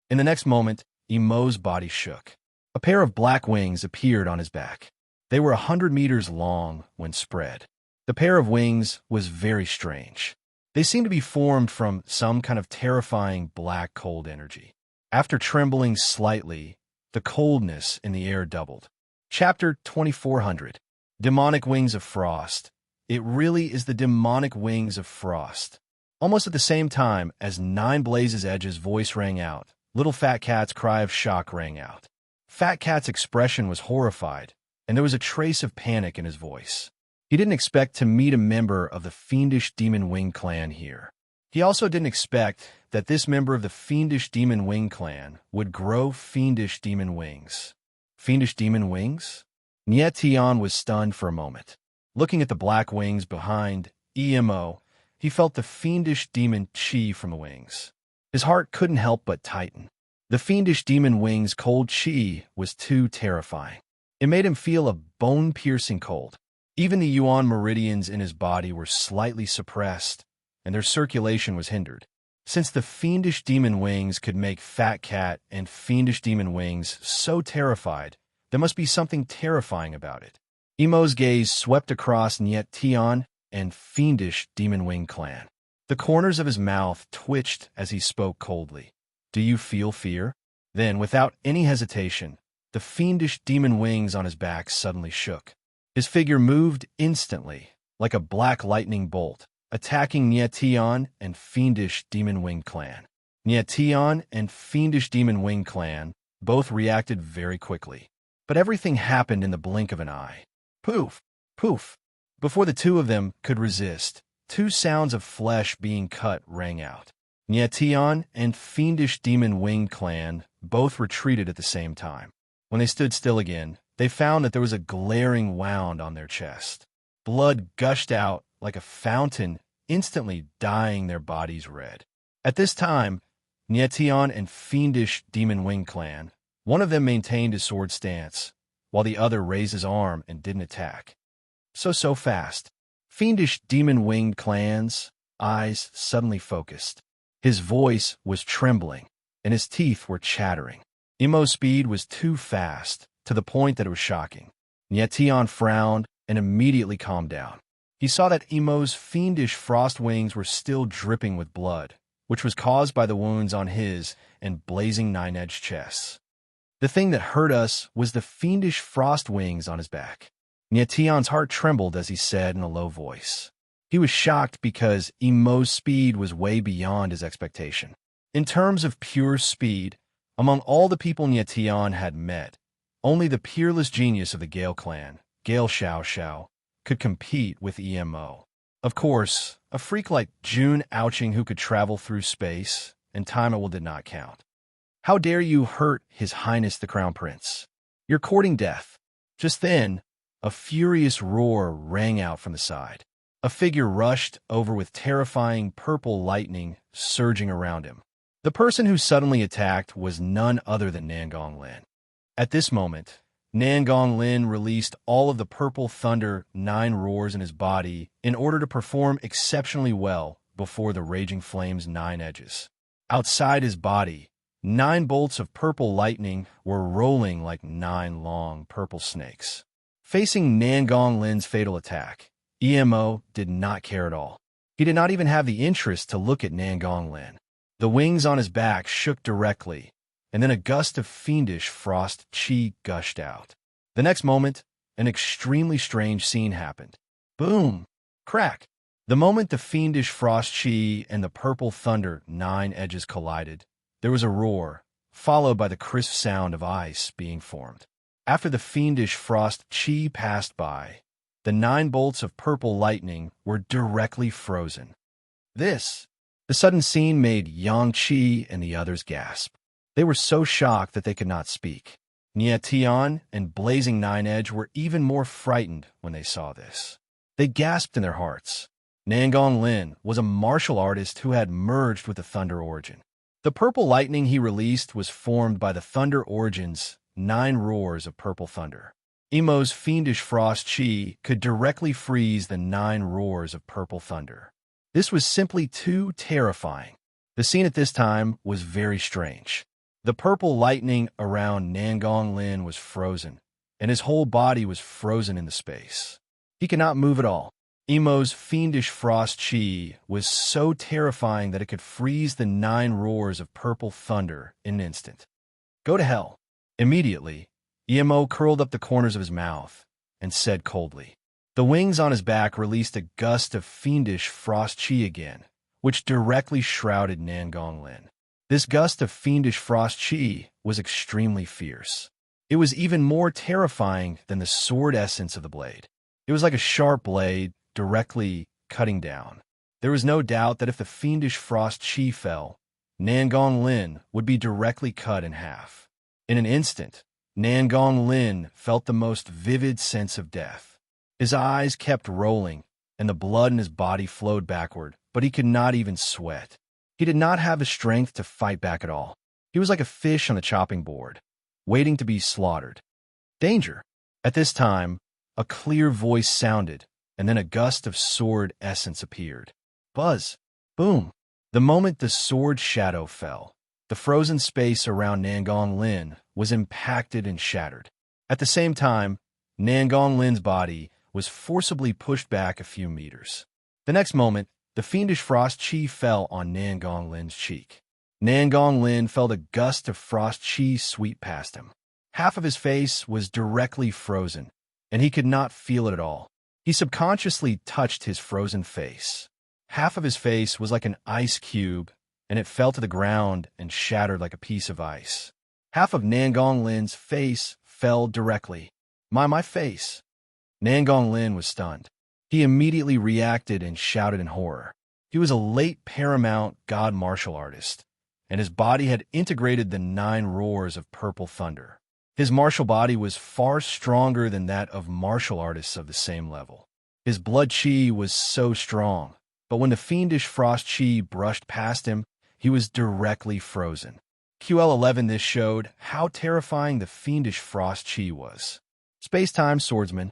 In the next moment, Emo's body shook. A pair of black wings appeared on his back. They were 100 meters long when spread. The pair of wings was very strange. They seemed to be formed from some kind of terrifying black cold energy. After trembling slightly, the coldness in the air doubled. Chapter 2400. Demonic Wings of Frost. It really is the demonic wings of frost. Almost at the same time as Nine Blazes Edge's voice rang out, Little Fat Cat's cry of shock rang out. Fat Cat's expression was horrified, and there was a trace of panic in his voice. He didn't expect to meet a member of the Fiendish Demon Wing clan here. He also didn't expect that this member of the Fiendish Demon Wing clan would grow Fiendish Demon Wings. Fiendish Demon Wings? Nietian was stunned for a moment. Looking at the black wings behind Emo, he felt the fiendish demon chi from the wings. His heart couldn't help but tighten. The fiendish demon wings' cold chi was too terrifying. It made him feel a bone-piercing cold. Even the yuan meridians in his body were slightly suppressed, and their circulation was hindered. Since the fiendish demon wings could make Fat Cat and fiendish demon wings so terrified, there must be something terrifying about it. Emo's gaze swept across Nietian and fiendish demon wing clan. The corners of his mouth twitched as he spoke coldly. Do you feel fear? Then, without any hesitation, the fiendish demon wings on his back suddenly shook. His figure moved instantly, like a black lightning bolt, attacking Nietian and fiendish demon wing clan. Nietian and fiendish demon wing clan both reacted very quickly. But everything happened in the blink of an eye. Poof! Poof! Before the two of them could resist, two sounds of flesh being cut rang out. Nietian and fiendish demon wing clan both retreated at the same time. When they stood still again, they found that there was a glaring wound on their chest. Blood gushed out like a fountain, instantly dyeing their bodies red. At this time, Nietian and fiendish demon wing clan, one of them maintained his sword stance, while the other raised his arm and didn't attack. So fast. Fiendish demon-winged clan's eyes suddenly focused. His voice was trembling, and his teeth were chattering. Emo's speed was too fast, to the point that it was shocking. Nietian frowned and immediately calmed down. He saw that Emo's fiendish frost wings were still dripping with blood, which was caused by the wounds on his and blazing nine-edged chests. The thing that hurt us was the fiendish frost wings on his back. Nietian's heart trembled as he said in a low voice. He was shocked because Emo's speed was way beyond his expectation. In terms of pure speed, among all the people Nietian had met, only the peerless genius of the Gale clan, Gale Xiao Xiao, could compete with Emo. Of course, a freak like Jun Ouching who could travel through space and Timewell did not count. How dare you hurt His Highness the Crown Prince? You're courting death. Just then, a furious roar rang out from the side. A figure rushed over with terrifying purple lightning surging around him. The person who suddenly attacked was none other than Nangong Lin. At this moment, Nangong Lin released all of the purple thunder 9 roars in his body in order to perform exceptionally well before the raging flame's 9 edges. Outside his body, 9 bolts of purple lightning were rolling like 9 long purple snakes. Facing Nangong Lin's fatal attack, EMO did not care at all. He did not even have the interest to look at Nangong Lin. The wings on his back shook directly, and then a gust of fiendish frost chi gushed out. The next moment, an extremely strange scene happened. Boom! Crack! The moment the fiendish frost chi and the purple thunder 9 edges collided, there was a roar, followed by the crisp sound of ice being formed. After the fiendish frost chi passed by, the 9 bolts of purple lightning were directly frozen. The sudden scene made Yang Qi and the others gasp. They were so shocked that they could not speak. Nia Tian and Blazing 9 Edge were even more frightened when they saw this. They gasped in their hearts. Nangong Lin was a martial artist who had merged with the Thunder Origin. The purple lightning he released was formed by the Thunder Origin's 9 roars of purple thunder. Emo's fiendish frost chi could directly freeze the 9 roars of purple thunder. This was simply too terrifying. The scene at this time was very strange. The purple lightning around Nangong Lin was frozen, and his whole body was frozen in the space. He could not move at all. Emo's fiendish frost chi was so terrifying that it could freeze the 9 roars of purple thunder in an instant. Go to hell. Immediately, Emo curled up the corners of his mouth and said coldly. The wings on his back released a gust of fiendish frost chi again, which directly shrouded Nangong Lin. This gust of fiendish frost chi was extremely fierce. It was even more terrifying than the sword essence of the blade. It was like a sharp blade directly cutting down. There was no doubt that if the fiendish frost chi fell, Nangong Lin would be directly cut in half. In an instant, Nangong Lin felt the most vivid sense of death. His eyes kept rolling, and the blood in his body flowed backward, but he could not even sweat. He did not have the strength to fight back at all. He was like a fish on the chopping board, waiting to be slaughtered. Danger! At this time, a clear voice sounded, and then a gust of sword essence appeared. Buzz! Boom! The moment the sword shadow fell, the frozen space around Nangong Lin was impacted and shattered. At the same time, Nangong Lin's body was forcibly pushed back a few meters. The next moment, the fiendish frost chi fell on Nangong Lin's cheek. Nangong Lin felt a gust of frost chi sweep past him. Half of his face was directly frozen, and he could not feel it at all. He subconsciously touched his frozen face. Half of his face was like an ice cube, and it fell to the ground and shattered like a piece of ice. Half of Nangong Lin's face fell directly. My face! Nangong Lin was stunned. He immediately reacted and shouted in horror. He was a late Paramount God martial artist, and his body had integrated the 9 roars of purple thunder. His martial body was far stronger than that of martial artists of the same level. His blood chi was so strong, but when the fiendish frost chi brushed past him, he was directly frozen. QL11 this showed how terrifying the fiendish frost chi was. Space-time swordsman.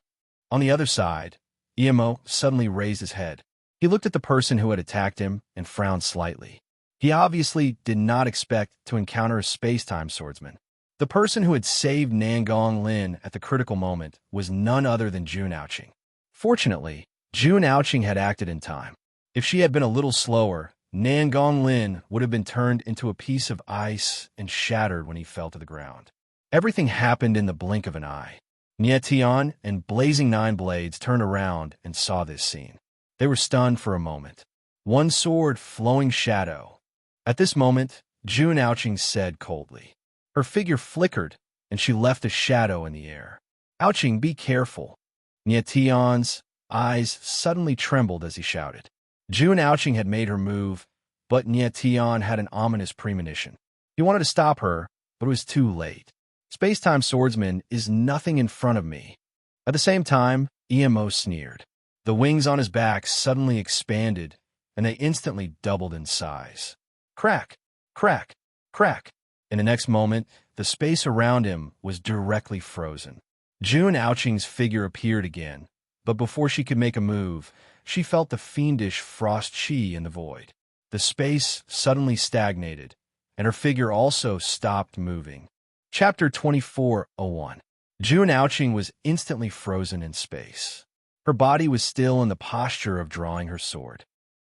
On the other side, Emo suddenly raised his head. He looked at the person who had attacked him and frowned slightly. He obviously did not expect to encounter a space-time swordsman. The person who had saved Nangong Lin at the critical moment was none other than Jun Aoqing. Fortunately, Jun Aoqing had acted in time. If she had been a little slower, Nangong Lin would have been turned into a piece of ice and shattered when he fell to the ground. Everything happened in the blink of an eye. Nie Tian and Blazing 9 Blades turned around and saw this scene. They were stunned for a moment. One sword flowing shadow. At this moment, Jun Aoqing said coldly. Her figure flickered, and she left a shadow in the air. Aoqing, be careful. Nie Tian's eyes suddenly trembled as he shouted. Jun Aoqing had made her move, But Nye Tian had an ominous premonition. He wanted to stop her, but it was too late. Space-time swordsman is nothing in front of me. At the same time, EMO sneered. The wings on his back suddenly expanded, and they instantly doubled in size. Crack, crack, crack. In the next moment, the space around him was directly frozen. June Ouching's figure appeared again, but before she could make a move, she felt the fiendish frost chi in the void. The space suddenly stagnated, and her figure also stopped moving. Chapter 24:01. June Ouching was instantly frozen in space. Her body was still in the posture of drawing her sword.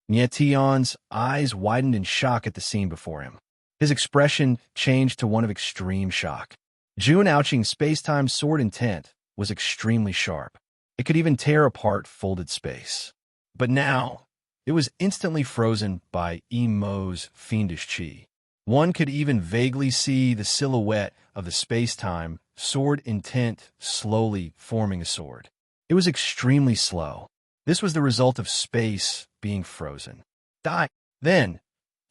Nye Tian's eyes widened in shock at the scene before him. His expression changed to one of extreme shock. June Ouching's space-time sword intent was extremely sharp. It could even tear apart folded space. But now, it was instantly frozen by EMO's fiendish chi. One could even vaguely see the silhouette of the space-time sword intent slowly forming a sword. It was extremely slow. This was the result of space being frozen. Die! Then,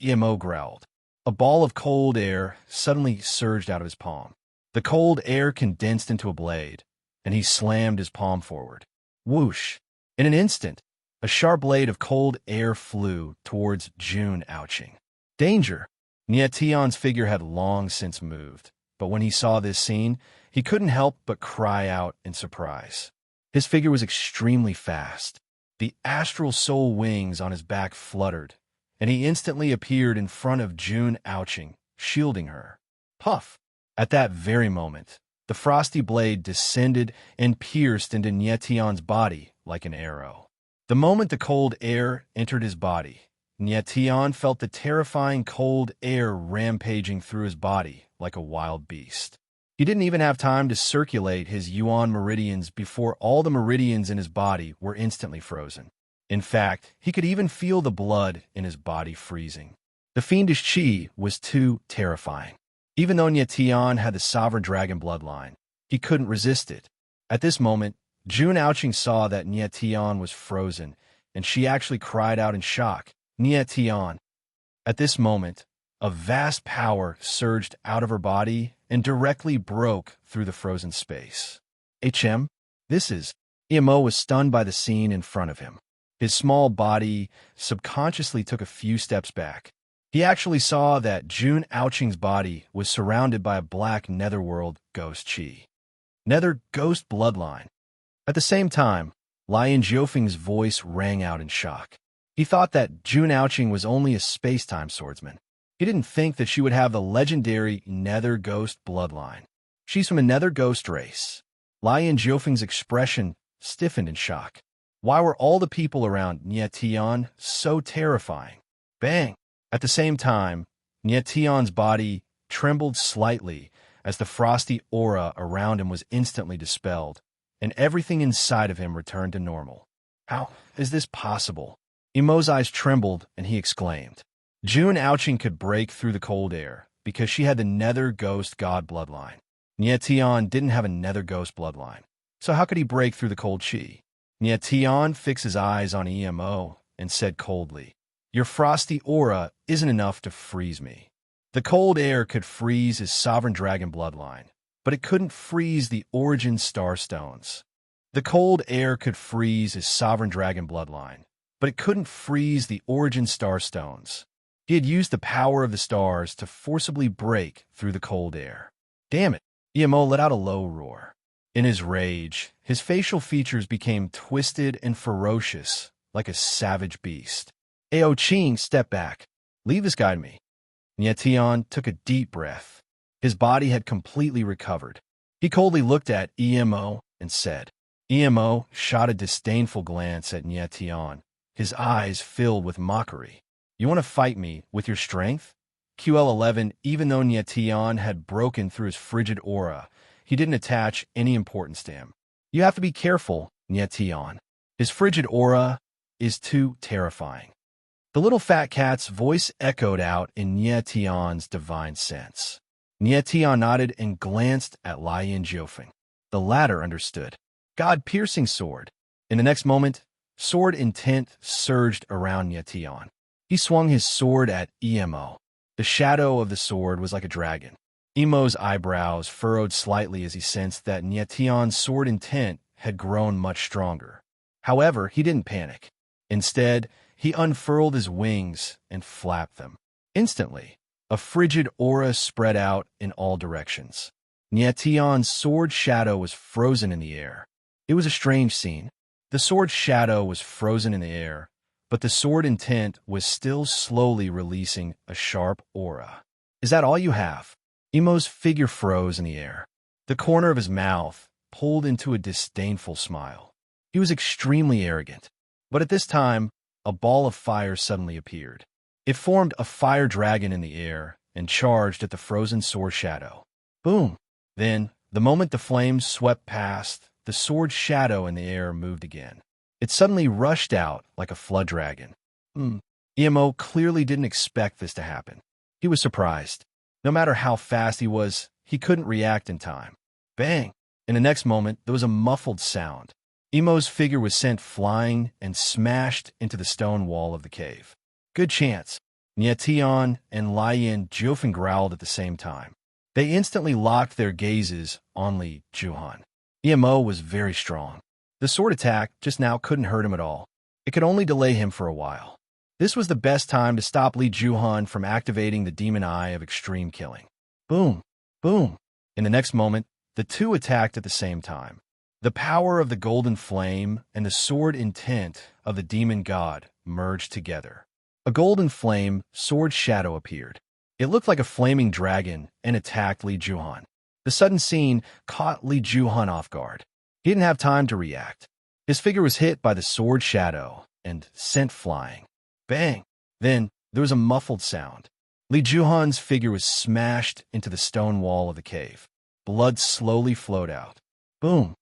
EMO growled. A ball of cold air suddenly surged out of his palm. The cold air condensed into a blade, and he slammed his palm forward. Whoosh! In an instant, a sharp blade of cold air flew towards June Ouching. Danger! Nye Tian's figure had long since moved, but when he saw this scene, he couldn't help but cry out in surprise. His figure was extremely fast. The astral soul wings on his back fluttered, and he instantly appeared in front of June Ouching, shielding her. Puff! At that very moment, the frosty blade descended and pierced into Nye Tian's body like an arrow. The moment the cold air entered his body, Nye Tian felt the terrifying cold air rampaging through his body like a wild beast. He didn't even have time to circulate his yuan meridians before all the meridians in his body were instantly frozen. In fact, he could even feel the blood in his body freezing. The fiendish chi was too terrifying. Even though Nye Tian had the sovereign dragon bloodline, he couldn't resist it. At this moment, June Ouching saw that Nye Tian was frozen, and she actually cried out in shock, Nye Tian. At this moment, a vast power surged out of her body and directly broke through the frozen space. This is... EMO was stunned by the scene in front of him. His small body subconsciously took a few steps back. He actually saw that June Ouching's body was surrounded by a black netherworld ghost chi. Nether ghost bloodline. At the same time, Lian Jiofeng's voice rang out in shock. He thought that June Ouching was only a space-time swordsman. He didn't think that she would have the legendary Nether Ghost bloodline. She's from a Nether Ghost race. Lian Jiofeng's expression stiffened in shock. Why were all the people around Nye Tian so terrifying? Bang! At the same time, Nye Tian's body trembled slightly as the frosty aura around him was instantly dispelled, and everything inside of him returned to normal. How is this possible? Emo's eyes trembled, and he exclaimed. June Ouching could break through the cold air because she had the Nether Ghost God bloodline. Nye Tian didn't have a Nether Ghost bloodline, so how could he break through the cold chi? Nye Tian fixed his eyes on EMO and said coldly, Your frosty aura isn't enough to freeze me. The cold air could freeze his sovereign dragon bloodline, but it couldn't freeze the origin starstones. The cold air could freeze his sovereign dragon bloodline, but it couldn't freeze the origin starstones. He had used the power of the stars to forcibly break through the cold air. Damn it! EMO let out a low roar. In his rage, his facial features became twisted and ferocious, like a savage beast. Ao Qing stepped back. Leave this guy to me. Nye Tian took a deep breath. His body had completely recovered. He coldly looked at EMO and said. EMO shot a disdainful glance at Nye Tian, his eyes filled with mockery. You want to fight me with your strength? QL11, even though Nye Tian had broken through his frigid aura, he didn't attach any importance to him. You have to be careful, Nye Tian. His frigid aura is too terrifying. The little fat cat's voice echoed out in Nye Tian's divine sense. Nye Tian nodded and glanced at Lian Jiofeng. The latter understood. God-piercing sword. In the next moment, sword intent surged around Nye Tian. He swung his sword at Emo. The shadow of the sword was like a dragon. Emo's eyebrows furrowed slightly as he sensed that Nyetion's sword intent had grown much stronger. However, he didn't panic. Instead, he unfurled his wings and flapped them. Instantly, a frigid aura spread out in all directions. Nyetion's sword shadow was frozen in the air. It was a strange scene. The sword shadow was frozen in the air, but the sword intent was still slowly releasing a sharp aura. "Is that all you have?" Emo's figure froze in the air. The corner of his mouth pulled into a disdainful smile. He was extremely arrogant. But at this time, a ball of fire suddenly appeared. It formed a fire dragon in the air and charged at the frozen sword shadow. Boom! Then, the moment the flames swept past, the sword shadow in the air moved again. It suddenly rushed out like a flood dragon. Emo clearly didn't expect this to happen. He was surprised. No matter how fast he was, he couldn't react in time. Bang! In the next moment, there was a muffled sound. Emo's figure was sent flying and smashed into the stone wall of the cave. Good chance. Nyetion and Lian Jiufeng growled at the same time. They instantly locked their gazes on Li Juhan. Emo was very strong. The sword attack just now couldn't hurt him at all. It could only delay him for a while. This was the best time to stop Li Juhan from activating the demon eye of extreme killing. Boom! Boom! In the next moment, the two attacked at the same time. The power of the golden flame and the sword intent of the demon god merged together. A golden flame sword shadow appeared. It looked like a flaming dragon and attacked Li Juhan. The sudden scene caught Li Juhan off guard. He didn't have time to react. His figure was hit by the sword shadow and sent flying. Bang! Then there was a muffled sound. Li Juhan's figure was smashed into the stone wall of the cave. Blood slowly flowed out. Boom!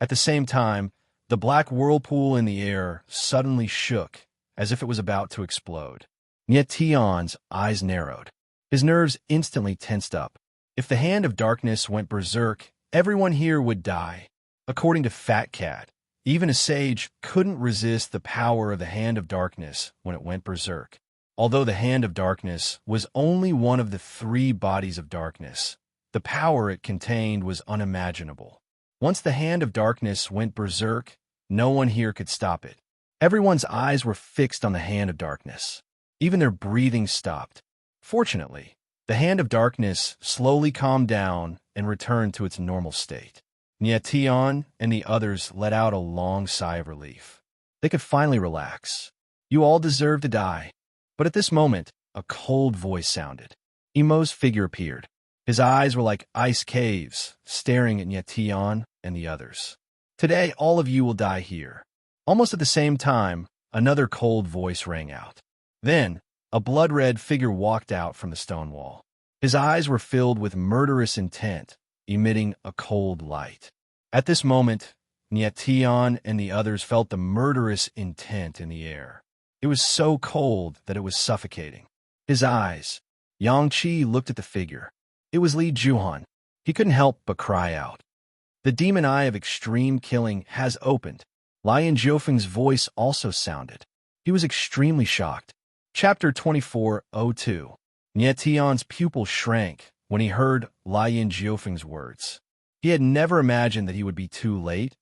At the same time, the black whirlpool in the air suddenly shook as if it was about to explode. Nyetion's eyes narrowed. His nerves instantly tensed up. If the hand of darkness went berserk, everyone here would die. According to Fat Cat, even a sage couldn't resist the power of the hand of darkness when it went berserk. Although the hand of darkness was only one of the 3 bodies of darkness, the power it contained was unimaginable. Once the hand of darkness went berserk, no one here could stop it. Everyone's eyes were fixed on the hand of darkness. Even their breathing stopped. Fortunately, the hand of darkness slowly calmed down and returned to its normal state. Nyetion and the others let out a long sigh of relief. They could finally relax. "You all deserve to die." But at this moment, a cold voice sounded. Emo's figure appeared. His eyes were like ice caves, staring at Nyetion and the others. "Today, all of you will die here." Almost at the same time, another cold voice rang out. Then, a blood-red figure walked out from the stone wall. His eyes were filled with murderous intent, emitting a cold light. At this moment, Nyetion and the others felt the murderous intent in the air. It was so cold that it was suffocating. His eyes. Yang Qi looked at the figure. It was Li Juhan. He couldn't help but cry out. The demon eye of extreme killing has opened. Lian Jiufeng's voice also sounded. He was extremely shocked. Chapter 24:02. Nyetion's pupil shrank when he heard Lian Jiufeng's words. He had never imagined that he would be too late,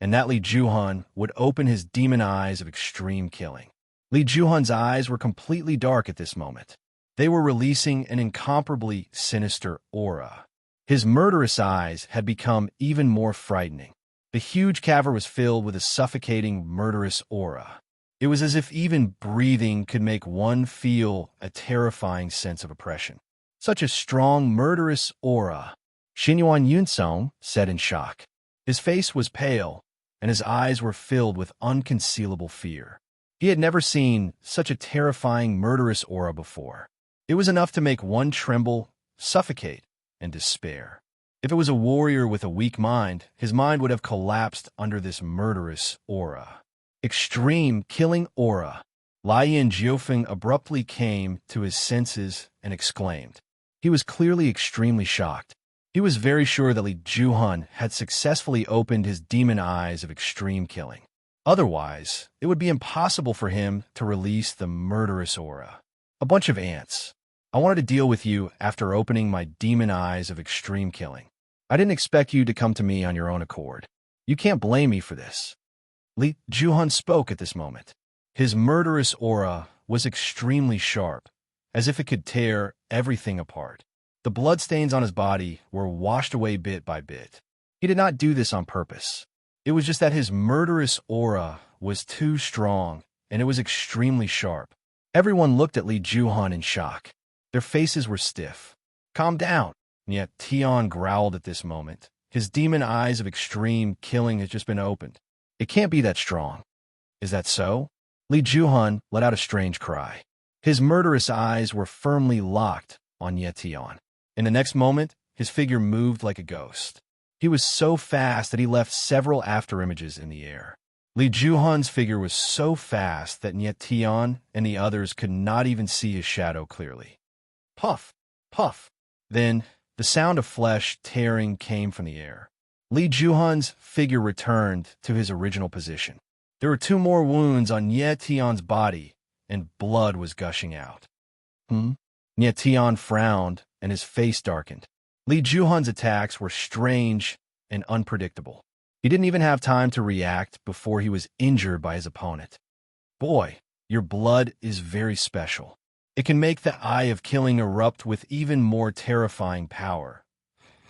and that Li Juhan would open his demon eyes of extreme killing. Li Juhan's eyes were completely dark at this moment. They were releasing an incomparably sinister aura. His murderous eyes had become even more frightening. The huge cavern was filled with a suffocating, murderous aura. It was as if even breathing could make one feel a terrifying sense of oppression. Such a strong, murderous aura. Xinyuan Yunsong said in shock. His face was pale, and his eyes were filled with unconcealable fear. He had never seen such a terrifying, murderous aura before. It was enough to make one tremble, suffocate, and despair. If it was a warrior with a weak mind, his mind would have collapsed under this murderous aura. Extreme killing aura. Lian Jiufeng abruptly came to his senses and exclaimed. He was clearly extremely shocked. He was very sure that Li Juhan had successfully opened his demon eyes of extreme killing. Otherwise, it would be impossible for him to release the murderous aura. A bunch of ants. I wanted to deal with you after opening my demon eyes of extreme killing. I didn't expect you to come to me on your own accord. You can't blame me for this. Li Juhun spoke at this moment. His murderous aura was extremely sharp, as if it could tear everything apart. The bloodstains on his body were washed away bit by bit. He did not do this on purpose. It was just that his murderous aura was too strong, and it was extremely sharp. Everyone looked at Li Juhun in shock. Their faces were stiff. Calm down. And yet Tian growled at this moment. His demon eyes of extreme killing had just been opened. It can't be that strong. Is that so? Li Juhun let out a strange cry. His murderous eyes were firmly locked on Tian. In the next moment, his figure moved like a ghost. He was so fast that he left several afterimages in the air. Li Juhun's figure was so fast that Tian and the others could not even see his shadow clearly. Puff! Puff! Then, the sound of flesh tearing came from the air. Li Juhun's figure returned to his original position. There were 2 more wounds on Tian's body, and blood was gushing out. Tian frowned, and his face darkened. Li Juhun's attacks were strange and unpredictable. He didn't even have time to react before he was injured by his opponent. Boy, your blood is very special. It can make the eye of killing erupt with even more terrifying power.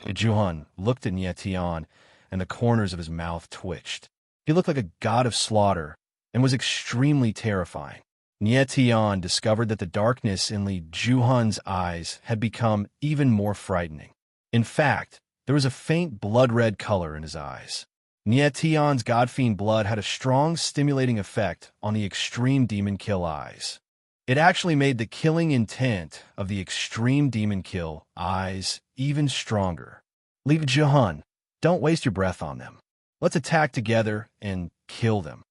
Juhun looked at Tian, and the corners of his mouth twitched. He looked like a god of slaughter and was extremely terrifying. Tian discovered that the darkness in Li Juhun's eyes had become even more frightening. In fact, there was a faint blood-red color in his eyes. Tian's godfiend blood had a strong stimulating effect on the extreme demon kill eyes. It actually made the killing intent of the extreme demon kill eyes even stronger. Li Juhun, don't waste your breath on them. Let's attack together and kill them.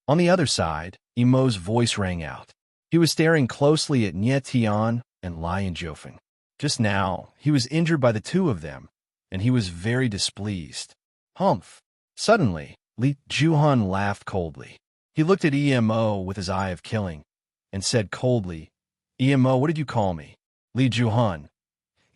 On the other side, Emo's voice rang out. He was staring closely at Tian and Lion Jiufeng. Just now, he was injured by the 2 of them, and he was very displeased. Humph! Suddenly, Li Juhun laughed coldly. He looked at Emo with his eye of killing, and said coldly, Emo, what did you call me? Li Juhun.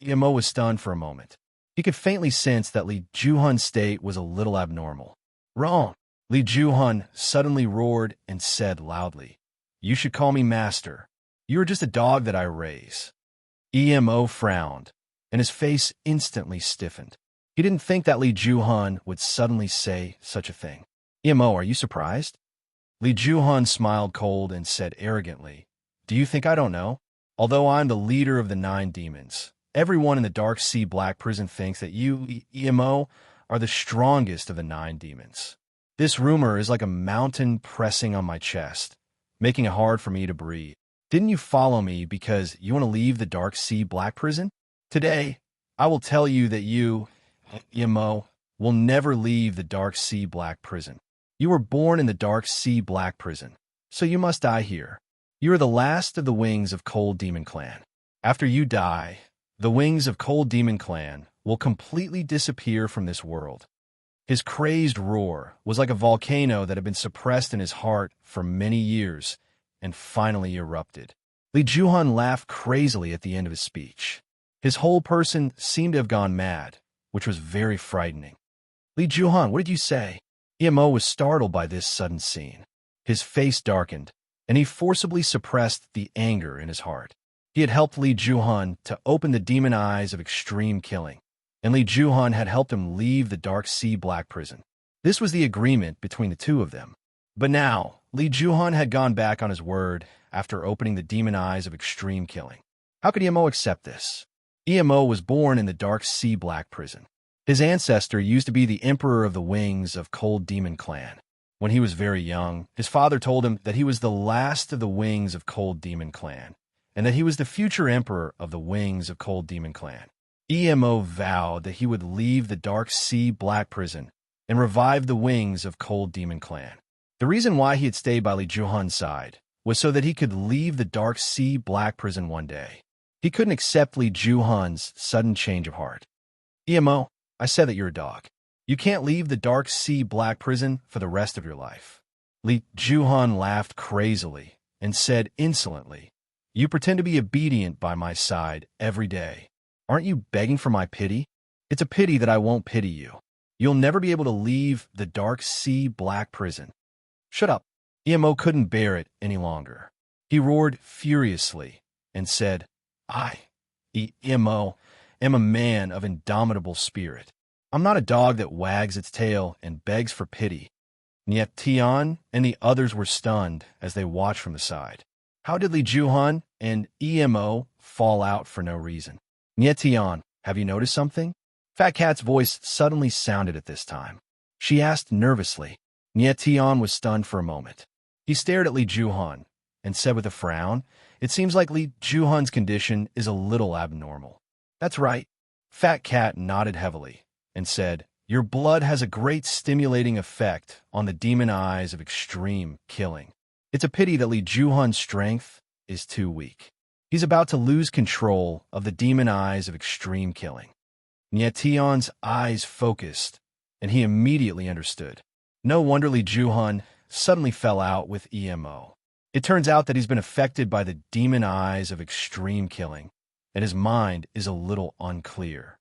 Emo was stunned for a moment. He could faintly sense that Li Juhun's state was a little abnormal. Wrong! Li Juhun suddenly roared and said loudly, You should call me master. You are just a dog that I raise. Emo frowned, and his face instantly stiffened. He didn't think that Li Juhun would suddenly say such a thing. Emo, are you surprised? Li Juhun smiled cold and said arrogantly, Do you think I don't know? Although I'm the leader of the 9 demons, everyone in the Dark Sea Black Prison thinks that you, Emo, are the strongest of the 9 demons. This rumor is like a mountain pressing on my chest, making it hard for me to breathe. Didn't you follow me because you want to leave the Dark Sea Black Prison? Today, I will tell you that you, Emo, will never leave the Dark Sea Black Prison. You were born in the Dark Sea Black Prison, so you must die here. You are the last of the wings of Cold Demon Clan. After you die, the wings of Cold Demon Clan will completely disappear from this world. His crazed roar was like a volcano that had been suppressed in his heart for many years and finally erupted. Li Juhun laughed crazily at the end of his speech. His whole person seemed to have gone mad, which was very frightening. Li Juhun, what did you say? Emo was startled by this sudden scene. His face darkened, and he forcibly suppressed the anger in his heart. He had helped Li Juhun to open the demon eyes of extreme killing, and Li Juhun had helped him leave the Dark Sea Black Prison. This was the agreement between the 2 of them. But now, Li Juhun had gone back on his word after opening the demon eyes of extreme killing. How could Emo accept this? Emo was born in the Dark Sea Black Prison. His ancestor used to be the Emperor of the Wings of Cold Demon Clan. When he was very young, his father told him that he was the last of the Wings of Cold Demon Clan, and that he was the future Emperor of the Wings of Cold Demon Clan. Emo vowed that he would leave the Dark Sea Black Prison and revive the Wings of Cold Demon Clan. The reason why he had stayed by Li Juhun's side was so that he could leave the Dark Sea Black Prison one day. He couldn't accept Li Juhun's sudden change of heart. Emo, I said that you're a dog. You can't leave the Dark Sea Black Prison for the rest of your life. Li Juhan laughed crazily and said insolently, "You pretend to be obedient by my side every day. Aren't you begging for my pity? It's a pity that I won't pity you. You'll never be able to leave the dark sea black prison." "Shut up." Emo couldn't bear it any longer. He roared furiously and said, Emo, am a man of indomitable spirit. I'm not a dog that wags its tail and begs for pity." Niet Tian and the others were stunned as they watched from the side. How did Li Juhan and Emo fall out for no reason? "Niet Tian, have you noticed something?" Fat Cat's voice suddenly sounded at this time. She asked nervously. Niet Tian was stunned for a moment. He stared at Li Juhan and said with a frown, "It seems like Li Juhan's condition is a little abnormal." "That's right." Fat Cat nodded heavily and said, "Your blood has a great stimulating effect on the demon eyes of extreme killing. It's a pity that Li Juhan's strength is too weak. He's about to lose control of the demon eyes of extreme killing." Niet Tian's eyes focused, and he immediately understood. No wonder Li Juhan suddenly fell out with Emo. It turns out that he's been affected by the demon eyes of extreme killing, and his mind is a little unclear.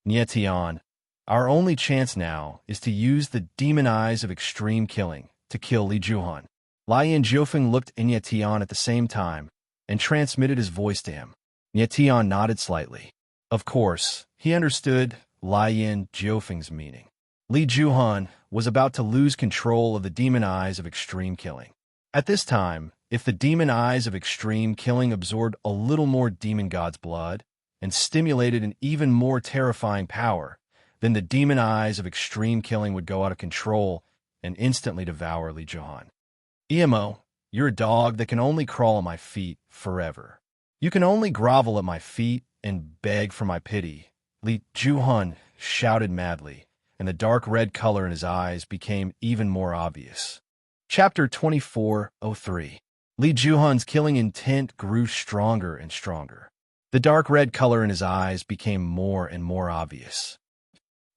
"Niet Tian, our only chance now is to use the demon eyes of extreme killing to kill Li Juhan." Lian Jiufeng looked at Niet Tian at the same time and transmitted his voice to him. Niet Tian nodded slightly. Of course, he understood Lian Jiufeng's meaning. Li Juhan was about to lose control of the demon eyes of extreme killing. At this time, if the demon eyes of extreme killing absorbed a little more demon god's blood and stimulated an even more terrifying power, then the demon eyes of extreme killing would go out of control and instantly devour Li Juhan. "Emo, you're a dog that can only crawl on my feet forever. You can only grovel at my feet and beg for my pity." Li Juhan shouted madly, and the dark red color in his eyes became even more obvious. Chapter 24:03. Li Juhan's killing intent grew stronger and stronger. The dark red color in his eyes became more and more obvious.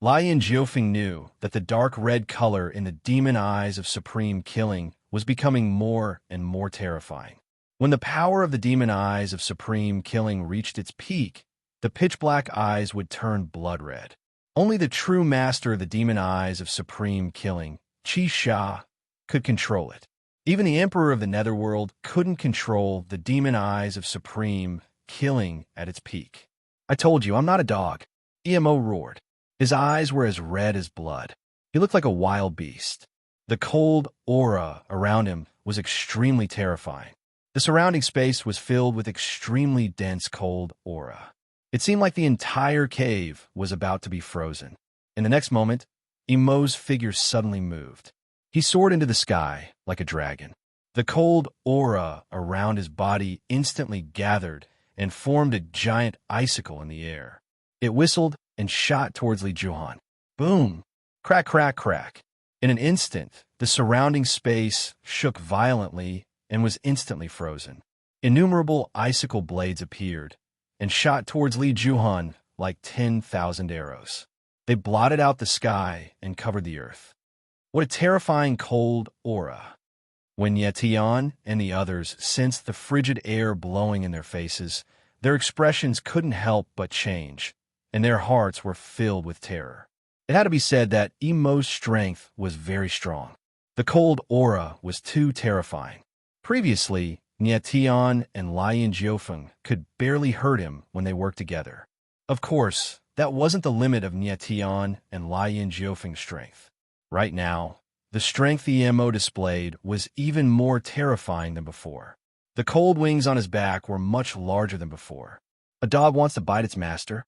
Lian Jiufeng knew that the dark red color in the demon eyes of supreme killing was becoming more and more terrifying. When the power of the demon eyes of supreme killing reached its peak, the pitch-black eyes would turn blood red. Only the true master of the demon eyes of supreme killing, Qi Sha, could control it. Even the emperor of the netherworld couldn't control the demon eyes of supreme killing at its peak. "I told you, I'm not a dog," Emo roared. His eyes were as red as blood. He looked like a wild beast. The cold aura around him was extremely terrifying. The surrounding space was filled with extremely dense cold aura. It seemed like the entire cave was about to be frozen. In the next moment, Emo's figure suddenly moved. He soared into the sky like a dragon. The cold aura around his body instantly gathered and formed a giant icicle in the air. It whistled and shot towards Li Juhan. Boom! Crack, crack, crack. In an instant, the surrounding space shook violently and was instantly frozen. Innumerable icicle blades appeared and shot towards Li Juhan like 10,000 arrows. They blotted out the sky and covered the earth. What a terrifying cold aura. When Yetian and the others sensed the frigid air blowing in their faces, their expressions couldn't help but change, and their hearts were filled with terror. It had to be said that Emo's strength was very strong. The cold aura was too terrifying. Previously, Nietian and Lian Jiufeng could barely hurt him when they worked together. Of course, that wasn't the limit of Nietian and Lian Jiufeng's strength. Right now, the strength Emo displayed was even more terrifying than before. The cold wings on his back were much larger than before. A dog wants to bite its master.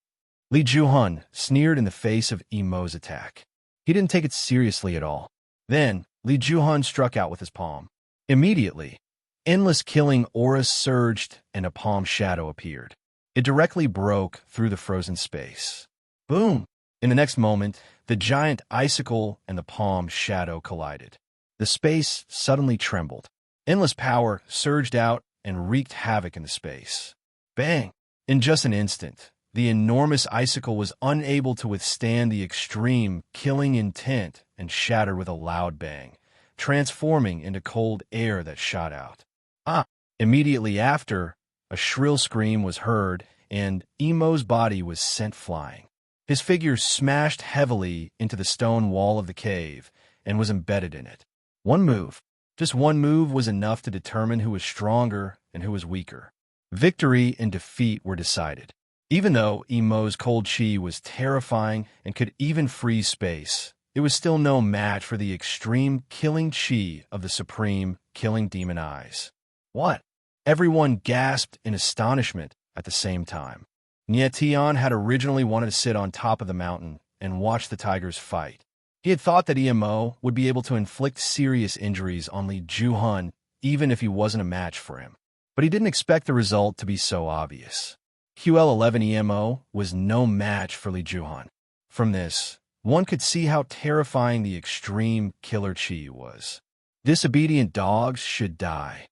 Li Juhan sneered in the face of Emo's attack. He didn't take it seriously at all. Then, Li Juhan struck out with his palm. Immediately, endless killing auras surged and a palm shadow appeared. It directly broke through the frozen space. Boom! In the next moment, the giant icicle and the palm shadow collided. The space suddenly trembled. Endless power surged out and wreaked havoc in the space. Bang! In just an instant, the enormous icicle was unable to withstand the extreme killing intent and shattered with a loud bang. transforming into cold air that shot out. Ah! Immediately after, a shrill scream was heard, and Emo's body was sent flying. His figure smashed heavily into the stone wall of the cave and was embedded in it. One move, just one move, was enough to determine who was stronger and who was weaker. Victory and defeat were decided. Even though Emo's cold chi was terrifying and could even freeze space, it was still no match for the extreme killing chi of the supreme killing demon eyes. What? Everyone gasped in astonishment at the same time. Nietian had originally wanted to sit on top of the mountain and watch the tigers fight. He had thought that Emo would be able to inflict serious injuries on Li Juhun even if he wasn't a match for him. But he didn't expect the result to be so obvious. QL11 Emo was no match for Li Juhun. From this, one could see how terrifying the extreme killer chi was. Disobedient dogs should die.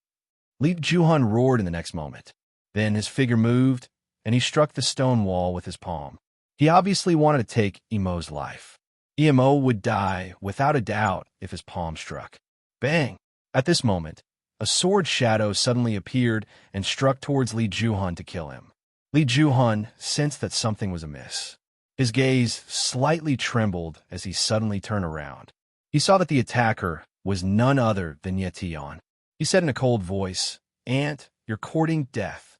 Li Juhun roared in the next moment. Then his figure moved, and he struck the stone wall with his palm. He obviously wanted to take Emo's life. Emo would die without a doubt if his palm struck. Bang! At this moment, a sword shadow suddenly appeared and struck towards Li Juhun to kill him. Li Juhun sensed that something was amiss. His gaze slightly trembled as he suddenly turned around. He saw that the attacker was none other than Nietian. He said in a cold voice, "Aunt, you're courting death."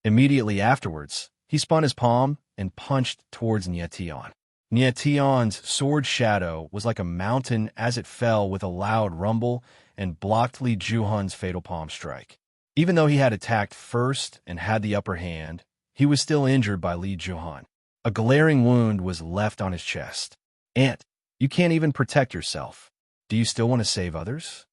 Immediately afterwards, he spun his palm and punched towards Nietian. Nietian's sword shadow was like a mountain as it fell with a loud rumble and blocked Li Juhun's fatal palm strike. Even though he had attacked first and had the upper hand, he was still injured by Li Juhun. A glaring wound was left on his chest. "Aunt, you can't even protect yourself. Do you still want to save others?"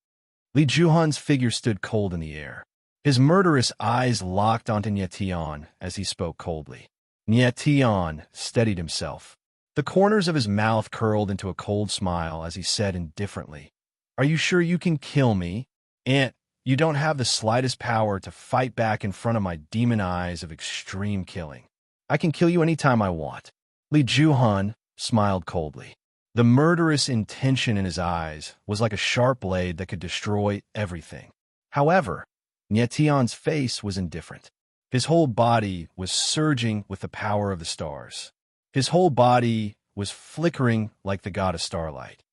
Li Juhun's figure stood cold in the air. His murderous eyes locked onto Nietian as he spoke coldly. Nietian steadied himself. The corners of his mouth curled into a cold smile as he said indifferently, "Are you sure you can kill me? Aunt, you don't have the slightest power to fight back in front of my demon eyes of extreme killing. I can kill you anytime I want." Li Juhun smiled coldly. The murderous intention in his eyes was like a sharp blade that could destroy everything. However, Nietian's face was indifferent. His whole body was surging with the power of the stars. His whole body was flickering like the god of starlight.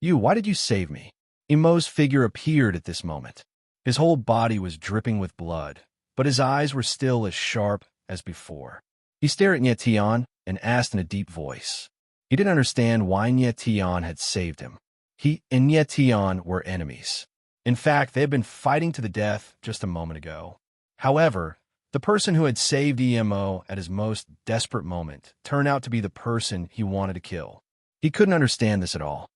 Why did you save me?" Emo's figure appeared at this moment. His whole body was dripping with blood, but his eyes were still as sharp as before. He stared at Nietian and asked in a deep voice. He didn't understand why Nietian had saved him. He and Nietian were enemies. In fact, they had been fighting to the death just a moment ago. However, the person who had saved Emo at his most desperate moment turned out to be the person he wanted to kill. He couldn't understand this at all.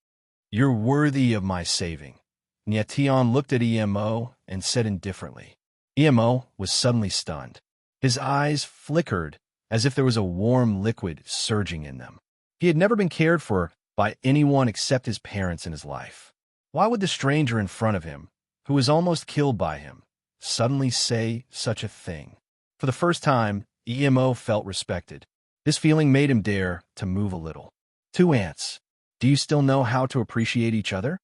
"You're worthy of my saving." Nietian looked at Emo and said indifferently. Emo was suddenly stunned. His eyes flickered as if there was a warm liquid surging in them. He had never been cared for by anyone except his parents in his life. Why would the stranger in front of him, who was almost killed by him, suddenly say such a thing? For the first time, Emo felt respected. This feeling made him dare to move a little. "Two ants. Do you still know how to appreciate each other?"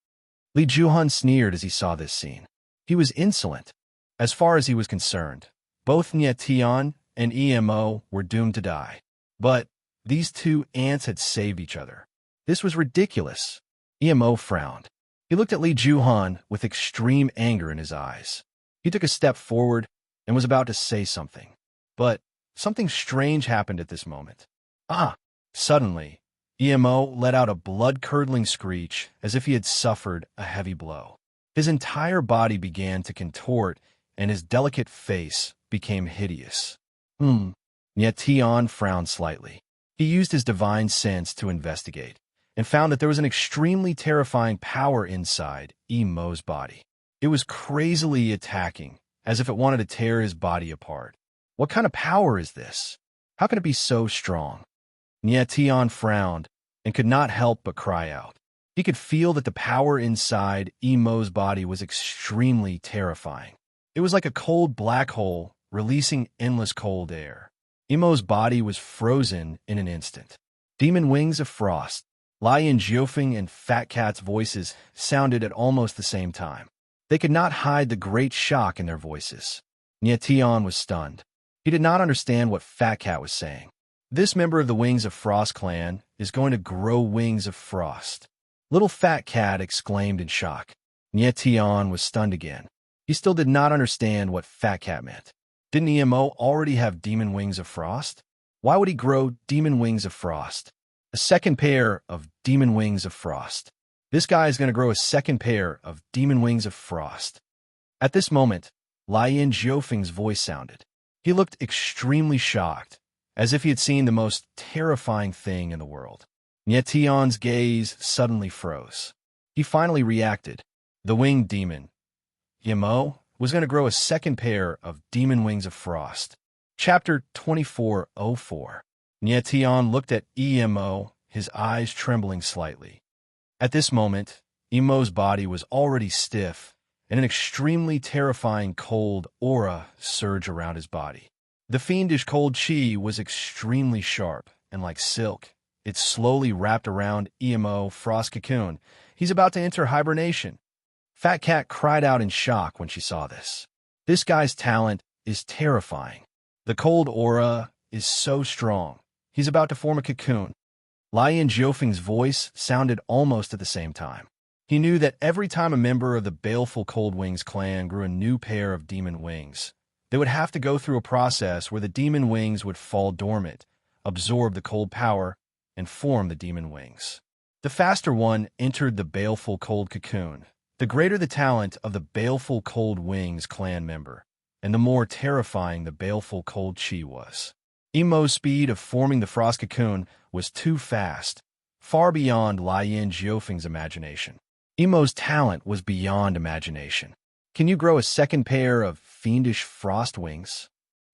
Li Juhun sneered as he saw this scene. He was insolent. As far as he was concerned, both Nietian and Emo were doomed to die. But these two ants had saved each other. This was ridiculous. Emo frowned. He looked at Li Juhun with extreme anger in his eyes. He took a step forward and was about to say something. But something strange happened at this moment. Ah! Suddenly, Emo let out a blood-curdling screech as if he had suffered a heavy blow. His entire body began to contort, and his delicate face became hideous. Nietian frowned slightly. He used his divine sense to investigate, and found that there was an extremely terrifying power inside Emo's body. It was crazily attacking, as if it wanted to tear his body apart. What kind of power is this? How can it be so strong? Nietian frowned and could not help but cry out. He could feel that the power inside Emo's body was extremely terrifying. It was like a cold black hole releasing endless cold air. Emo's body was frozen in an instant. Demon wings of frost. Lion Jiufeng and Fat Cat's voices sounded at almost the same time. They could not hide the great shock in their voices. Nie Tian was stunned. He did not understand what Fat Cat was saying. This member of the Wings of Frost clan is going to grow wings of frost. Little Fat Cat exclaimed in shock. Nie Tian was stunned again. He still did not understand what Fat Cat meant. Didn't EMO already have demon wings of frost? Why would he grow demon wings of frost? A second pair of demon wings of frost. This guy is going to grow a second pair of demon wings of frost. At this moment, Lian Jiufeng's voice sounded. He looked extremely shocked, as if he had seen the most terrifying thing in the world. Nie Tian's gaze suddenly froze. He finally reacted. The winged demon, EMO, was going to grow a second pair of demon wings of frost. Chapter 2404. Nie Tian looked at EMO, his eyes trembling slightly. At this moment, EMO's body was already stiff, and an extremely terrifying cold aura surged around his body. The fiendish cold chi was extremely sharp, and like silk, it slowly wrapped around EMO Frost Cocoon. He's about to enter hibernation. Fat Cat cried out in shock when she saw this. This guy's talent is terrifying. The cold aura is so strong. He's about to form a cocoon. Lian Jiufeng's voice sounded almost at the same time. He knew that every time a member of the baleful Cold Wings clan grew a new pair of demon wings, they would have to go through a process where the demon wings would fall dormant, absorb the cold power, and form the demon wings. The faster one entered the baleful cold cocoon, the greater the talent of the baleful Cold Wings clan member, and the more terrifying the baleful cold chi was. EMO's speed of forming the frost cocoon was too fast, far beyond Lian Jiufeng's imagination. EMO's talent was beyond imagination. Can you grow a second pair of fiendish frost wings?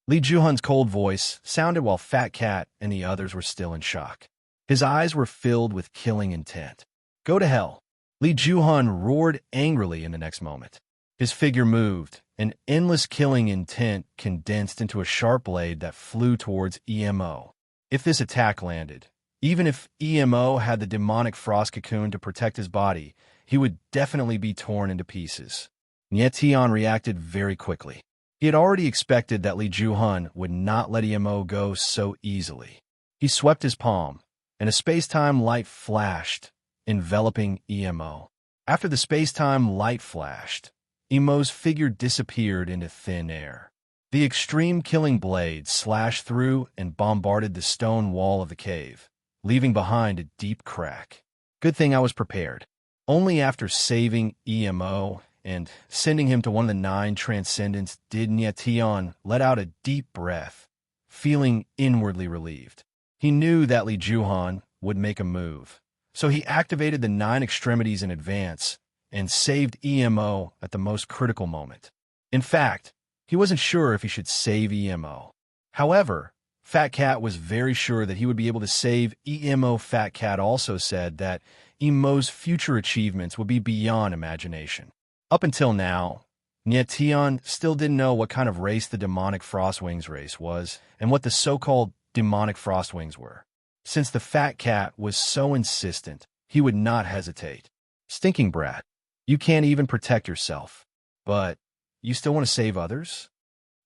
Li Juhun's cold voice sounded while Fat Cat and the others were still in shock. His eyes were filled with killing intent. Go to hell. Li Juhun roared angrily in the next moment. His figure moved, and endless killing intent condensed into a sharp blade that flew towards EMO. If this attack landed, even if EMO had the demonic frost cocoon to protect his body, he would definitely be torn into pieces. Nie Tian reacted very quickly. He had already expected that Li Juhun would not let EMO go so easily. He swept his palm, and a space-time light flashed, enveloping EMO. After the space-time light flashed, EMO's figure disappeared into thin air. The extreme killing blade slashed through and bombarded the stone wall of the cave, leaving behind a deep crack. Good thing I was prepared. Only after saving EMO and sending him to one of the 9 transcendents did Nie Tian let out a deep breath, feeling inwardly relieved. He knew that Li Juhun would make a move, so he activated the 9 extremities in advance and saved EMO at the most critical moment. In fact, he wasn't sure if he should save EMO. However, Fat Cat was very sure that he would be able to save EMO. Fat Cat also said that EMO's future achievements would be beyond imagination. Up until now, Nie Tian still didn't know what kind of race the demonic Frostwings race was and what the so-called demonic Frostwings were. Since the Fat Cat was so insistent, he would not hesitate. Stinking brat, you can't even protect yourself. But you still want to save others?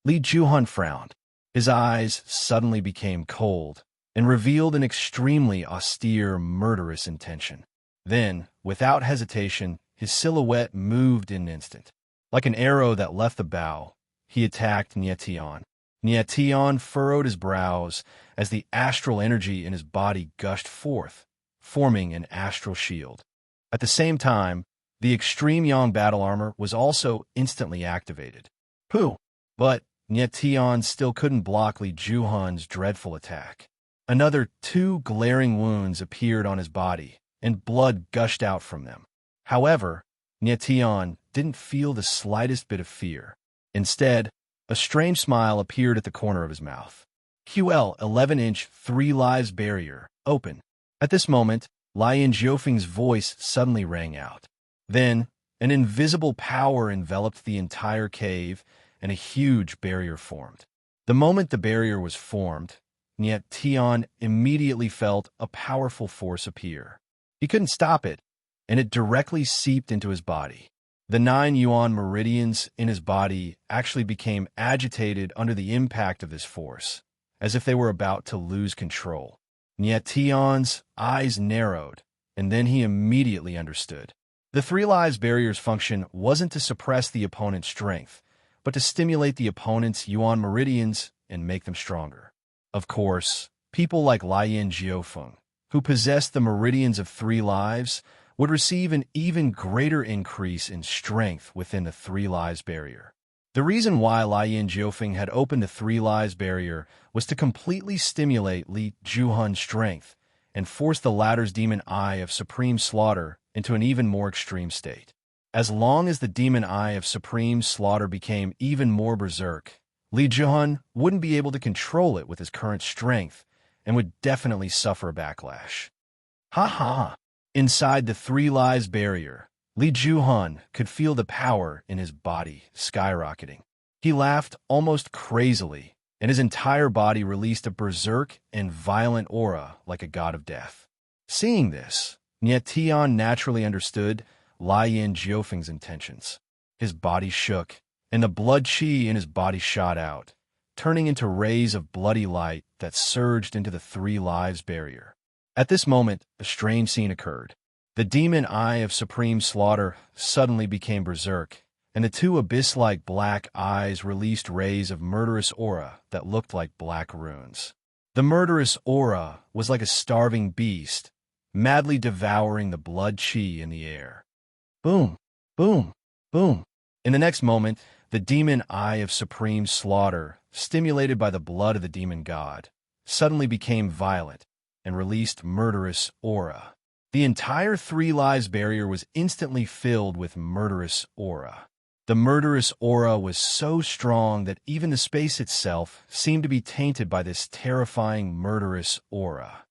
Li Juhun frowned. His eyes suddenly became cold and revealed an extremely austere, murderous intention. Then, without hesitation, his silhouette moved in an instant. Like an arrow that left the bow, he attacked Nie Tian. Nie Tian furrowed his brows as the astral energy in his body gushed forth, forming an astral shield. At the same time, the extreme yang battle armor was also instantly activated. Pooh! But Nie Tian still couldn't block Li Juhun's dreadful attack. Another 2 glaring wounds appeared on his body, and blood gushed out from them. However, Nie Tian didn't feel the slightest bit of fear. Instead, a strange smile appeared at the corner of his mouth. QL 11-inch 3 lives barrier, open. At this moment, Lian Jiufeng's voice suddenly rang out. Then, an invisible power enveloped the entire cave, and a huge barrier formed. The moment the barrier was formed, Nie Tian immediately felt a powerful force appear. He couldn't stop it, and it directly seeped into his body. The 9 yuan meridians in his body actually became agitated under the impact of this force, as if they were about to lose control. Nye Tian's eyes narrowed, and then he immediately understood. The Three Lives Barrier's function wasn't to suppress the opponent's strength, but to stimulate the opponent's yuan meridians and make them stronger. Of course, people like Lian Jiufeng, who possessed the meridians of 3 lives, would receive an even greater increase in strength within the 3 Lives Barrier. The reason why Lian Jiufeng had opened the 3 Lives Barrier was to completely stimulate Li Juhun's strength and force the latter's demon eye of supreme slaughter into an even more extreme state. As long as the demon eye of supreme slaughter became even more berserk, Li Juhun wouldn't be able to control it with his current strength and would definitely suffer a backlash. Ha ha! Inside the 3 Lives Barrier, Li Juhun could feel the power in his body skyrocketing. He laughed almost crazily, and his entire body released a berserk and violent aura like a god of death. Seeing this, Nye Tian naturally understood Lian Jiufeng's intentions. His body shook, and the blood qi in his body shot out, turning into rays of bloody light that surged into the 3 Lives Barrier. At this moment, a strange scene occurred. The demon eye of supreme slaughter suddenly became berserk, and the 2 abyss-like black eyes released rays of murderous aura that looked like black runes. The murderous aura was like a starving beast, madly devouring the blood qi in the air. Boom, boom, boom. In the next moment, the demon eye of supreme slaughter, stimulated by the blood of the demon god, suddenly became violent and released murderous aura. The entire 3 Lives Barrier was instantly filled with murderous aura. The murderous aura was so strong that even the space itself seemed to be tainted by this terrifying murderous aura.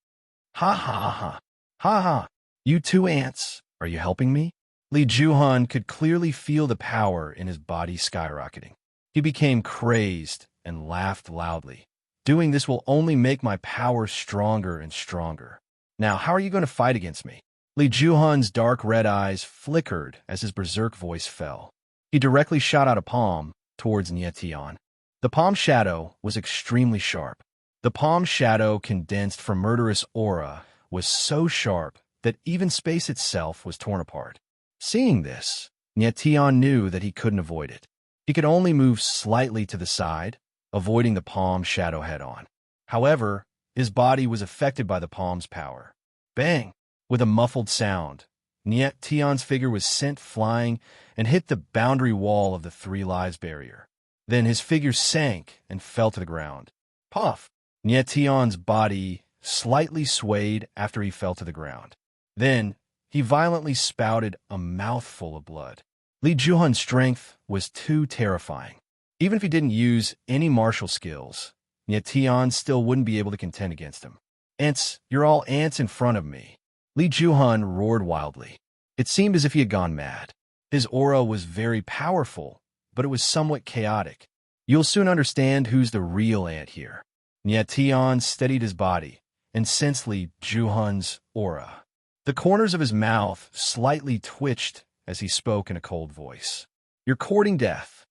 Ha ha ha! Ha ha! You 2 ants, are you helping me? Li Juhun could clearly feel the power in his body skyrocketing. He became crazed and laughed loudly. Doing this will only make my power stronger and stronger. Now, how are you going to fight against me? Li Juhun's dark red eyes flickered as his berserk voice fell. He directly shot out a palm towards Nye Tian. The palm shadow was extremely sharp. The palm shadow condensed from murderous aura was so sharp that even space itself was torn apart. Seeing this, Nye Tian knew that he couldn't avoid it. He could only move slightly to the side, avoiding the palm shadow head-on. However, his body was affected by the palm's power. Bang! With a muffled sound, Nye Tian's figure was sent flying and hit the boundary wall of the 3 Lives Barrier. Then his figure sank and fell to the ground. Puff! Nye Tian's body slightly swayed after he fell to the ground. Then, he violently spouted a mouthful of blood. Li Juhun's strength was too terrifying. Even if he didn't use any martial skills, Nye Tian still wouldn't be able to contend against him. Ants, you're all ants in front of me. Li Juhun roared wildly. It seemed as if he had gone mad. His aura was very powerful, but it was somewhat chaotic. You'll soon understand who's the real ant here. Nye Tian steadied his body and sensed Li Juhun's aura. The corners of his mouth slightly twitched as he spoke in a cold voice. You're courting death.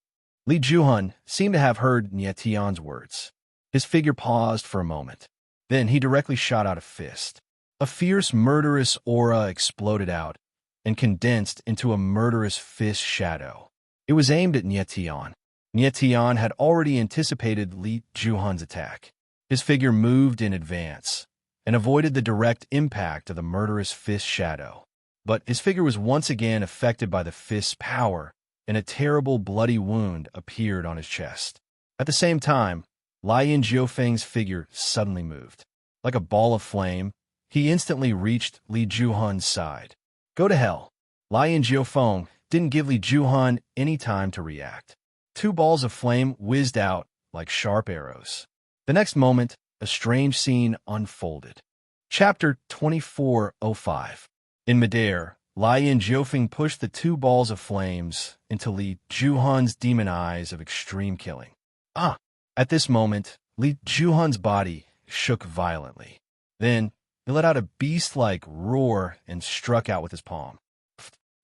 Li Juhun seemed to have heard Nye Tian's words. His figure paused for a moment. Then he directly shot out a fist. A fierce, murderous aura exploded out and condensed into a murderous fist shadow. It was aimed at Nye Tian. Nye Tian had already anticipated Li Juhun's attack. His figure moved in advance and avoided the direct impact of the murderous fist shadow. But his figure was once again affected by the fist's power, and a terrible bloody wound appeared on his chest. At the same time, Lian Jiufeng's figure suddenly moved. Like a ball of flame, he instantly reached Li Juhun's side. Go to hell. Lian Jiufeng didn't give Li Juhun any time to react. 2 balls of flame whizzed out like sharp arrows. The next moment, a strange scene unfolded. Chapter 2405. In midair, Lian Jiufeng pushed the 2 balls of flames into Li Juhun's demon eyes of extreme killing. Ah! At this moment, Li Juhun's body shook violently. Then, He let out a beast-like roar and struck out with his palm.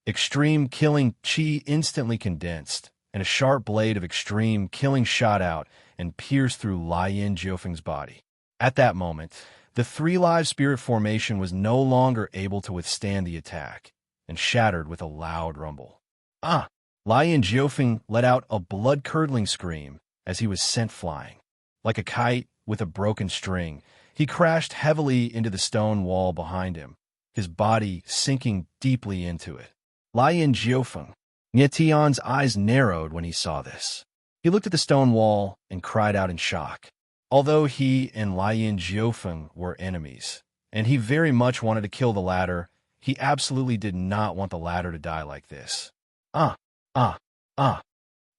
Extreme killing chi instantly condensed, and a sharp blade of extreme killing shot out and pierced through Lien Jiufeng's body. At that moment, the three-live spirit formation was no longer able to withstand the attack, and shattered with a loud rumble. Ah! Lien Jiufeng let out a blood-curdling scream as he was sent flying. Like a kite with a broken string, he crashed heavily into the stone wall behind him, his body sinking deeply into it. Lien Jiufeng. Nie Tian's eyes narrowed when he saw this. He looked at the stone wall and cried out in shock. Although he and Lien Jiufeng were enemies, and he very much wanted to kill the latter, he absolutely did not want the latter to die like this. Ah!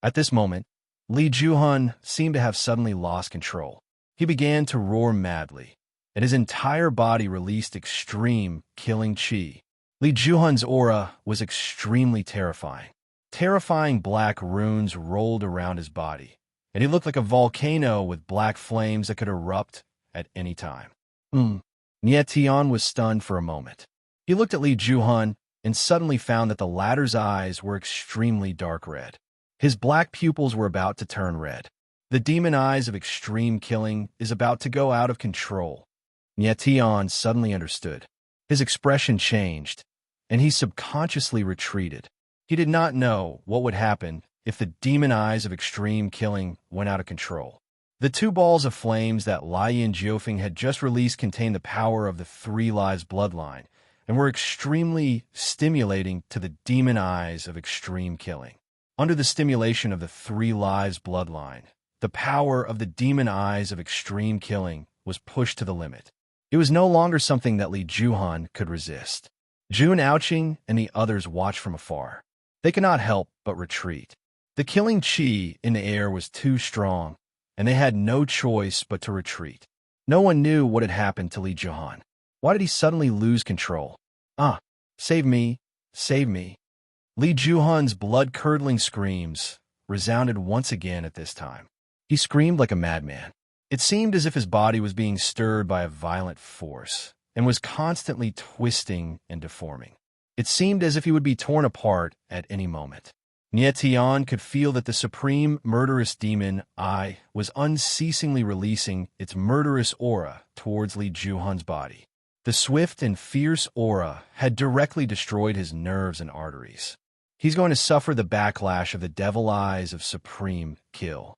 At this moment, Li Juhun seemed to have suddenly lost control. He began to roar madly, and his entire body released extreme killing chi. Li Juhun's aura was extremely terrifying. Terrifying black runes rolled around his body, and he looked like a volcano with black flames that could erupt at any time. Nie Tian was stunned for a moment. He looked at Li Juhun and suddenly found that the latter's eyes were extremely dark red. His black pupils were about to turn red. The demon eyes of extreme killing is about to go out of control. Nie Tian suddenly understood. His expression changed, and he subconsciously retreated. He did not know what would happen if the demon eyes of extreme killing went out of control. The two balls of flames that Lien Jiufeng had just released contained the power of the Three Lives bloodline, and were extremely stimulating to the demon eyes of extreme killing. Under the stimulation of the Three Lives bloodline, the power of the demon eyes of extreme killing was pushed to the limit. It was no longer something that Li Juhun could resist. Jun Aoqing and the others watched from afar. They could not help but retreat. The killing chi in the air was too strong, and they had no choice but to retreat. No one knew what had happened to Li Juhun. Why did he suddenly lose control? Save me, save me. Li Juhun's blood-curdling screams resounded once again at this time. He screamed like a madman. It seemed as if his body was being stirred by a violent force, and was constantly twisting and deforming. It seemed as if he would be torn apart at any moment. Nie Tian could feel that the supreme murderous demon I was unceasingly releasing its murderous aura towards Li Juhun's body. The swift and fierce aura had directly destroyed his nerves and arteries. He's going to suffer the backlash of the devil eyes of supreme kill.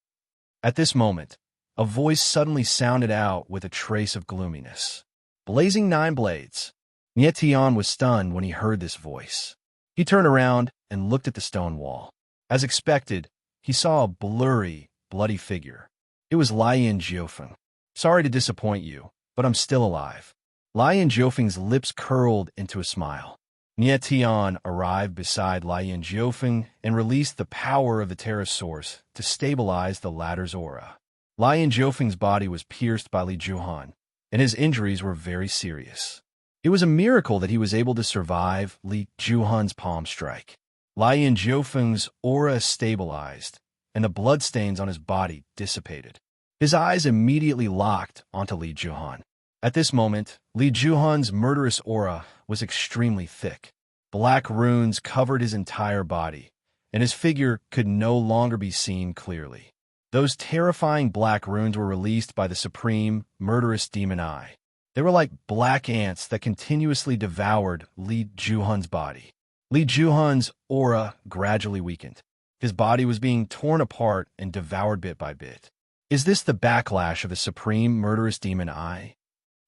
At this moment, a voice suddenly sounded out with a trace of gloominess. Blazing 9 blades. Nie Tian was stunned when he heard this voice. He turned around and looked at the stone wall. As expected, he saw a blurry, bloody figure. It was Lien Jiufeng. Sorry to disappoint you, but I'm still alive. Lien Jiufeng's lips curled into a smile. Nie Tian arrived beside Lien Jiufeng and released the power of the Terra Source to stabilize the latter's aura. Lien Jiufeng's body was pierced by Li Juhun, and his injuries were very serious. It was a miracle that he was able to survive Li Juhun's palm strike. Lien Jiufeng's aura stabilized, and the bloodstains on his body dissipated. His eyes immediately locked onto Li Juhun. At this moment, Li Juhun's murderous aura was extremely thick. Black runes covered his entire body, and his figure could no longer be seen clearly. Those terrifying black runes were released by the supreme, murderous demon eye. They were like black ants that continuously devoured Li Juhun's body. Li Juhun's aura gradually weakened. His body was being torn apart and devoured bit by bit. Is this the backlash of the supreme, murderous demon eye?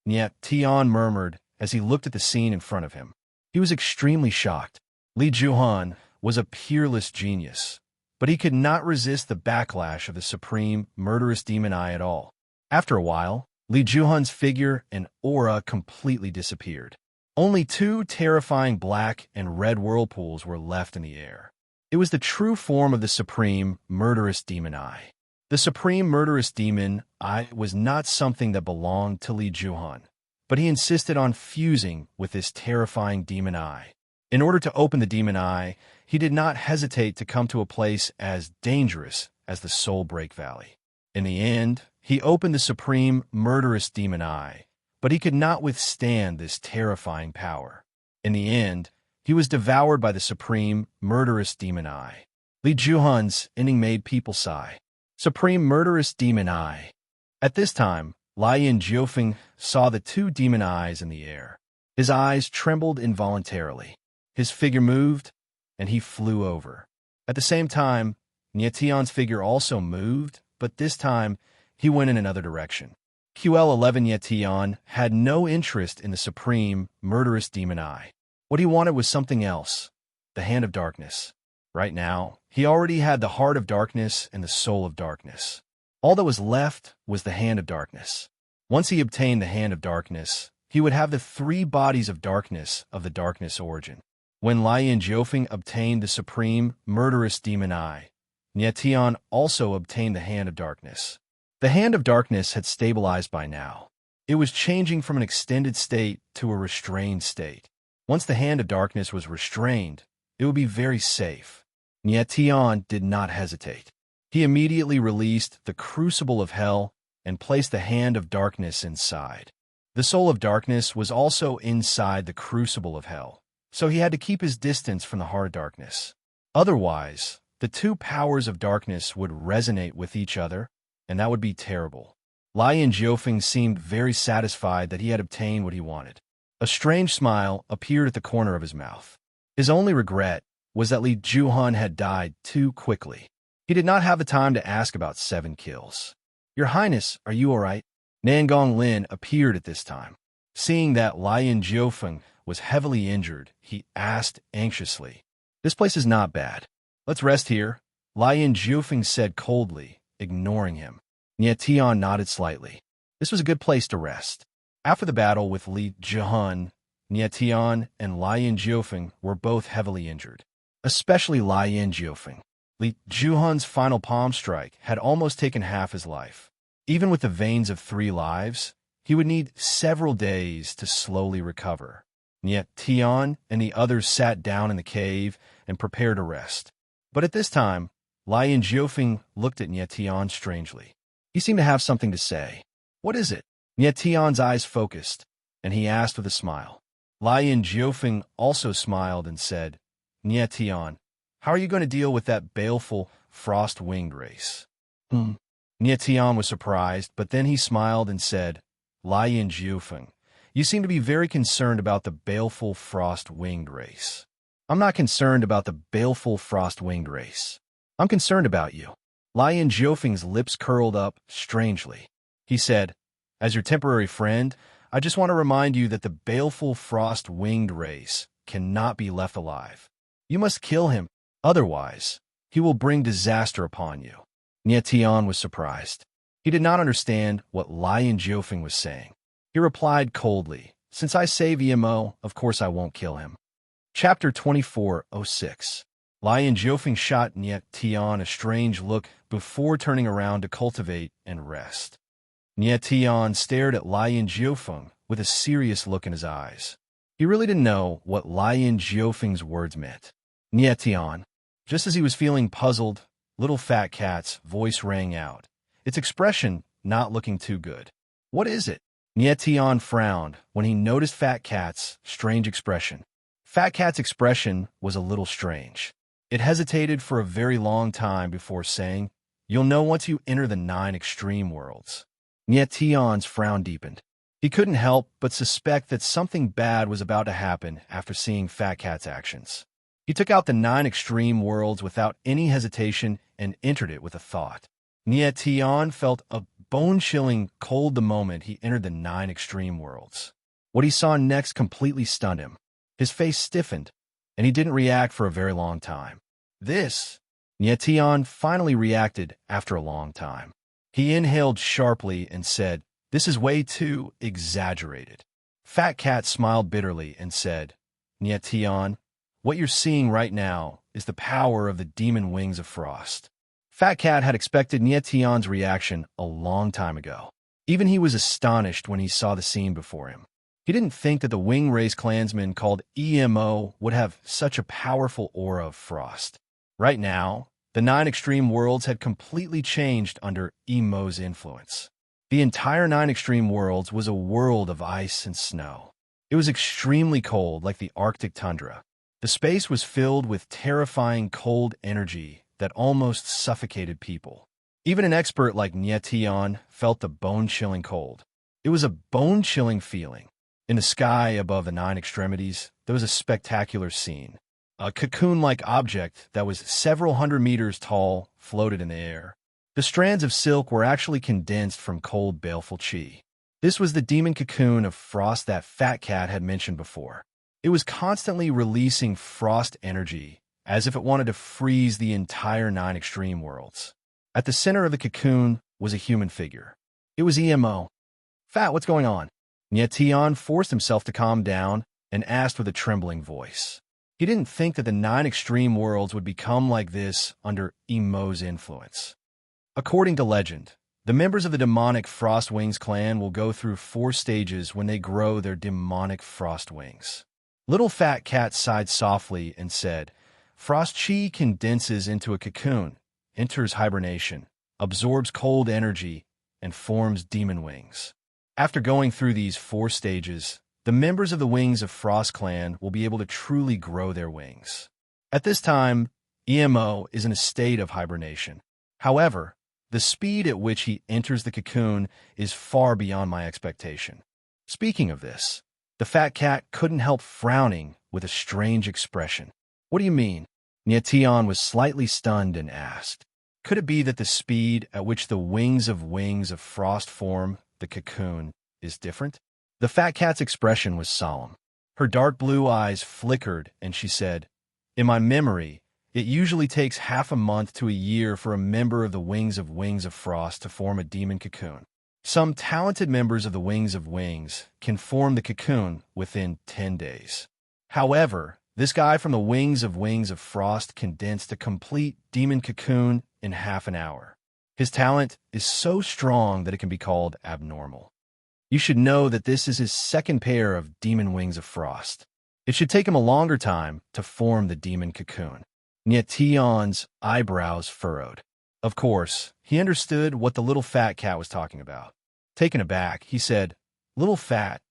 Nie Tian murmured as he looked at the scene in front of him. He was extremely shocked. Li Juhun was a peerless genius, but he could not resist the backlash of the supreme, murderous demon eye at all. After a while, Li Juhun's figure and aura completely disappeared. Only 2 terrifying black and red whirlpools were left in the air. It was the true form of the supreme, murderous demon eye. The supreme murderous demon eye was not something that belonged to Li Juhun, but he insisted on fusing with this terrifying demon eye. In order to open the demon eye, he did not hesitate to come to a place as dangerous as the Soul Break Valley. In the end, he opened the supreme murderous demon eye, but he could not withstand this terrifying power. In the end, he was devoured by the supreme, murderous demon eye. Li Juhun's ending made people sigh. Supreme murderous demon eye. At this time, Lian Jiufeng saw the two demon eyes in the air. His eyes trembled involuntarily. His figure moved, and he flew over. At the same time, Nietian's figure also moved, but this time, he went in another direction. QL11 Nietian had no interest in the supreme, murderous demon eye. What he wanted was something else, the hand of darkness. Right now, he already had the heart of darkness and the soul of darkness. All that was left was the hand of darkness. Once he obtained the hand of darkness, he would have the three bodies of the darkness origin. When Lian Jiufeng obtained the supreme, murderous demon eye, Nietian also obtained the hand of darkness. The hand of darkness had stabilized by now. It was changing from an extended state to a restrained state. Once the hand of darkness was restrained, it would be very safe. Nietian did not hesitate. He immediately released the crucible of hell and placed the hand of darkness inside. The soul of darkness was also inside the crucible of hell, so he had to keep his distance from the heart of darkness. Otherwise, the two powers of darkness would resonate with each other, and that would be terrible. Lian Jiufeng seemed very satisfied that he had obtained what he wanted. A strange smile appeared at the corner of his mouth. His only regret was that Li Juhun had died too quickly. He did not have the time to ask about 7 kills. "Your Highness, are you all right?" Nangong Lin appeared at this time. Seeing that Lian Jiufeng was heavily injured, he asked anxiously, "This place is not bad. Let's rest here," Lian Jiufeng said coldly, ignoring him. Nietian nodded slightly. This was a good place to rest. After the battle with Li Juhun, Nietian and Lian Jiufeng were both heavily injured, especially Lian Jiufeng. Li Juhun's final palm strike had almost taken half his life. Even with the veins of 3 lives, he would need several days to slowly recover. Nietian and the others sat down in the cave and prepared to rest. But at this time, Lian Jiufeng looked at Nietian strangely. He seemed to have something to say. "What is it?" Nietian's eyes focused, and he asked with a smile. Lian Jiufeng also smiled and said, "Nietian, how are you going to deal with that baleful, frost-winged race?" Nietian was surprised, but then he smiled and said, "Lian Jiufeng, you seem to be very concerned about the baleful, frost-winged race." "I'm not concerned about the baleful, frost-winged race. I'm concerned about you." Lian Jiufeng's lips curled up strangely. He said, "As your temporary friend, I just want to remind you that the baleful, frost-winged race cannot be left alive. You must kill him, otherwise he will bring disaster upon you." Nietian was surprised. He did not understand what Lian Jiufeng was saying. He replied coldly, "Since I save EMO, of course I won't kill him." Chapter 24:06. Lian Jiufeng shot Nietian a strange look before turning around to cultivate and rest. Nietian stared at Lian Jiufeng with a serious look in his eyes. He really didn't know what Lian Jiufeng's words meant. "Nietian." Just as he was feeling puzzled, Little Fat Cat's voice rang out, its expression not looking too good. "What is it?" Nietian frowned when he noticed Fat Cat's strange expression. Fat Cat's expression was a little strange. It hesitated for a very long time before saying, "You'll know once you enter the 9 extreme worlds." Nietian's frown deepened. He couldn't help but suspect that something bad was about to happen after seeing Fat Cat's actions. He took out the 9 extreme worlds without any hesitation and entered it with a thought. Nietian felt a bone-chilling cold the moment he entered the 9 extreme worlds. What he saw next completely stunned him. His face stiffened, and he didn't react for a very long time. "This!" Nietian finally reacted after a long time. He inhaled sharply and said, "This is way too exaggerated." Fat Cat smiled bitterly and said, "Nietian, what you're seeing right now is the power of the demon wings of frost." Fat Cat had expected Nietian's reaction a long time ago. Even he was astonished when he saw the scene before him. He didn't think that the wing race clansman called EMO would have such a powerful aura of frost. Right now, the 9 extreme worlds had completely changed under EMO's influence. The entire 9 extreme worlds was a world of ice and snow. It was extremely cold, like the Arctic tundra. The space was filled with terrifying cold energy that almost suffocated people. Even an expert like Nyetian felt the bone-chilling cold. It was a bone-chilling feeling. In the sky above the 9 extremities, there was a spectacular scene. A cocoon-like object that was several hundred meters tall floated in the air. The strands of silk were actually condensed from cold, baleful chi. This was the demon cocoon of frost that Fat Cat had mentioned before. It was constantly releasing frost energy, as if it wanted to freeze the entire 9 extreme worlds. At the center of the cocoon was a human figure. It was EMO. "Fat, what's going on?" Nyetian forced himself to calm down and asked with a trembling voice. He didn't think that the 9 extreme worlds would become like this under Emo's influence. According to legend, the members of the demonic Frost Wings clan will go through 4 stages when they grow their demonic frost wings. Little Fat Cat sighed softly and said, "Frost chi condenses into a cocoon, enters hibernation, absorbs cold energy, and forms demon wings. After going through these 4 stages, the members of the Wings of Frost clan will be able to truly grow their wings. At this time, EMO is in a state of hibernation. However, the speed at which he enters the cocoon is far beyond my expectation." Speaking of this, the Fat Cat couldn't help frowning with a strange expression. "What do you mean?" Nyetian was slightly stunned and asked. Could it be that the speed at which the Wings of Frost form the cocoon is different? The Fat Cat's expression was solemn. Her dark blue eyes flickered, and she said, "In my memory, it usually takes half a month to a year for a member of the Wings of Frost to form a demon cocoon. Some talented members of the Wings can form the cocoon within 10 days. However, this guy from the Wings of Frost condensed a complete demon cocoon in half an hour. His talent is so strong that it can be called abnormal. You should know that this is his 2nd pair of demon Wings of Frost. It should take him a longer time to form the demon cocoon." Nyetian's eyebrows furrowed. Of course, he understood what the little Fat Cat was talking about. Taken aback, he said, "Little Fat,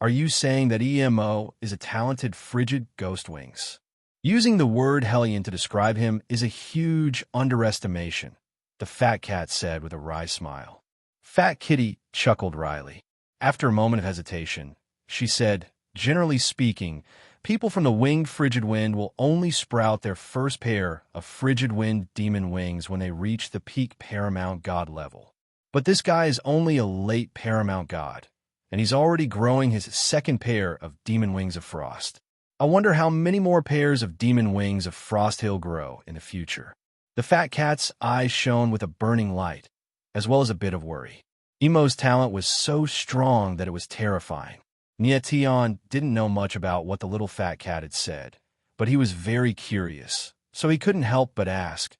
are you saying that EMO is a talented frigid ghost wings?" Using the word Hellion to describe him is a huge underestimation, the Fat Cat said with a wry smile. Fat Kitty chuckled wryly. After a moment of hesitation, she said, "Generally speaking, people from the winged frigid wind will only sprout their first pair of frigid wind demon wings when they reach the peak paramount god level. But this guy is only a late paramount god, and he's already growing his 2nd pair of demon Wings of Frost. I wonder how many more pairs of demon Wings of Frost he'll grow in the future." The Fat Cat's eyes shone with a burning light, as well as a bit of worry. Emo's talent was so strong that it was terrifying. Nyetian didn't know much about what the little Fat Cat had said, but he was very curious, so he couldn't help but ask,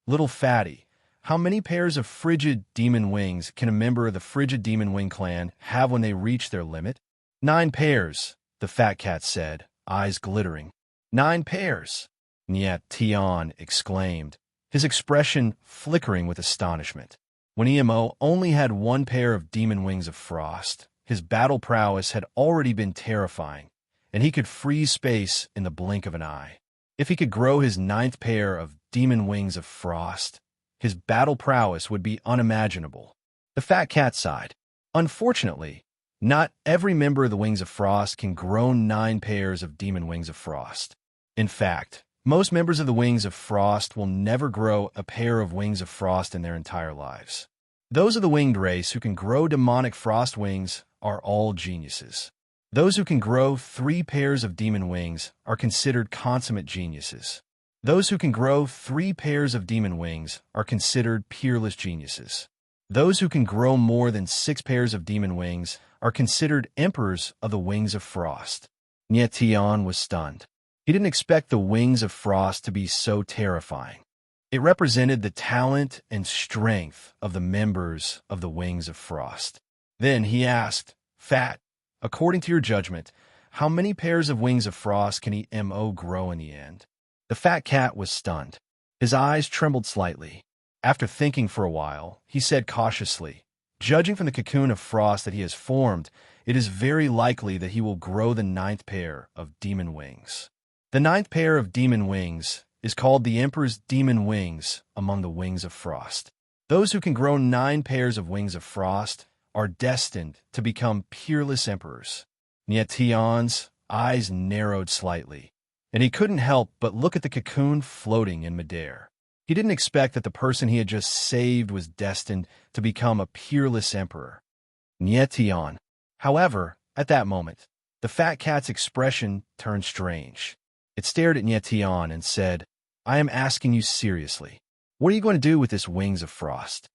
"Little Fatty, how many pairs of frigid demon wings can a member of the frigid demon wing clan have when they reach their limit?" 9 pairs, the Fat Cat said, eyes glittering. 9 pairs, Nyetian exclaimed, his expression flickering with astonishment. When EMO only had 1 pair of demon Wings of Frost, his battle prowess had already been terrifying, and he could freeze space in the blink of an eye. If he could grow his 9th pair of demon Wings of Frost, his battle prowess would be unimaginable. The Fat Cat sighed. Unfortunately, not every member of the Wings of Frost can grow 9 pairs of demon Wings of Frost. In fact, most members of the Wings of Frost will never grow a pair of Wings of Frost in their entire lives. Those of the winged race who can grow demonic frost wings are all geniuses. Those who can grow 3 pairs of demon wings are considered consummate geniuses. Those who can grow 3 pairs of demon wings are considered peerless geniuses. Those who can grow more than 6 pairs of demon wings are considered emperors of the Wings of Frost. Nyetian was stunned. He didn't expect the Wings of Frost to be so terrifying. It represented the talent and strength of the members of the Wings of Frost. Then he asked, "Fat, according to your judgment, how many pairs of Wings of Frost can EMO grow in the end?" The Fat Cat was stunned. His eyes trembled slightly. After thinking for a while, he said cautiously, Judging from the cocoon of frost that he has formed, it is very likely that he will grow the 9th pair of demon wings. The 9th pair of demon wings is called the Emperor's demon wings among the wings of frost. Those who can grow 9 pairs of wings of frost are destined to become peerless emperors. Nietion's eyes narrowed slightly, and he couldn't help but look at the cocoon floating in midair. He didn't expect that the person he had just saved was destined to become a peerless emperor. Nietion. However, at that moment, the fat cat's expression turned strange. It stared at Nietion and said, "I am asking you seriously. What are you going to do with this wings of frost?"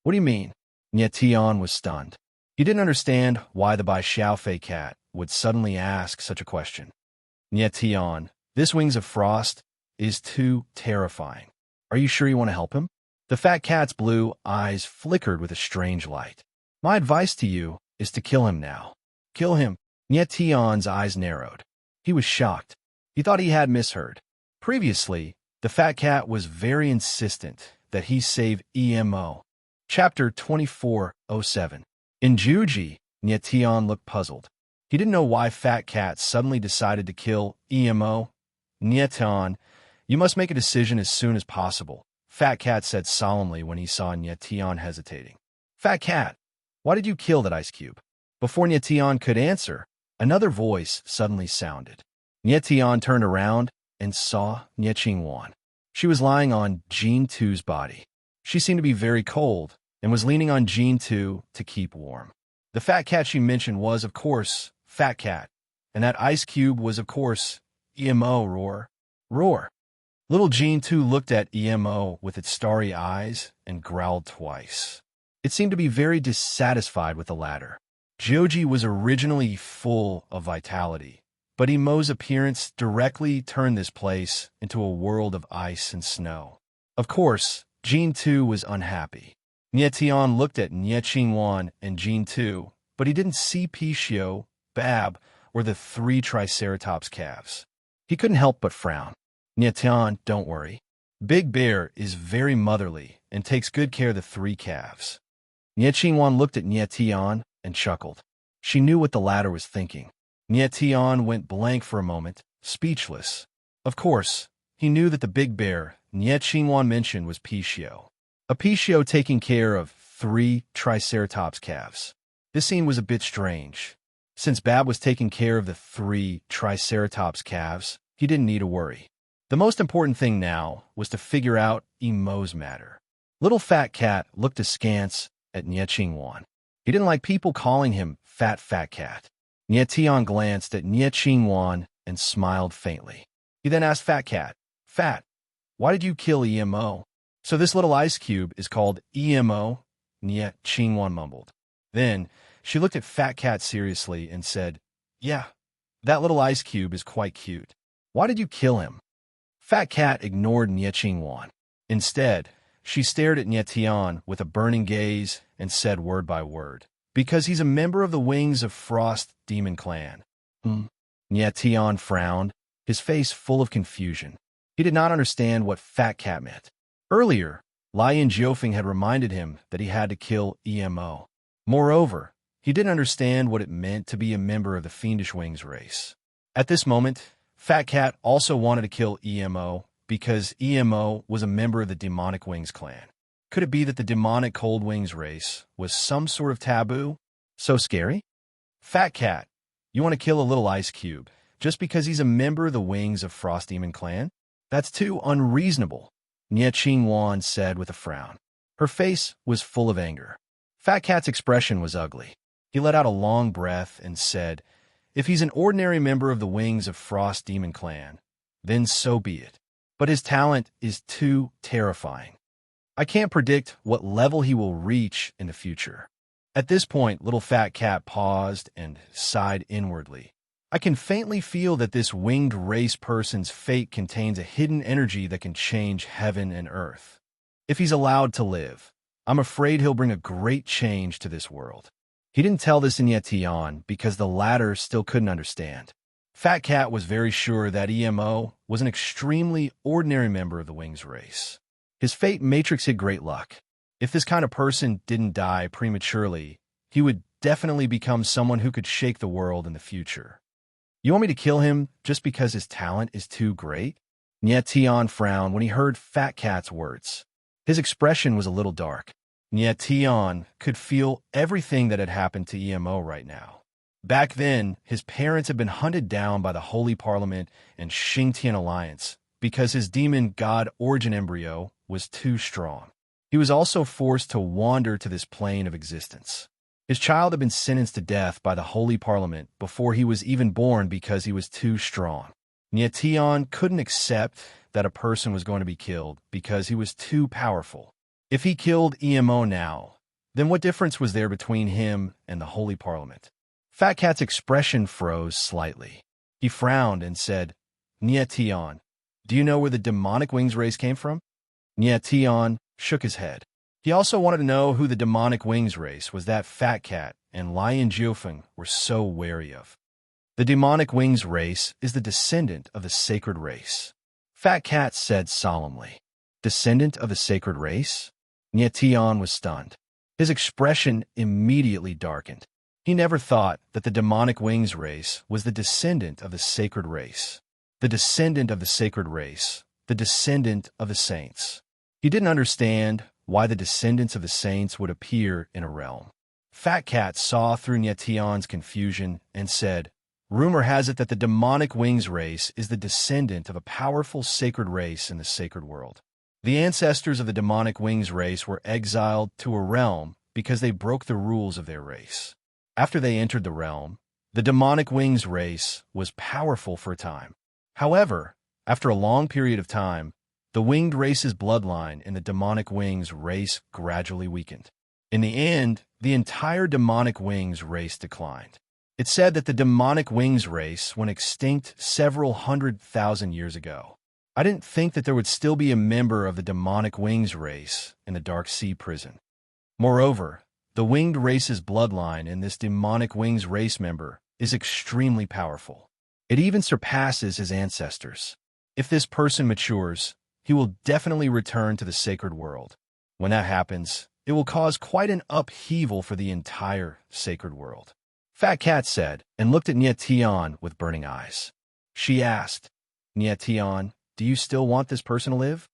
"What do you mean?" Nietion was stunned. He didn't understand why the Bai Xiaofei cat would suddenly ask such a question. "Nietion, this wings of frost is too terrifying. Are you sure you want to help him?" The fat cat's blue eyes flickered with a strange light. "My advice to you is to kill him now." "Kill him?" Nietion's eyes narrowed. He was shocked. He thought he had misheard. Previously, the fat cat was very insistent that he save EMO. Chapter 2407. In Juji, Nietion looked puzzled. He didn't know why Fat Cat suddenly decided to kill EMO. "Nietion, you must make a decision as soon as possible," Fat Cat said solemnly when he saw Nietion hesitating. "Fat Cat, why did you kill that ice cube?" Before Nietion could answer, another voice suddenly sounded. Nietion turned around and saw Niechingwan. She was lying on Jin Tu's body. She seemed to be very cold and was leaning on Jin Tu to keep warm. The fat cat she mentioned was, of course, Fat Cat, and that ice cube was, of course, EMO. Roar. Roar. Little Jin Tu looked at EMO with its starry eyes and growled twice. It seemed to be very dissatisfied with the latter. Joji was originally full of vitality, but Emo's appearance directly turned this place into a world of ice and snow. Of course, Jin Tu was unhappy. Nietion looked at Niechingwan and Jin Tu, but he didn't see Pishio, Bab, or the 3 Triceratops calves. He couldn't help but frown. "Nietion, don't worry. Big Bear is very motherly and takes good care of the 3 calves." Niechingwan looked at Nietion and chuckled. She knew what the latter was thinking. Nietion went blank for a moment, speechless. Of course, he knew that the big bear Niechingwan mentioned was Pishio. A Pishio taking care of 3 Triceratops calves. This scene was a bit strange. Since Bab was taking care of the 3 Triceratops calves, he didn't need to worry. The most important thing now was to figure out Emo's matter. Little Fat Cat looked askance at Niechingwan. He didn't like people calling him Fat Cat. Nietion glanced at Niechingwan and smiled faintly. He then asked Fat Cat, "Fat, why did you kill EMO?" "So this little ice cube is called EMO?" Niechingwan mumbled. Then she looked at Fat Cat seriously and said, "Yeah, that little ice cube is quite cute. Why did you kill him?" Fat Cat ignored Niechingwan. Instead, she stared at Nietion with a burning gaze and said word by word, "Because he's a member of the Wings of Frost Demon Clan." Nietion frowned, his face full of confusion. He did not understand what Fat Cat meant. Earlier, Lion Jiofeng had reminded him that he had to kill EMO. Moreover, he didn't understand what it meant to be a member of the Fiendish Wings race. At this moment, Fat Cat also wanted to kill EMO because EMO was a member of the Demonic Wings clan. Could it be that the Demonic Cold Wings race was some sort of taboo? So scary? "Fat Cat, you want to kill a little ice cube just because he's a member of the Wings of Frost Demon Clan? That's too unreasonable," Niechingwan said with a frown. Her face was full of anger. Fat Cat's expression was ugly. He let out a long breath and said, "If he's an ordinary member of the Wings of Frost Demon Clan, then so be it. But his talent is too terrifying. I can't predict what level he will reach in the future." At this point, little Fat Cat paused and sighed inwardly. "I can faintly feel that this winged race person's fate contains a hidden energy that can change heaven and earth. If he's allowed to live, I'm afraid he'll bring a great change to this world." He didn't tell this in Nietion because the latter still couldn't understand. Fat Cat was very sure that EMO was an extremely ordinary member of the Wings race. His fate matrix had great luck. If this kind of person didn't die prematurely, he would definitely become someone who could shake the world in the future. You want me to kill him just because his talent is too great? Nye frowned when he heard Fat Cat's words. His expression was a little dark. Nye could feel everything that had happened to EMO right now. Back then, his parents had been hunted down by the Holy Parliament and Xingtian Alliance because his demon god origin embryo was too strong. He was also forced to wander to this plane of existence. His child had been sentenced to death by the Holy Parliament before he was even born because he was too strong. Nye couldn't accept that a person was going to be killed because he was too powerful. If he killed EMO now, then what difference was there between him and the Holy Parliament? Fat Cat's expression froze slightly. He frowned and said, Nye, do you know where the demonic wings race came from? Nye shook his head. He also wanted to know who the demonic wings race was that Fat Cat and Lion Jiufeng were so wary of. The demonic wings race is the descendant of the sacred race. Fat Cat said solemnly. Descendant of the sacred race? Nye was stunned. His expression immediately darkened. He never thought that the demonic wings race was the descendant of the sacred race. The descendant of the sacred race. The descendant of the saints. He didn't understand why the descendants of the saints would appear in a realm. Fat Cat saw through Nye confusion and said, Rumor has it that the demonic wings race is the descendant of a powerful sacred race in the sacred world. The ancestors of the demonic wings race were exiled to a realm because they broke the rules of their race. After they entered the realm, the demonic wings race was powerful for a time. However, after a long period of time, the winged race's bloodline in the demonic wings race gradually weakened. In the end, the entire demonic wings race declined. It's said that the demonic wings race went extinct several 100,000 years ago. I didn't think that there would still be a member of the demonic wings race in the Dark Sea prison. Moreover, the winged race's bloodline in this demonic wings race member is extremely powerful. It even surpasses his ancestors. If this person matures, he will definitely return to the sacred world. When that happens, it will cause quite an upheaval for the entire sacred world. Fat Cat said, and looked at Nye with burning eyes. She asked, Nye, do you still want this person to live?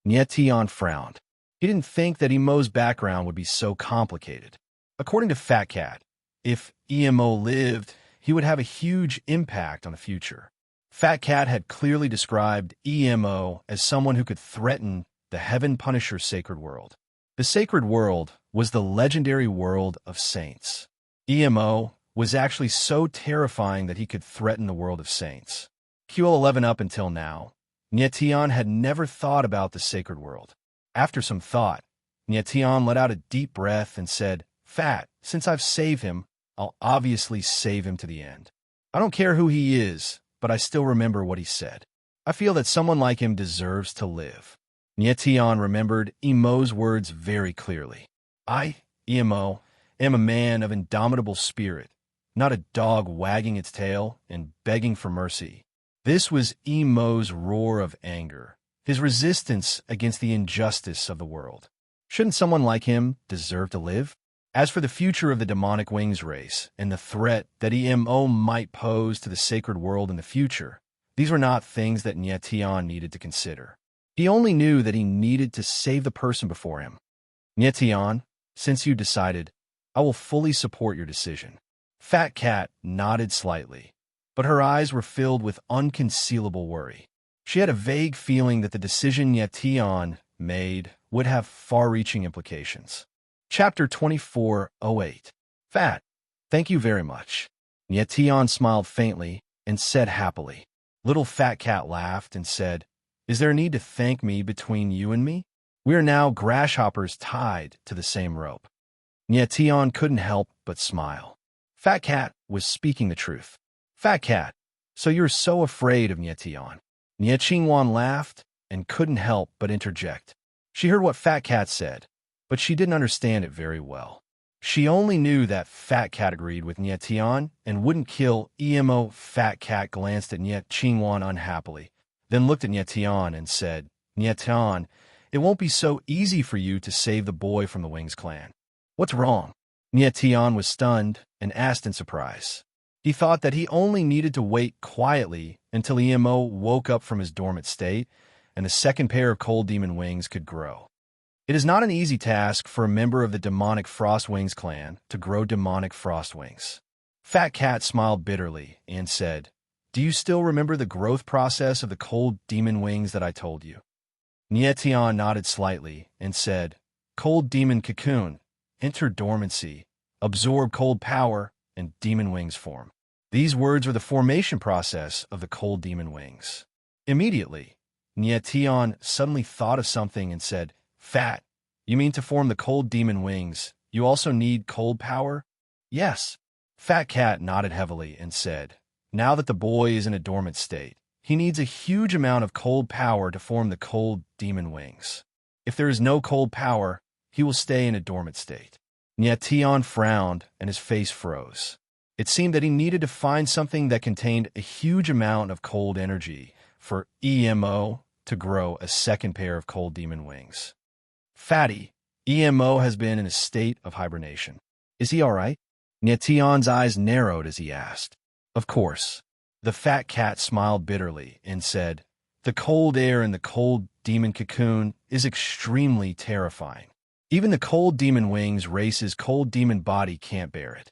Nye frowned. He didn't think that Emo's background would be so complicated. According to Fat Cat, if Emo lived, he would have a huge impact on the future. Fat Cat had clearly described Emo as someone who could threaten the Heaven Punisher sacred world. The sacred world was the legendary world of saints. Emo was actually so terrifying that he could threaten the world of saints. QL11 up until now, Nye had never thought about the sacred world. After some thought, Nye let out a deep breath and said, Fat, since I've saved him, I'll obviously save him to the end. I don't care who he is, but I still remember what he said. I feel that someone like him deserves to live. Nye remembered Emo's words very clearly. I, Emo, am a man of indomitable spirit, not a dog wagging its tail and begging for mercy. This was Emo's roar of anger, his resistance against the injustice of the world. Shouldn't someone like him deserve to live? As for the future of the demonic wings race and the threat that Emo might pose to the sacred world in the future, these were not things that Nye needed to consider. He only knew that he needed to save the person before him. Nye, since you decided, I will fully support your decision. Fat Cat nodded slightly, but her eyes were filled with unconcealable worry. She had a vague feeling that the decision Nye made would have far-reaching implications. Chapter 24:08. Fat, thank you very much. Nye smiled faintly and said happily. Little Fat Cat laughed and said, Is there a need to thank me between you and me? We are now grasshoppers tied to the same rope. Nye couldn't help but smile. Fat Cat was speaking the truth. Fat Cat, so you're so afraid of Nye Nye laughed and couldn't help but interject. She heard what Fat Cat said, but she didn't understand it very well. She only knew that Fat Cat agreed with Nye and wouldn't kill Emo. Fat Cat glanced at Nye unhappily, then looked at Nye and said, Nye, It won't be so easy for you to save the boy from the Wings clan. What's wrong? Nietion was stunned and asked in surprise. He thought that he only needed to wait quietly until Emo woke up from his dormant state and the second pair of cold demon wings could grow. It is not an easy task for a member of the demonic Frost Wings clan to grow demonic frost wings. Fat Cat smiled bitterly and said, "Do you still remember the growth process of the cold demon wings that I told you?" Nietion nodded slightly and said, "Cold demon cocoon, enter dormancy, absorb cold power, and demon wings form." These words are the formation process of the cold demon wings. Immediately, Nietion suddenly thought of something and said, "Fat, you mean to form the cold demon wings, you also need cold power?" "Yes." Fat Cat nodded heavily and said, "Now that the boy is in a dormant state, he needs a huge amount of cold power to form the cold demon wings. If there is no cold power, he will stay in a dormant state." Nietion frowned and his face froze. It seemed that he needed to find something that contained a huge amount of cold energy for Emo to grow a second pair of cold demon wings. "Fatty, Emo has been in a state of hibernation. Is he all right?" Nietion's eyes narrowed as he asked. "Of course." The Fat Cat smiled bitterly and said, "The cold air in the cold demon cocoon is extremely terrifying. Even the cold demon wings race's cold demon body can't bear it.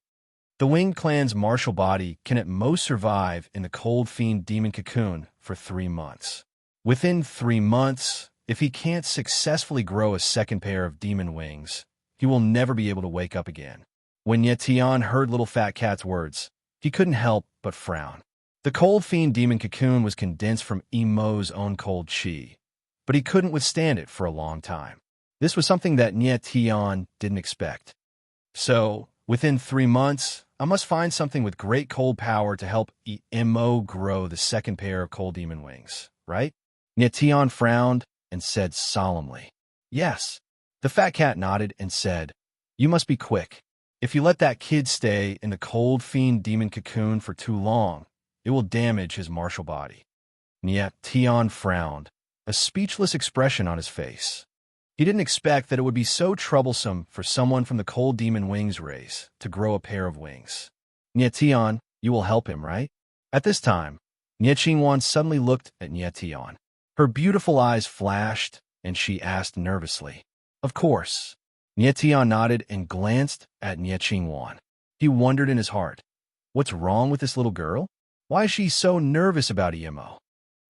The winged clan's martial body can at most survive in the cold fiend demon cocoon for 3 months. Within 3 months, if he can't successfully grow a second pair of demon wings, he will never be able to wake up again." When Nietion heard Little Fat Cat's words, he couldn't help but frown. The cold fiend demon cocoon was condensed from Emo's own cold chi, but he couldn't withstand it for a long time. This was something that Nietion didn't expect. "So, within 3 months, I must find something with great cold power to help Emo grow the second pair of cold demon wings, right?" Nietion frowned and said solemnly, "Yes." The Fat Cat nodded and said, "You must be quick. If you let that kid stay in the cold fiend demon cocoon for too long, it will damage his martial body." Nietion frowned, a speechless expression on his face. He didn't expect that it would be so troublesome for someone from the cold demon wings race to grow a pair of wings. "Nietion, you will help him, right?" At this time, Niechen suddenly looked at Nietion. Her beautiful eyes flashed, and she asked nervously, "Of course." Nietion nodded and glanced at Niechen. He wondered in his heart, what's wrong with this little girl? Why is she so nervous about Emo?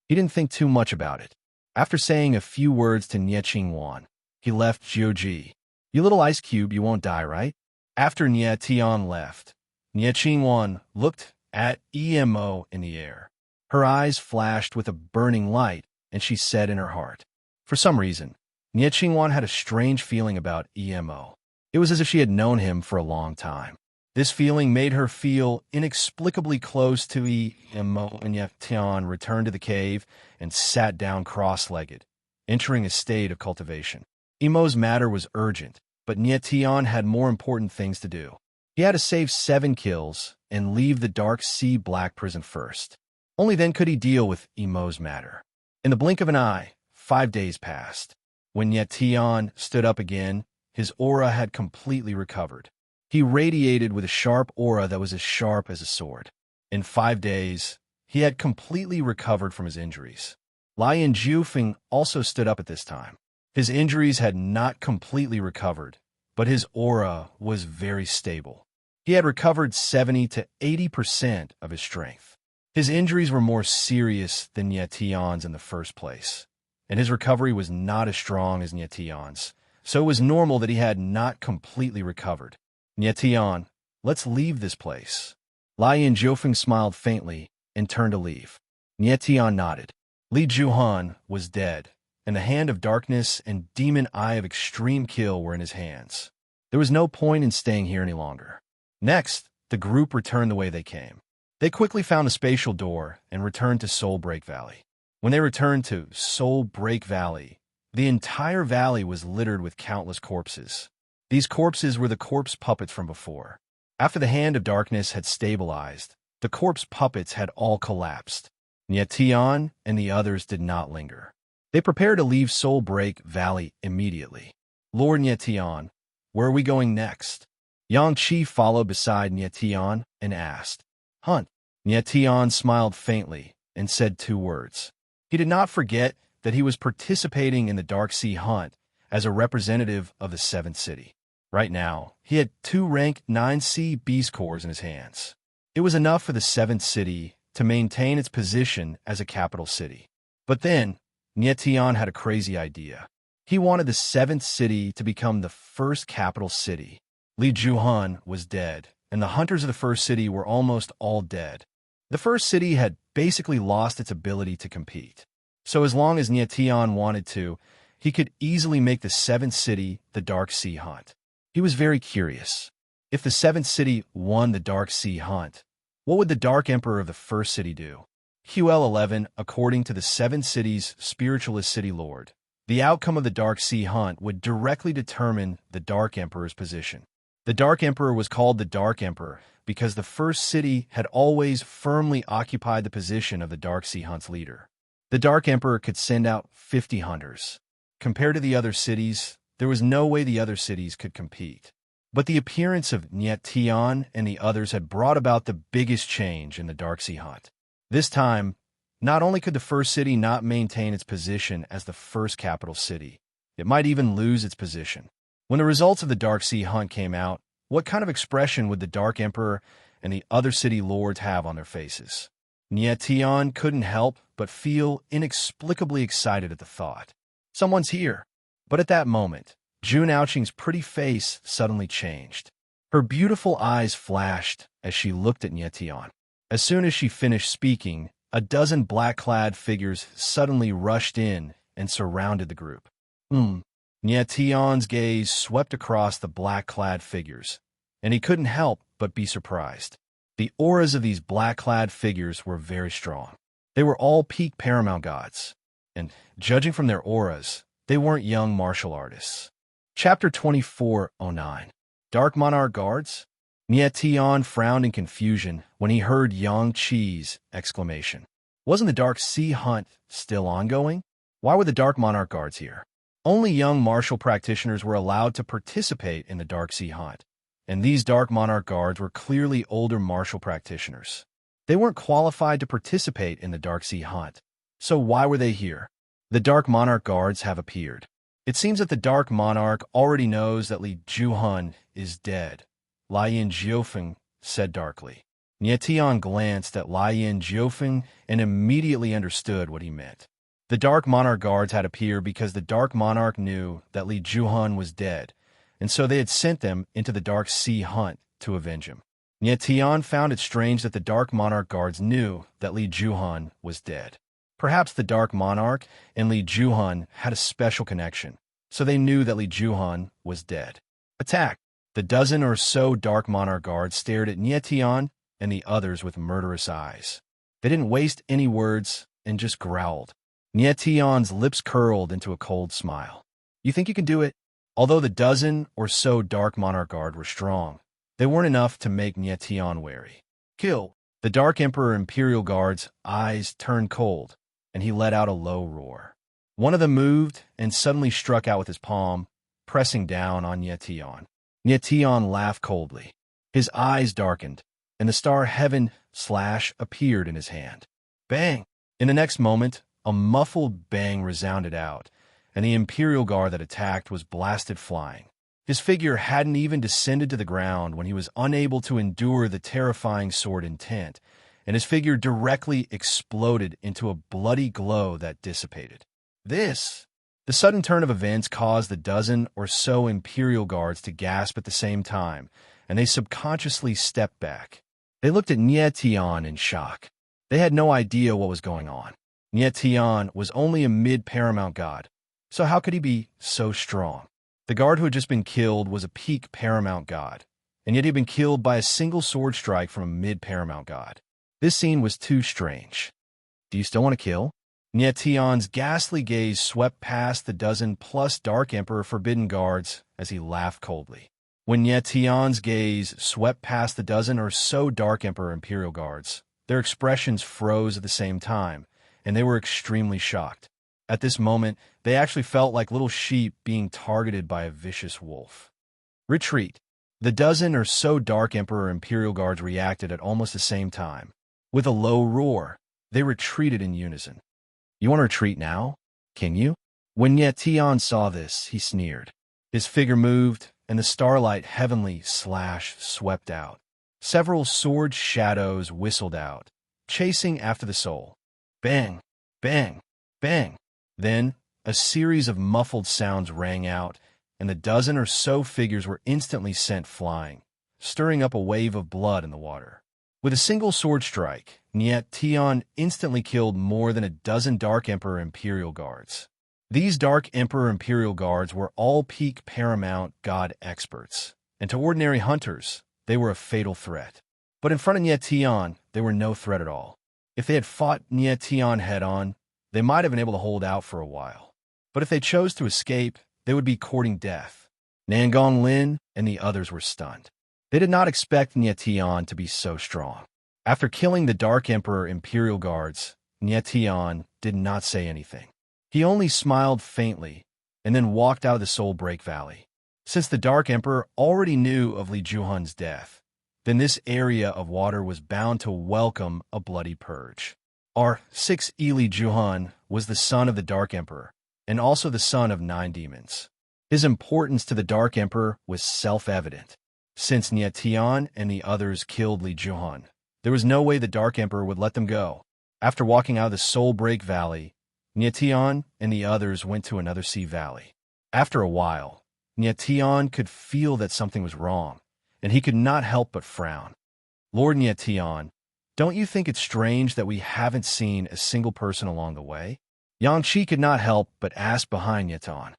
He didn't think too much about it. After saying a few words to Niechen, he left Joji. "You little ice cube, you won't die, right?" After Nietion left, Niechen looked at Emo in the air. Her eyes flashed with a burning light, and she said in her heart. For some reason, Niechen had a strange feeling about Emo. It was as if she had known him for a long time. This feeling made her feel inexplicably close to Emo, and Niechen returned to the cave and sat down cross-legged, entering a state of cultivation. Emo's matter was urgent, but Niechen had more important things to do. He had to save 7 kills and leave the Dark Sea Black Prison first. Only then could he deal with Emo's matter. In the blink of an eye, 5 days passed. When Nietion stood up again, his aura had completely recovered. He radiated with a sharp aura that was as sharp as a sword. In 5 days, he had completely recovered from his injuries. Lian Jufeng also stood up at this time. His injuries had not completely recovered, but his aura was very stable. He had recovered 70 to 80% of his strength. His injuries were more serious than Nietion's in the first place, and his recovery was not as strong as Nietion's, so it was normal that he had not completely recovered. "Nietion, let's leave this place." Lian Jufeng smiled faintly and turned to leave. Nietion nodded. Li Juhan was dead, and the Hand of Darkness and Demon Eye of Extreme Kill were in his hands. There was no point in staying here any longer. Next, the group returned the way they came. They quickly found a spatial door and returned to Soul Break Valley. When they returned to Soul Break Valley, the entire valley was littered with countless corpses. These corpses were the corpse puppets from before. After the Hand of Darkness had stabilized, the corpse puppets had all collapsed. Nietion and the others did not linger. They prepare to leave Soul Break Valley immediately. Lord Nyetian, where are we going next? Yang Qi followed beside Nyetian and asked. Hunt. Nyetian smiled faintly and said 2 words. He did not forget that he was participating in the Dark Sea Hunt as a representative of the 7th City. Right now, he had 2 rank 9C beast cores in his hands. It was enough for the 7th City to maintain its position as a capital city. But then, Nyetian had a crazy idea. He wanted the 7th City to become the first capital city. Li Juhan was dead, and the hunters of the First City were almost all dead. The First City had basically lost its ability to compete. So as long as Nyetian wanted to, he could easily make the 7th City the Dark Sea Hunt. He was very curious. If the 7th City won the Dark Sea Hunt, what would the Dark Emperor of the First City do? QL11, according to the 7th City's spiritualist city lord, the outcome of the Dark Sea Hunt would directly determine the Dark Emperor's position. The Dark Emperor was called the Dark Emperor because the First City had always firmly occupied the position of the Dark Sea Hunt's leader. The Dark Emperor could send out 50 hunters. Compared to the other cities, there was no way the other cities could compete. But the appearance of Nyetian and the others had brought about the biggest change in the Dark Sea Hunt. This time, not only could the First City not maintain its position as the first capital city, it might even lose its position. When the results of the Dark Sea Hunt came out, what kind of expression would the Dark Emperor and the other city lords have on their faces? Nyetian couldn't help but feel inexplicably excited at the thought. Someone's here. But at that moment, Jun Ouching's pretty face suddenly changed. Her beautiful eyes flashed as she looked at Nyetian. As soon as she finished speaking, a dozen black-clad figures suddenly rushed in and surrounded the group. Nyetian's gaze swept across the black-clad figures, and he couldn't help but be surprised. The auras of these black-clad figures were very strong. They were all peak paramount gods, and, judging from their auras, they weren't young martial artists. Chapter 2409. Dark Monarch Guards? Nyetian frowned in confusion when he heard Yang Qi's exclamation. Wasn't the Dark Sea Hunt still ongoing? Why were the Dark Monarch Guards here? Only young martial practitioners were allowed to participate in the Dark Sea Hunt, and these Dark Monarch Guards were clearly older martial practitioners. They weren't qualified to participate in the Dark Sea Hunt, so why were they here? The Dark Monarch Guards have appeared. It seems that the Dark Monarch already knows that Li Juhan is dead, Lian Jiufeng said darkly. Nyetian glanced at Lian Jiufeng and immediately understood what he meant. The Dark Monarch Guards had appeared because the Dark Monarch knew that Li Juhan was dead, and so they had sent them into the Dark Sea Hunt to avenge him. Nyetian found it strange that the Dark Monarch Guards knew that Li Juhan was dead. Perhaps the Dark Monarch and Li Juhan had a special connection, so they knew that Li Juhan was dead. Attack! The dozen or so Dark Monarch Guards stared at Nyetian and the others with murderous eyes. They didn't waste any words and just growled. Nyetian's lips curled into a cold smile. You think you can do it? Although the dozen or so Dark Monarch Guard were strong, they weren't enough to make Nyetian wary. Kill! The Dark Emperor Imperial Guard's eyes turned cold, and he let out a low roar. One of them moved and suddenly struck out with his palm, pressing down on Nyetian. Nyetian laughed coldly. His eyes darkened, and the star Heaven Slash appeared in his hand. Bang! In the next moment, a muffled bang resounded out, and the Imperial Guard that attacked was blasted flying. His figure hadn't even descended to the ground when he was unable to endure the terrifying sword intent, and his figure directly exploded into a bloody glow that dissipated. The sudden turn of events caused the dozen or so Imperial Guards to gasp at the same time, and they subconsciously stepped back. They looked at Nyetian in shock. They had no idea what was going on. Nyetian was only a mid-paramount god, so how could he be so strong? The guard who had just been killed was a peak paramount god, and yet he had been killed by a single sword strike from a mid-paramount god. This scene was too strange. Do you still want to kill? Nyetian's ghastly gaze swept past the dozen-plus Dark Emperor Forbidden Guards as he laughed coldly. When Nyetian's gaze swept past the dozen or so Dark Emperor Imperial Guards, their expressions froze at the same time, and they were extremely shocked. At this moment, they actually felt like little sheep being targeted by a vicious wolf. Retreat. The dozen or so Dark Emperor Imperial Guards reacted at almost the same time. With a low roar, they retreated in unison. You want to retreat now? Can you? When Yetion saw this, he sneered. His figure moved, and the starlight heavenly slash swept out. Several sword shadows whistled out, chasing after the soul. Bang, bang, bang. Then, a series of muffled sounds rang out, and the dozen or so figures were instantly sent flying, stirring up a wave of blood in the water. With a single sword strike, Yetion instantly killed more than a dozen Dark Emperor Imperial Guards. These Dark Emperor Imperial Guards were all peak paramount god experts, and to ordinary hunters, they were a fatal threat. But in front of Yetion, they were no threat at all. If they had fought Yetion head-on, they might have been able to hold out for a while. But if they chose to escape, they would be courting death. Nangong Lin and the others were stunned. They did not expect Yetion to be so strong. After killing the Dark Emperor Imperial Guards, Yetion did not say anything. He only smiled faintly, and then walked out of the Soul Break Valley. Since the Dark Emperor already knew of Li Juhun's death, then this area of water was bound to welcome a bloody purge. R6 Li Juhun was the son of the Dark Emperor, and also the son of 9 demons. His importance to the Dark Emperor was self-evident. Since Yetion and the others killed Li Juhun, there was no way the Dark Emperor would let them go. After walking out of the Soul Break Valley, Yetion and the others went to another sea valley. After a while, Yetion could feel that something was wrong, and he could not help but frown. Lord Yetion, don't you think it's strange that we haven't seen a single person along the way? Yang Qi could not help but ask behind Yeton.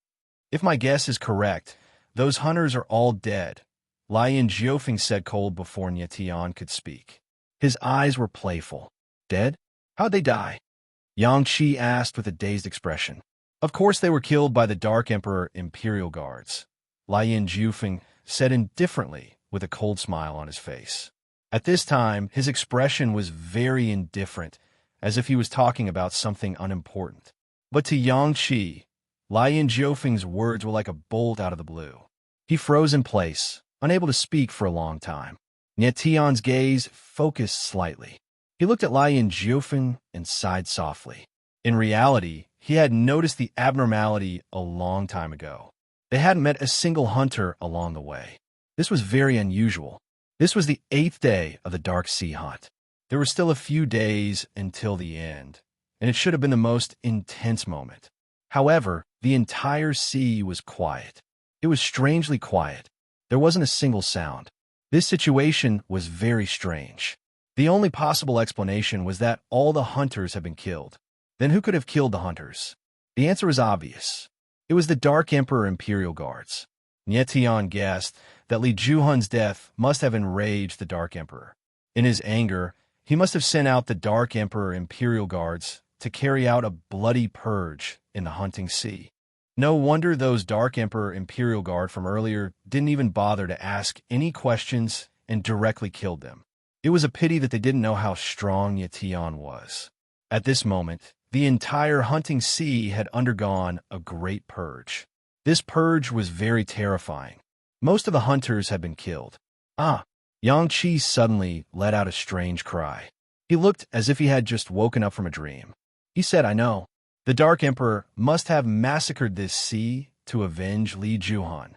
If my guess is correct, those hunters are all dead, Lian Jiofeng said cold before Yetion could speak. His eyes were playful. Dead? How'd they die? Yang Qi asked with a dazed expression. Of course they were killed by the Dark Emperor Imperial Guards, Lian Jiofeng said indifferently with a cold smile on his face. At this time, his expression was very indifferent, as if he was talking about something unimportant. But to Yang Qi, Lian Jiofeng's words were like a bolt out of the blue. He froze in place, unable to speak for a long time. Yetion's gaze focused slightly. He looked at Lian Jiofeng and sighed softly. In reality, he had noticed the abnormality a long time ago. They hadn't met a single hunter along the way. This was very unusual. This was the 8th day of the Dark Sea hunt. There were still a few days until the end, and it should have been the most intense moment. However, the entire sea was quiet. It was strangely quiet. There wasn't a single sound. This situation was very strange. The only possible explanation was that all the hunters had been killed. Then who could have killed the hunters? The answer is obvious. It was the Dark Emperor Imperial Guards. Yetion guessed that Li Juhun's death must have enraged the Dark Emperor. In his anger, he must have sent out the Dark Emperor Imperial Guards to carry out a bloody purge in the hunting sea. No wonder those Dark Emperor Imperial Guard from earlier didn't even bother to ask any questions and directly killed them. It was a pity that they didn't know how strong Yetion was. At this moment, the entire hunting sea had undergone a great purge. This purge was very terrifying. Most of the hunters had been killed. Yang Qi suddenly let out a strange cry. He looked as if he had just woken up from a dream. He said, I know. The Dark Emperor must have massacred this sea to avenge Li Juhun.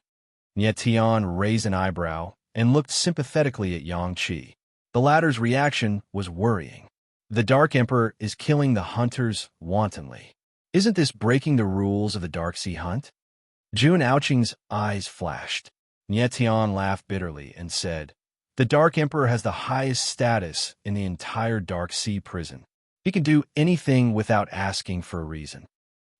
Yetion raised an eyebrow and looked sympathetically at Yang Qi. The latter's reaction was worrying. The Dark Emperor is killing the hunters wantonly. Isn't this breaking the rules of the Dark Sea hunt? Jun Aoqing's eyes flashed. Yetion laughed bitterly and said, The Dark Emperor has the highest status in the entire Dark Sea prison. He can do anything without asking for a reason.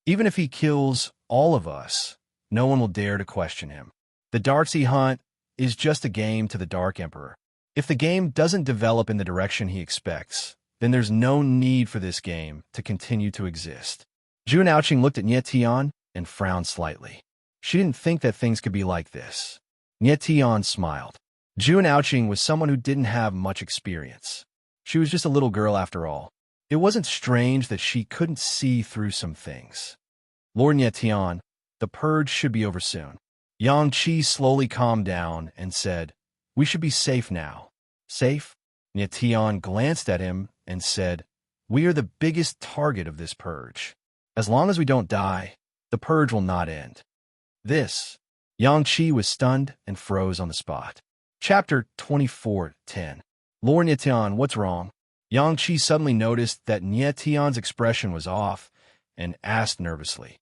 Even if he kills all of us, no one will dare to question him. The Dark Sea hunt is just a game to the Dark Emperor. If the game doesn't develop in the direction he expects, then there's no need for this game to continue to exist. Jun Aoqing looked at Yetion and frowned slightly. She didn't think that things could be like this. Yetion smiled. Jun Aoqing was someone who didn't have much experience. She was just a little girl after all. It wasn't strange that she couldn't see through some things. Lord Nietian, the purge should be over soon. Yang Qi slowly calmed down and said, we should be safe now. Safe? Nietian glanced at him and said, we are the biggest target of this purge. As long as we don't die, the purge will not end. This. Yang Qi was stunned and froze on the spot. Chapter 24:10. Lord Nietian, what's wrong? Yang Qi suddenly noticed that Nietian's expression was off and asked nervously.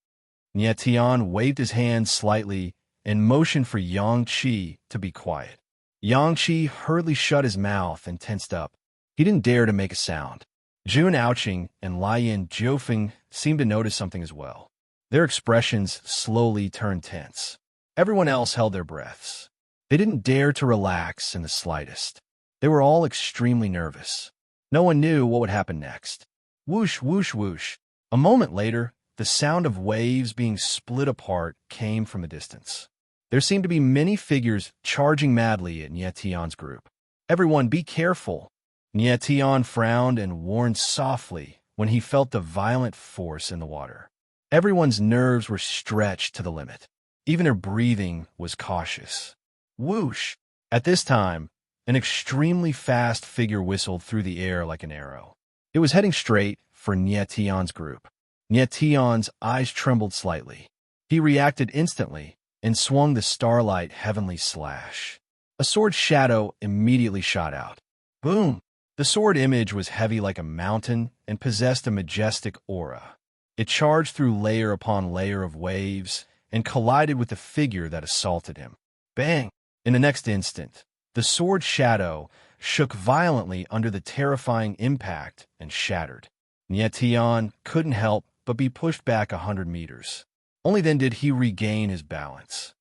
Nietian waved his hand slightly and motioned for Yang Qi to be quiet. Yang Qi hurriedly shut his mouth and tensed up. He didn't dare to make a sound. Jun Aoqing and Lian Jiufeng seemed to notice something as well. Their expressions slowly turned tense. Everyone else held their breaths. They didn't dare to relax in the slightest. They were all extremely nervous. No one knew what would happen next. Whoosh, whoosh, whoosh. A moment later, the sound of waves being split apart came from a distance. There seemed to be many figures charging madly at Nietian's group. Everyone, be careful. Nietian frowned and warned softly when he felt the violent force in the water. Everyone's nerves were stretched to the limit. Even their breathing was cautious. Whoosh! At this time, an extremely fast figure whistled through the air like an arrow. It was heading straight for Nietian's group. Nietian's eyes trembled slightly. He reacted instantly and swung the starlight heavenly slash. A sword shadow immediately shot out. Boom! The sword image was heavy like a mountain and possessed a majestic aura. It charged through layer upon layer of waves and collided with the figure that assaulted him. Bang! In the next instant, the sword shadow shook violently under the terrifying impact and shattered. Nietian couldn't help but be pushed back 100 meters. Only then did he regain his balance.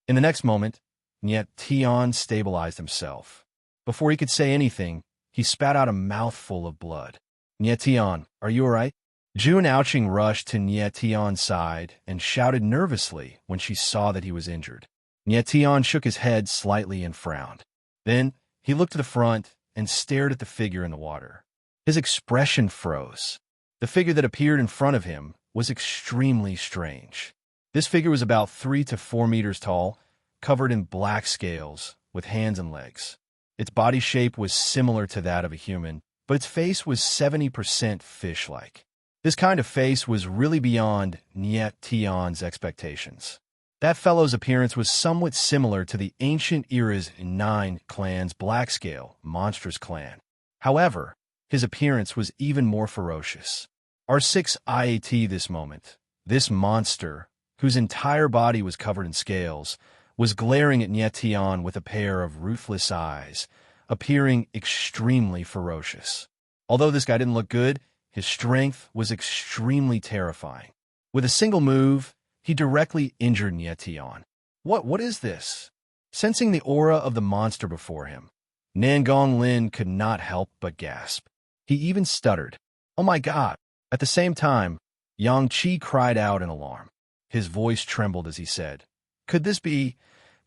In the next moment, Nietian stabilized himself. Before he could say anything, he spat out a mouthful of blood. Nietian, are you all right? Jun Aoqing rushed to Nietian's side and shouted nervously when she saw that he was injured. Nietian shook his head slightly and frowned. Then he looked to the front and stared at the figure in the water. His expression froze. The figure that appeared in front of him was extremely strange. This figure was about 3 to 4 meters tall, covered in black scales, with hands and legs. Its body shape was similar to that of a human, but its face was 70% fish-like. This kind of face was really beyond Nietian's expectations. That fellow's appearance was somewhat similar to the ancient era's 9 clans Black Scale, monstrous clan. However, his appearance was even more ferocious. R6 IAT this moment, this monster, whose entire body was covered in scales, was glaring at Nietian with a pair of ruthless eyes, appearing extremely ferocious. Although this guy didn't look good, his strength was extremely terrifying. With a single move, he directly injured Nietian. What is this? Sensing the aura of the monster before him, Nangong Lin could not help but gasp. He even stuttered. Oh my God! At the same time, Yang Qi cried out in alarm. His voice trembled as he said, Could this be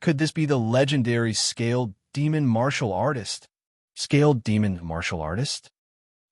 the legendary scaled demon martial artist? Scaled demon martial artist?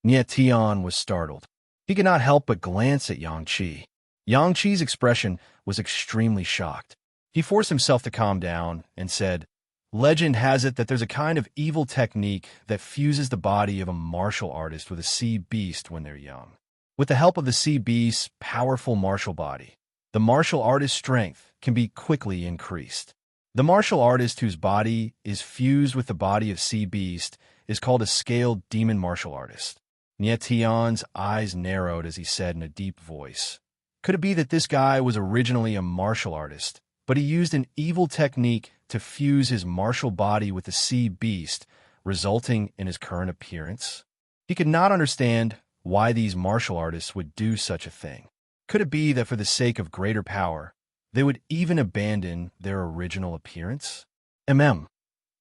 Nietian was startled. He could not help but glance at Yang Qi. Yang Qi's expression was extremely shocked. He forced himself to calm down and said, Legend has it that there's a kind of evil technique that fuses the body of a martial artist with a sea beast when they're young. With the help of the sea beast's powerful martial body, the martial artist's strength can be quickly increased. The martial artist whose body is fused with the body of sea beast is called a scaled demon martial artist. Nietian's eyes narrowed as he said in a deep voice, Could it be that this guy was originally a martial artist, but he used an evil technique to fuse his martial body with the sea beast, resulting in his current appearance? He could not understand why these martial artists would do such a thing. Could it be that for the sake of greater power, they would even abandon their original appearance? Yang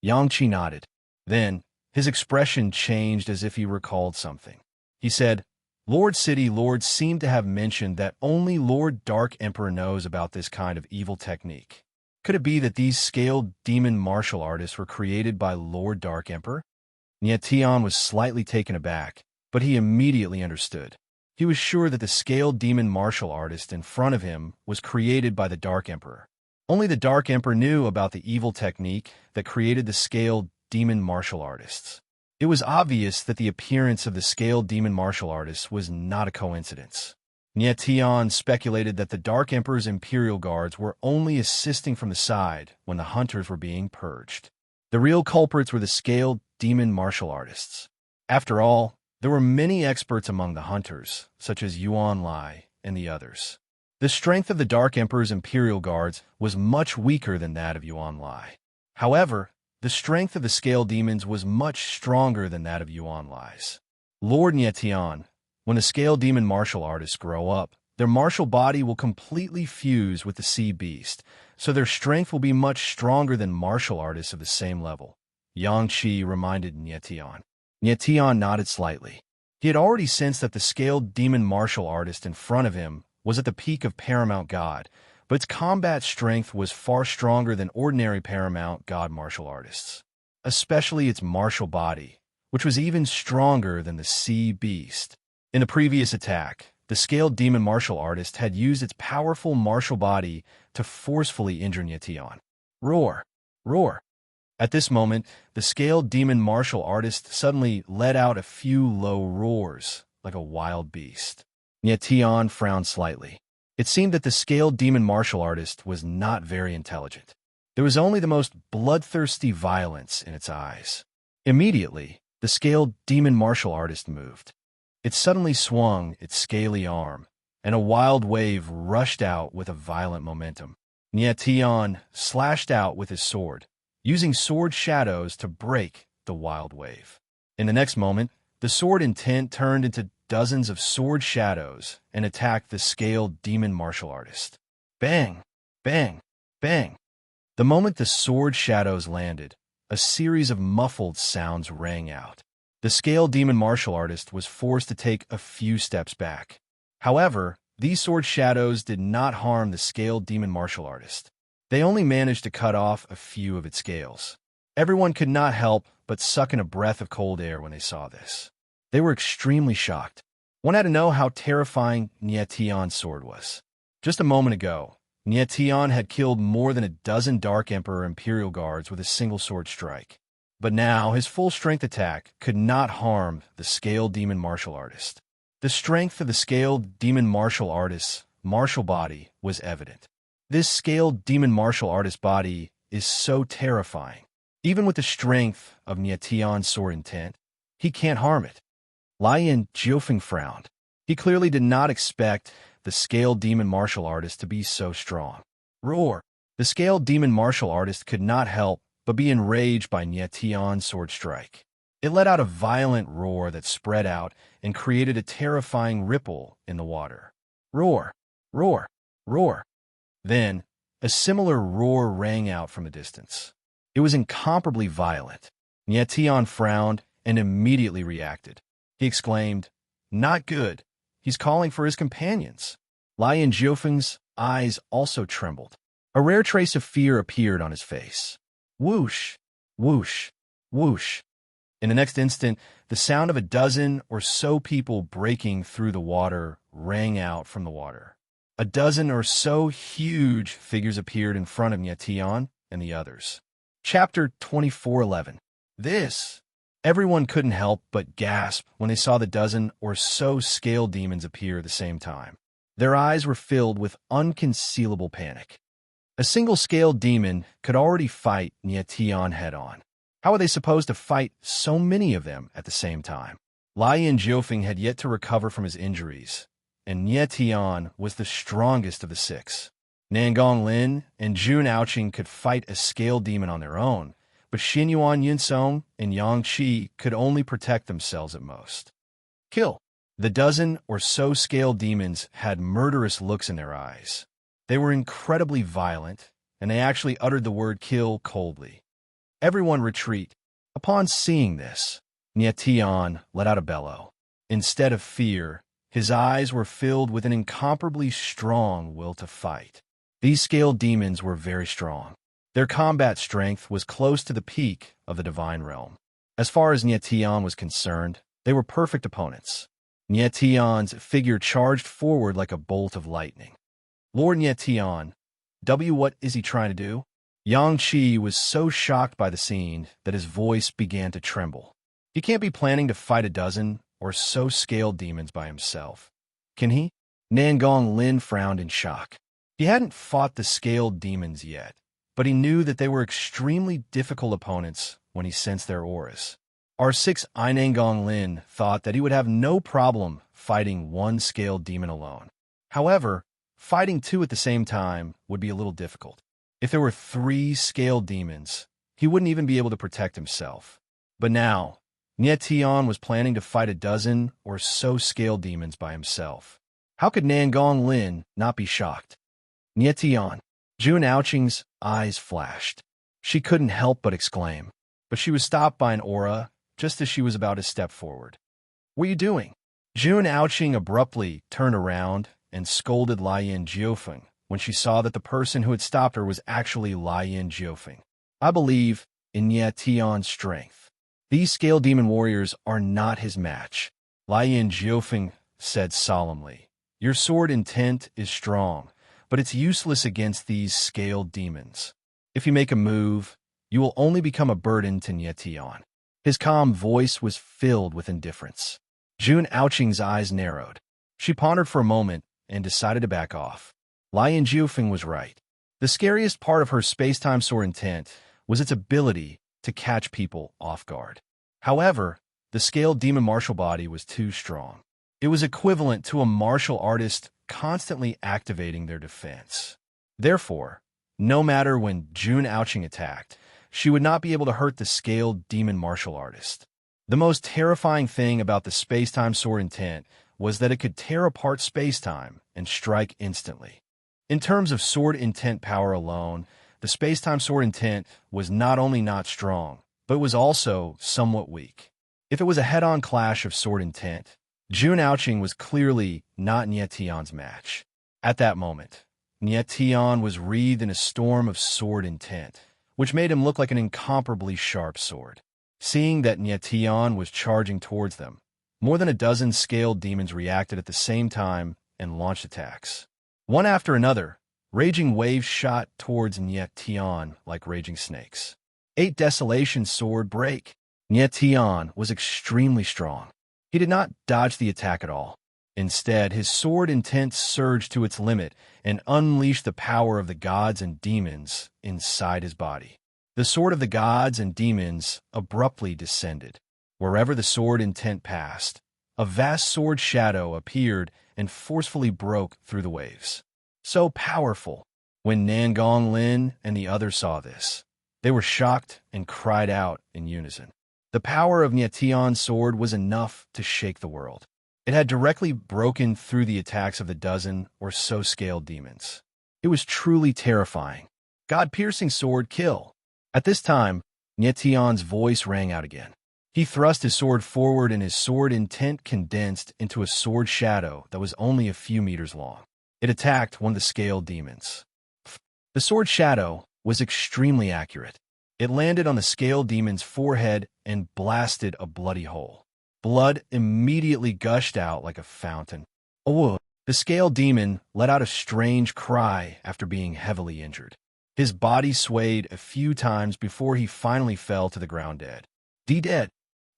Qi nodded. Then, his expression changed as if he recalled something. He said, Lord City Lord seemed to have mentioned that only Lord Dark Emperor knows about this kind of evil technique. Could it be that these scaled demon martial artists were created by Lord Dark Emperor? Nietian was slightly taken aback, but he immediately understood. He was sure that the scaled demon martial artist in front of him was created by the Dark Emperor. Only the Dark Emperor knew about the evil technique that created the scaled demon martial artists. It was obvious that the appearance of the scaled demon martial artists was not a coincidence. Nietian speculated that the Dark Emperor's Imperial Guards were only assisting from the side when the hunters were being purged. The real culprits were the scaled demon martial artists. After all, there were many experts among the hunters, such as Yuan Lai and the others. The strength of the Dark Emperor's Imperial Guards was much weaker than that of Yuan Lai. However, the strength of the scaled demons was much stronger than that of Yuan Lai's. Lord Nietian, when the scaled demon martial artists grow up, their martial body will completely fuse with the sea beast, so their strength will be much stronger than martial artists of the same level. Yang Qi reminded Nietian. Nietian nodded slightly. He had already sensed that the scaled demon martial artist in front of him was at the peak of Paramount God, but its combat strength was far stronger than ordinary Paramount God martial artists, especially its martial body, which was even stronger than the sea beast. In the previous attack, the scaled demon martial artist had used its powerful martial body to forcefully injure Nietian. Roar! Roar! At this moment, the scaled demon martial artist suddenly let out a few low roars, like a wild beast. Nietian frowned slightly. It seemed that the scaled demon martial artist was not very intelligent. There was only the most bloodthirsty violence in its eyes. Immediately, the scaled demon martial artist moved. It suddenly swung its scaly arm, and a wild wave rushed out with a violent momentum. Nietian slashed out with his sword, using sword shadows to break the wild wave. In the next moment, the sword intent turned into dozens of sword shadows and attacked the scaled demon martial artist. Bang! Bang! Bang! The moment the sword shadows landed, a series of muffled sounds rang out. The scaled demon martial artist was forced to take a few steps back. However, these sword shadows did not harm the scaled demon martial artist. They only managed to cut off a few of its scales. Everyone could not help but suck in a breath of cold air when they saw this. They were extremely shocked. One had to know how terrifying Nietian's sword was. Just a moment ago, Nietian had killed more than a dozen Dark Emperor Imperial Guards with a single sword strike. But now his full-strength attack could not harm the scaled demon martial artist. The strength of the scaled demon martial artist's martial body was evident. This scaled demon martial artist body is so terrifying. Even with the strength of Nietian's sword intent, he can't harm it. Lian Jiufeng frowned. He clearly did not expect the scaled demon martial artist to be so strong. Roar! The scaled demon martial artist could not help but be enraged by Nietian's sword strike. It let out a violent roar that spread out and created a terrifying ripple in the water. Roar! Roar! Roar! Then, a similar roar rang out from a distance. It was incomparably violent. Nietian frowned and immediately reacted. He exclaimed, "Not good. He's calling for his companions." Lian Jiufeng's eyes also trembled. A rare trace of fear appeared on his face. Whoosh! Whoosh! Whoosh! In the next instant, the sound of a dozen or so people breaking through the water rang out from the water. A dozen or so huge figures appeared in front of Nietian and the others. Chapter 24:11. This! Everyone couldn't help but gasp when they saw the dozen or so scaled demons appear at the same time. Their eyes were filled with unconcealable panic. A single scaled demon could already fight Nietian head-on. How were they supposed to fight so many of them at the same time? Lian Jiufeng had yet to recover from his injuries, and Nietian was the strongest of the six. Nangong Lin and Jun Aoqing could fight a scaled demon on their own, but Xinyuan Yinsong and Yang Qi could only protect themselves at most. Kill! The dozen or so scaled demons had murderous looks in their eyes. They were incredibly violent, and they actually uttered the word kill coldly. Everyone retreat. Upon seeing this, Nietian let out a bellow. Instead of fear, his eyes were filled with an incomparably strong will to fight. These scaled demons were very strong. Their combat strength was close to the peak of the divine realm. As far as Nietian was concerned, they were perfect opponents. Nietion's figure charged forward like a bolt of lightning. Lord Nietion, what is he trying to do? Yang Qi was so shocked by the scene that his voice began to tremble. He can't be planning to fight a dozen or so scaled demons by himself. Can he? Nangong Lin frowned in shock. He hadn't fought the scaled demons yet, but he knew that they were extremely difficult opponents when he sensed their auras. R6 Ainangong Lin thought that he would have no problem fighting one scaled demon alone. However, fighting two at the same time would be a little difficult. If there were 3 scaled demons, he wouldn't even be able to protect himself. But now, Nietion was planning to fight a dozen or so scaled demons by himself. How could Nangong Lin not be shocked? Nietion. Jun Ouching's eyes flashed. She couldn't help but exclaim, but she was stopped by an aura just as she was about to step forward. What are you doing? Jun Ouching abruptly turned around and scolded Lian Jiufeng when she saw that the person who had stopped her was actually Lian Jiufeng. I believe in Nietion's strength. These scale demon warriors are not his match, Lian Jiufeng said solemnly. Your sword intent is strong, but it's useless against these scaled demons. If you make a move, you will only become a burden to Nietion. His calm voice was filled with indifference. Jun Ouching's eyes narrowed. She pondered for a moment and decided to back off. Lian Jiufeng was right. The scariest part of her space-time sword intent was its ability to catch people off guard. However, the scaled demon martial body was too strong. It was equivalent to a martial artist constantly activating their defense. Therefore, no matter when Jun Ouching attacked, she would not be able to hurt the scaled demon martial artist. The most terrifying thing about the space-time sword intent was that it could tear apart space-time and strike instantly. In terms of sword intent power alone, the space-time sword intent was not only not strong, but was also somewhat weak. If it was a head-on clash of sword intent, Jun Ouching was clearly not Nietion's match. At that moment, Nietion was wreathed in a storm of sword intent, which made him look like an incomparably sharp sword. Seeing that Nietion was charging towards them, more than a dozen scaled demons reacted at the same time and launched attacks. One after another, raging waves shot towards Nietion like raging snakes. 8 Desolation sword break. Nietion was extremely strong. He did not dodge the attack at all. Instead, his sword intent surged to its limit and unleashed the power of the gods and demons inside his body. The sword of the gods and demons abruptly descended. Wherever the sword intent passed, a vast sword shadow appeared and forcefully broke through the waves. So powerful! When Nangong Lin and the others saw this, they were shocked and cried out in unison. The power of Nietion's sword was enough to shake the world. It had directly broken through the attacks of the dozen or so scaled demons. It was truly terrifying. God-piercing sword kill. At this time, Nietion's voice rang out again. He thrust his sword forward and his sword intent condensed into a sword shadow that was only a few meters long. It attacked one of the scaled demons. The sword shadow was extremely accurate. It landed on the scaled demon's forehead and blasted a bloody hole. Blood immediately gushed out like a fountain. Oh! The scaled demon let out a strange cry after being heavily injured. His body swayed a few times before he finally fell to the ground dead. Dead.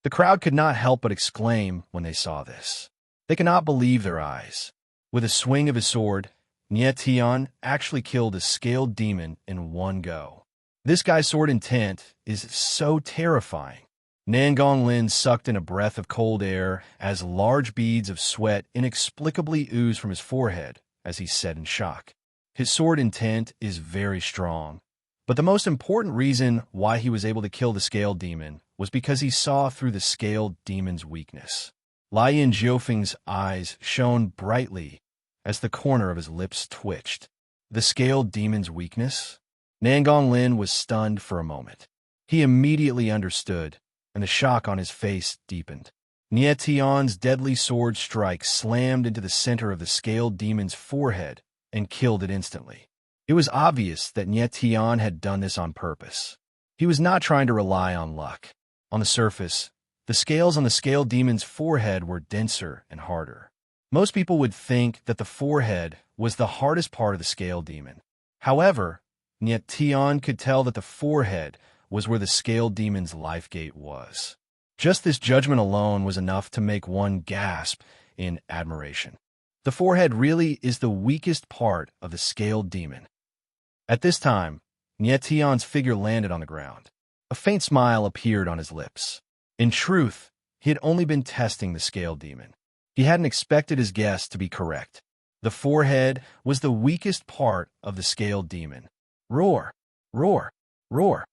The crowd could not help but exclaim when they saw this. They could not believe their eyes. With a swing of his sword, Nietion actually killed a scaled demon in one go. This guy's sword intent is so terrifying. Nangong Lin sucked in a breath of cold air as large beads of sweat inexplicably oozed from his forehead as he said in shock. His sword intent is very strong, but the most important reason why he was able to kill the scaled demon was because he saw through the scaled demon's weakness. Lian Jiufeng's eyes shone brightly as the corner of his lips twitched. The scaled demon's weakness? Nangong Lin was stunned for a moment. He immediately understood, and the shock on his face deepened. Nietion's deadly sword strike slammed into the center of the scaled demon's forehead and killed it instantly. It was obvious that Nietion had done this on purpose. He was not trying to rely on luck. On the surface, The scales on the scale demon's forehead were denser and harder. Most people would think that the forehead was the hardest part of the scale demon. However, Nyetian could tell that the forehead was where the scale demon's life gate was. Just this judgment alone was enough to make one gasp in admiration. The forehead really is the weakest part of the scale demon. At this time, Nyetian's figure landed on the ground. A faint smile appeared on his lips. In truth, he had only been testing the scale demon. He hadn't expected his guess to be correct. The forehead was the weakest part of the scale demon. Roar, roar, roar.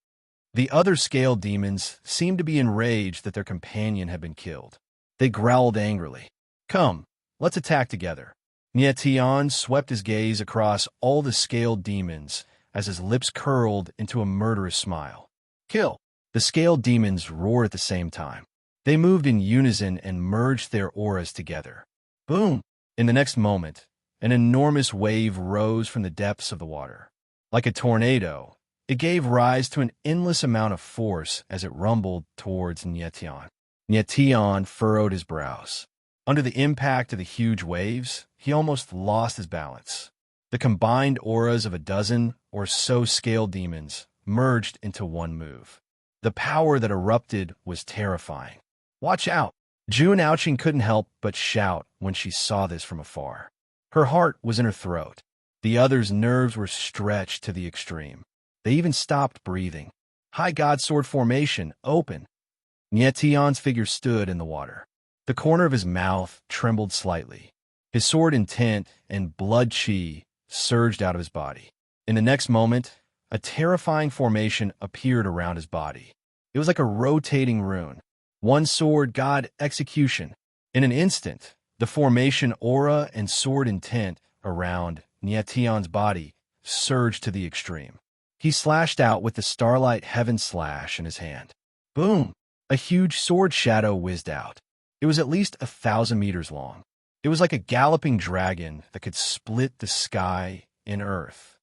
The other scale demons seemed to be enraged that their companion had been killed. They growled angrily. Come, let's attack together. Nyetian swept his gaze across all the scale demons as his lips curled into a murderous smile. Kill! The scale demons roared at the same time. They moved in unison and merged their auras together. Boom! In the next moment, an enormous wave rose from the depths of the water. Like a tornado, it gave rise to an endless amount of force as it rumbled towards Nyetian. Nyetian furrowed his brows. Under the impact of the huge waves, he almost lost his balance. The combined auras of a dozen or so scale demons merged into one move. The power that erupted was terrifying. Watch out! June Ouching couldn't help but shout when she saw this from afar. Her heart was in her throat. The others' nerves were stretched to the extreme. They even stopped breathing. High God Sword formation, open. Nyetian's figure stood in the water. The corner of his mouth trembled slightly. His sword intent and blood chi surged out of his body. In the next moment, a terrifying formation appeared around his body. It was like a rotating rune. One sword, God, execution. In an instant, the formation aura and sword intent around Nyetian's body surged to the extreme. He slashed out with the Starlight Heaven Slash in his hand. Boom! A huge sword shadow whizzed out. It was at least 1,000 meters long. It was like a galloping dragon that could split the sky and earth.